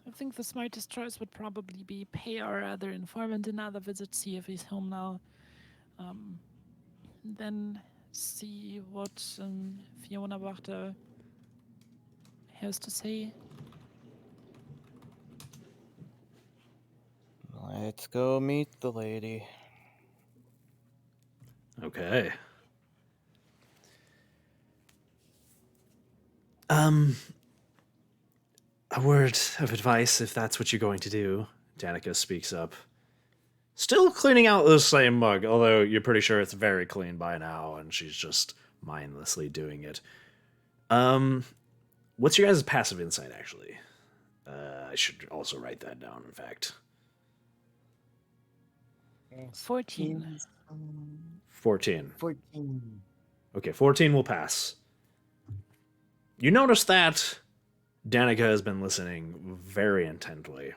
I think the smartest choice would probably be pay our other informant another visit, see if he's home now. Then see what Fiona Wachter has to say. Let's go meet the lady. Okay. A word of advice, if that's what you're going to do. Danica speaks up. Still cleaning out the same mug, although you're pretty sure it's very clean by now, and she's just mindlessly doing it. What's your guys' passive insight, actually? I should also write that down, in fact. 14. 14. 14. Okay, 14 will pass. You notice that Danica has been listening very intently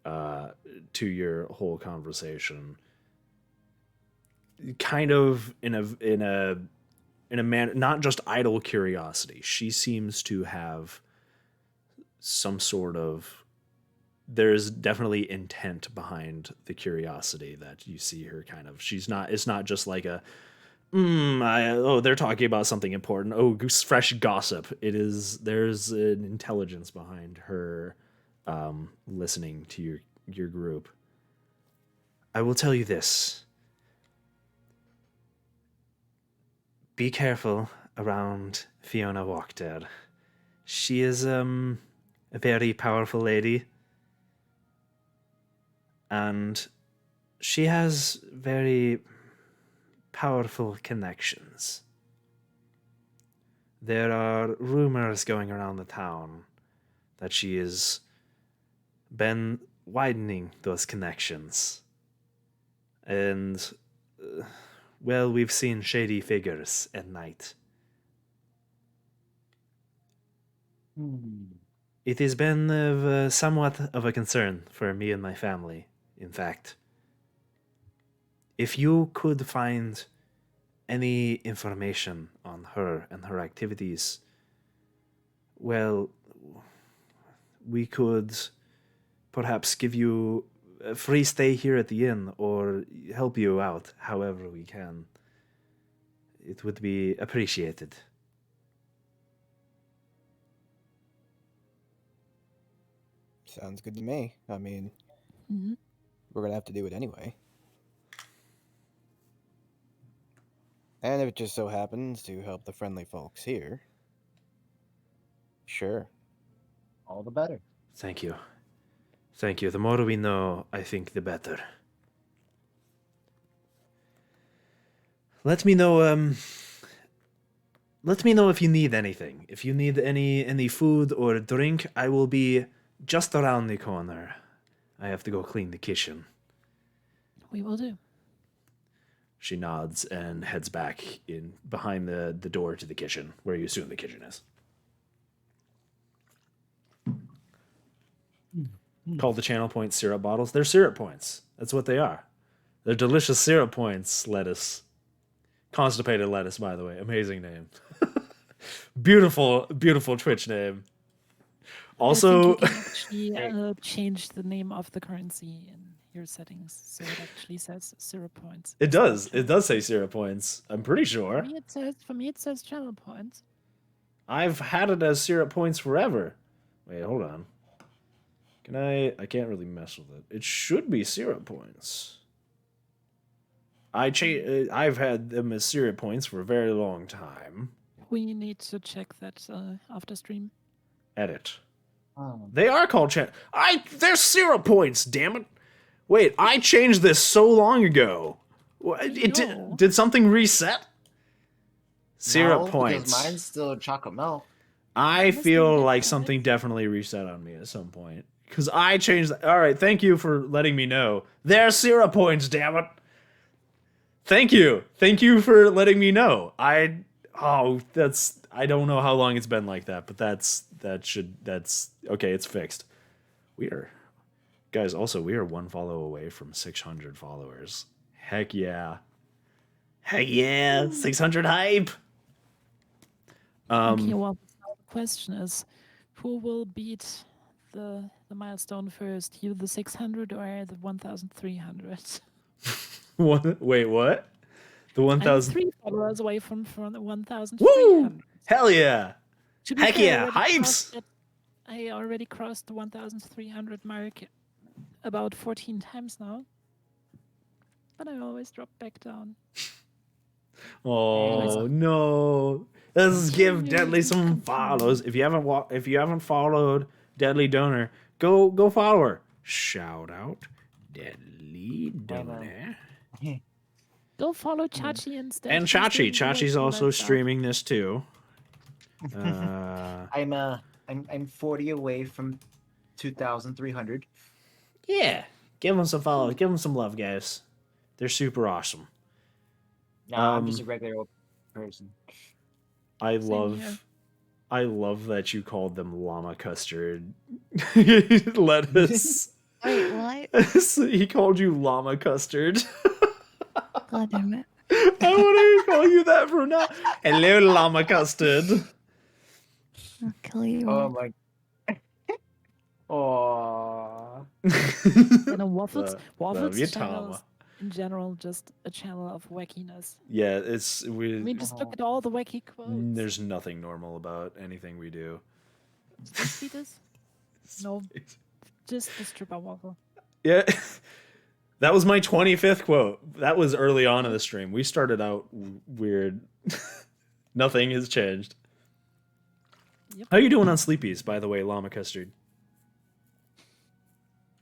to your whole conversation, kind of in a manner, not just idle curiosity. She seems to have some sort of. There's definitely intent behind the curiosity that you see her kind of. She's not. It's not just like a. They're talking about something important. Oh, fresh gossip. It is. There's an intelligence behind her listening to your group. I will tell you this. be careful around Fiona Walkdead. She is a very powerful lady, and she has very powerful connections. There are rumors going around the town that she has been widening those connections. And, well, we've seen shady figures at night. It has been somewhat of a concern for me and my family, in fact. If you could find any information on her and her activities, well, we could perhaps give you a free stay here at the inn or help you out however we can. It would be appreciated. Sounds good to me. I mean, Mhm. we're gonna have to do it anyway. And if it just so happens to help the friendly folks here, sure. All the better. Thank you. Thank you. The more we know, I think the better. Let me know if you need anything. If you need any food or drink, I will be just around the corner. I have to go clean the kitchen. We will do. She nods and heads back in behind the door to the kitchen, where you assume the kitchen is. Called the Channel Point syrup bottles. They're syrup points. That's what they are. They're delicious syrup points lettuce. Constipated lettuce, by the way. Amazing name. Beautiful, beautiful Twitch name. Also, I think you can actually change the name of the currency in your settings, so it actually says 0 points. it instead of does. It channel. does say syrup points. I'm pretty For sure. me, it says channel points. I've had it as syrup points forever. Wait, hold on. Can I can't really mess with it. It should be syrup points. I've had them as syrup points for a very long time. We need to check that after stream. Edit. Oh. They are called they're syrup points, damn it. Wait, I changed this so long ago. No. Did something reset? Syrup No, points. Because mine's still chocolate milk. I Honestly, feel that's like right. something definitely reset on me at some point. Because I changed. All right, thank you for letting me know. They're syrup points, damn it. Thank you. Thank you for letting me know. I don't know how long it's been like that, but that's okay, it's fixed. We are guys, also we are one follow away from 600 followers. Heck yeah. Heck yeah. 600 hype. Okay, well, now the question is, who will beat the milestone first? You, the 600, or the 1,300? Wait, what? The I'm 1,000. 3 followers away from the Woo! 1,300. Hell yeah. To be Heck fair, yeah, hypes. I already crossed the 1,300 mark about 14 times now. But I always drop back down. Oh no. Let's give Deadly some follows. If you haven't followed Deadly Donor, go follow her. Shout out Deadly Donor. Go follow Chachi instead. And He's doing Chachi. great Chachi's for also that stuff. streaming this too. I'm 40 away from 2,300. Yeah. Give them some follows. Give them some love, guys. They're super awesome. No, I'm just a regular old person. I Same love that you called them llama custard lettuce. Wait, what? He called you llama custard. God damn it. I want to call you that from now. Hello, llama custard. I'll kill you. Oh my. Oh. You know, Waffles love you, channel Tama. is in general just a channel of wackiness. Yeah, I mean, just look at all the wacky quotes. there's nothing normal about anything we do. See this? No, just the stripper waffle. Yeah. That was my 25th quote. That was early on in the stream. We started out weird. Nothing has changed. Yep. How you doing on sleepies, by the way, Llama Custard?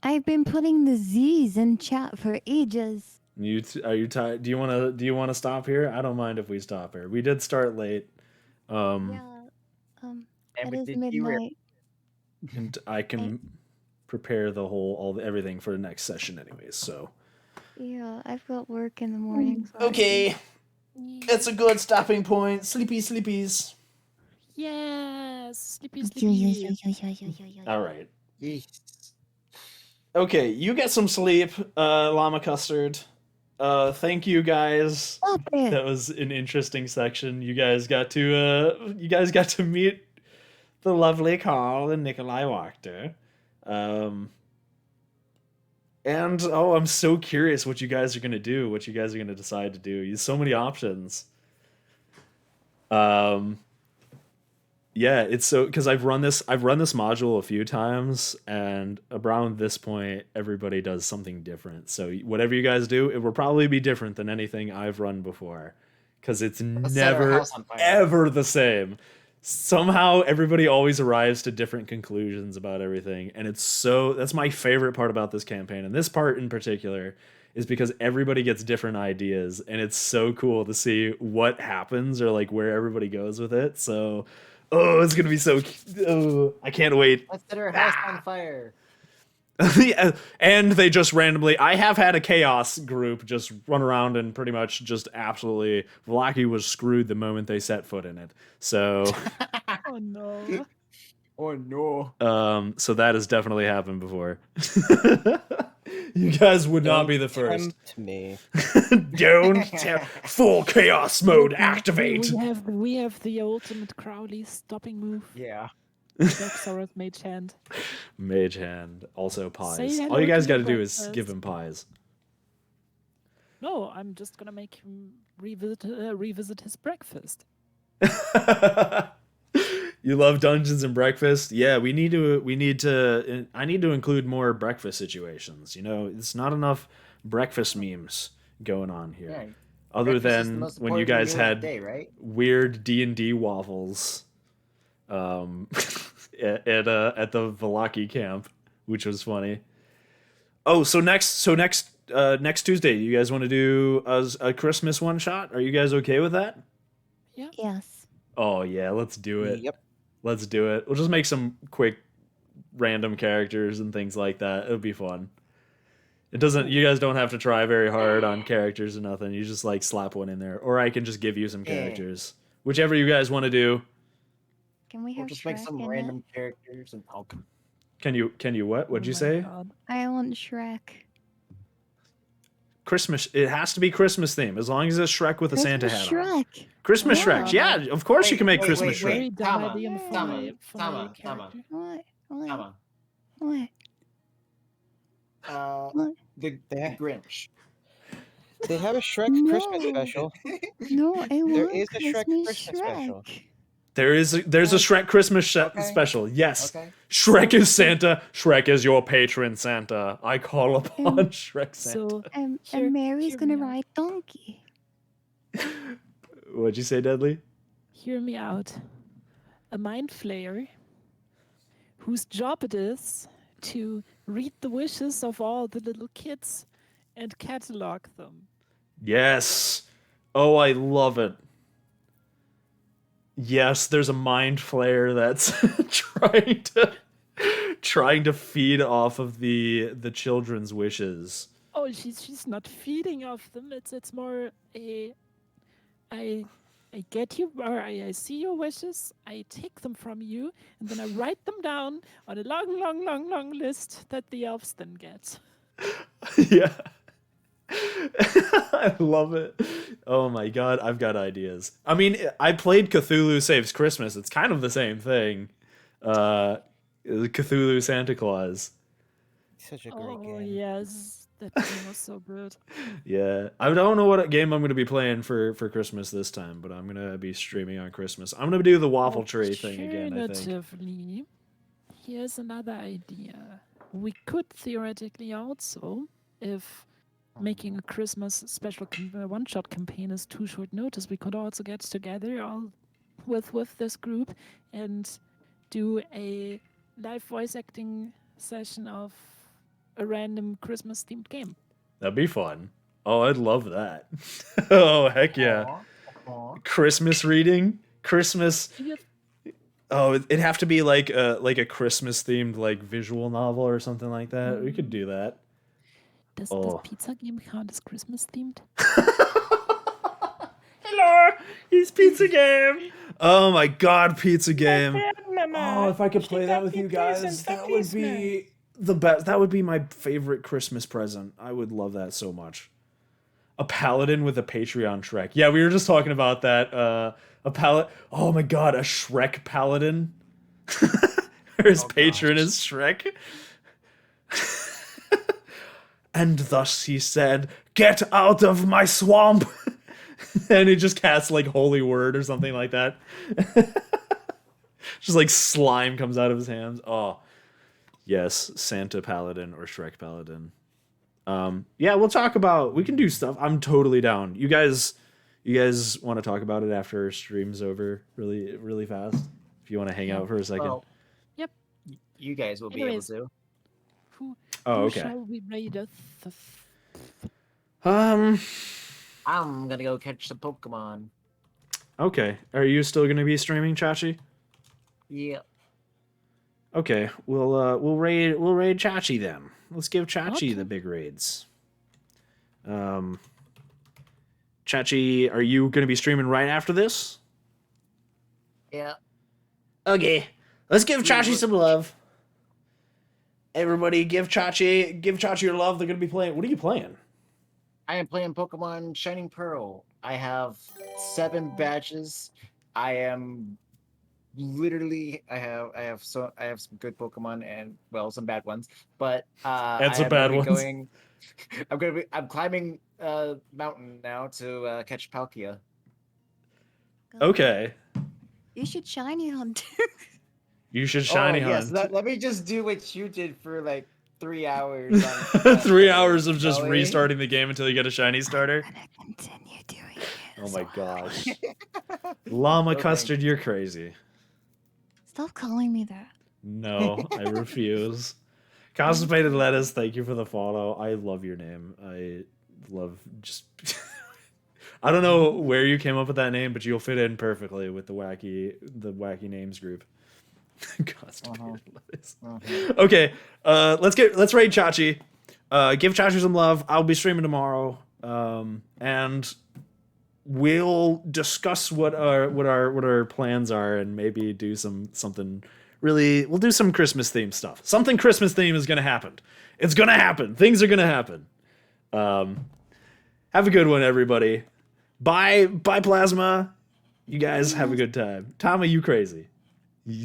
I've been putting the Z's in chat for ages. Are you tired? Do you want to stop here? I don't mind if we stop here. We did start late. Yeah. And It we is did derail. midnight. And I can prepare everything for the next session anyways, so. Yeah, I've got work in the morning. So Okay. That's a good stopping point. Sleepies. Yes, sleepy, Yeah. sleepy. All right. Yes. Okay, you get some sleep, Llama Custard. Thank you guys. Stop it. That was an interesting section. You guys got to meet the lovely Carl and Nikolai Wachter. And I'm so curious what you guys are gonna do, what you guys are gonna decide to do. You have so many options. Yeah, it's so because I've run this module a few times, and around this point, everybody does something different. So whatever you guys do, it will probably be different than anything I've run before, because it's Let's set our never house on fire. ever the same. Somehow everybody always arrives to different conclusions about everything, and that's my favorite part about this campaign, and this part in particular is because everybody gets different ideas, and it's so cool to see what happens or like where everybody goes with it. So it's gonna be I can't wait. Let's set our house on fire. Yeah, and they just randomly. I have had a chaos group just run around and pretty much just absolutely. Vlaki was screwed the moment they set foot in it. So, Oh no. Oh no. so that has definitely happened before. You guys would not be the first. Tempt me. Don't full chaos mode activate. We have the ultimate Crowley stopping move. Yeah. Doxora's Mage Hand. Mage hand, also pies. Say All you hello guys to got to your do is breakfast. give him pies. No, I'm just gonna make him revisit his breakfast. You love Dungeons and Breakfast? Yeah, I need to include more breakfast situations. You know, it's not enough breakfast memes going on here. Yeah. Other Breakfast is the than most when you important guys meal of had the day, right? weird D&D waffles at the Velaki camp, which was funny. Oh, so next Tuesday, you guys want to do a Christmas one shot? Are you guys okay with that? Yes. Oh yeah, let's do it. Yep. Let's do it. We'll just make some quick random characters and things like that. It'll be fun. You guys don't have to try very hard on characters or nothing. You just like slap one in there. Or I can just give you some characters. Whichever you guys want to do. Can we We'll have just make Shrek some in random characters and I'll Can you what? What'd you Oh my say? God. it? I want Shrek. Christmas. It has to be Christmas theme, as long as it's Shrek with a Santa Christmas hat on. Shrek. Christmas Yeah. Shrek. Yeah, of course you can make Wait, Christmas wait, Shrek. Very dumb Tama, idea for Tama, my Tama. character. What? What? Come on. What? What? The They- Grinch. They have a Shrek Christmas No. special. No, I There want is a Shrek Christmas Christmas special. Shrek. There's a Shrek Christmas Okay. special. Yes. Okay. Shrek is Santa. Shrek is your patron Santa. I call upon Shrek Santa. So And Hear- Mary's hear gonna me out. ride donkey. What'd you say, Deadly? hear me out. A mind flayer whose job it is to read the wishes of all the little kids and catalog them. Yes. Oh, I love it. Yes, there's a mind flayer that's trying to feed off of the children's wishes. Oh, she's not feeding off them. It's more I get you, or I see your wishes, I take them from you, and then I write them down on a long list that the elves then get. Yeah. I love it. Oh my god, I've got ideas. I mean, I played Cthulhu Saves Christmas. It's kind of the same thing. Cthulhu Santa Claus. Such a great Oh game. yes, that game was so good. Yeah, I don't know what game I'm going to be playing for Christmas this time, but I'm going to be streaming on Christmas. I'm going to do the waffle tree thing again, I think. Alternatively, here's another idea. We could theoretically also, if making a Christmas special one-shot campaign is too short notice, we could also get together all with this group and do a live voice acting session of a random Christmas themed game. That'd be fun. Oh, I'd love that. Oh, heck yeah. Aw, aw. Christmas reading? Christmas. Do you Oh, it'd have to be like a Christmas themed like visual novel or something like that. We could do that. does Oh. pizza game count as Christmas themed? Hello, it's Pizza Game. Oh my God, Pizza Game. Oh, if I could play that with you guys, that would be the best. That would be my favorite Christmas present. I would love that so much. A paladin with a Patreon Shrek. Yeah, we were just talking about that. Oh my God, a Shrek paladin. Or his patron is Shrek. And thus he said, "Get out of my swamp." And he just casts like holy word or something like that. Just like slime comes out of his hands. Oh, yes, Santa Paladin or Shrek Paladin. Yeah, we can do stuff. I'm totally down. You guys want to talk about it after stream's over really, really fast? If you want to hang out for a second. Well, Yep. you guys will Anyways. be able to. Who, Oh, who okay. shall we raid us? I'm gonna go catch some Pokemon. Okay. Are you still gonna be streaming, Chachi? Yeah. Okay, we'll raid Chachi then. Let's give Chachi the big raids. Chachi, are you gonna be streaming right after this? Yeah. Okay, let's give Chachi some love. Everybody, give Chachi your love. They're gonna be playing. What are you playing? I am playing Pokemon Shining Pearl. I have 7 badges. I am literally I have some good Pokemon and some bad ones. But And some bad ones. I'm climbing mountain now to catch Palkia. Okay, You should shiny hunt. you should shiny yes, hunt. let me just do what you did for like 3 hours. On, 3 hours of just Zoe. restarting the game until you get a shiny starter. I'm gonna continue doing it. Oh as my well. gosh, Llama Okay. Custard, you're crazy. Stop calling me that. No, I refuse. Constipated Lettuce, thank you for the follow. I love your name. I love just. I don't know where you came up with that name, but you'll fit in perfectly with the wacky names group. Constipated Lettuce. Okay, let's raid Chachi. Give Chachi some love. I'll be streaming tomorrow, and we'll discuss what our plans are, and maybe do something. Really, we'll do some Christmas themed stuff. Something Christmas themed is gonna happen. It's gonna happen. Things are gonna happen. Have a good one, everybody. Bye, Plasma. You guys have a good time. Tama, you crazy.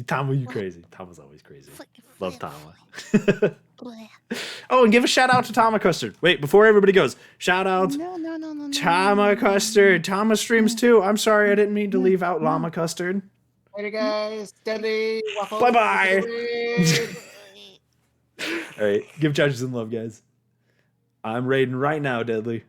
Tama, you crazy. Tama's always crazy. Love Tama. Oh, and give a shout out to Tama Custard. Wait, before everybody goes, shout out No. Tama Custard. Tama streams too. I'm sorry, I didn't mean to leave out Llama Custard. Later, guys. Deadly. Waffle. Bye-bye. All right, give Chachi some love, guys. I'm raiding right now, Deadly.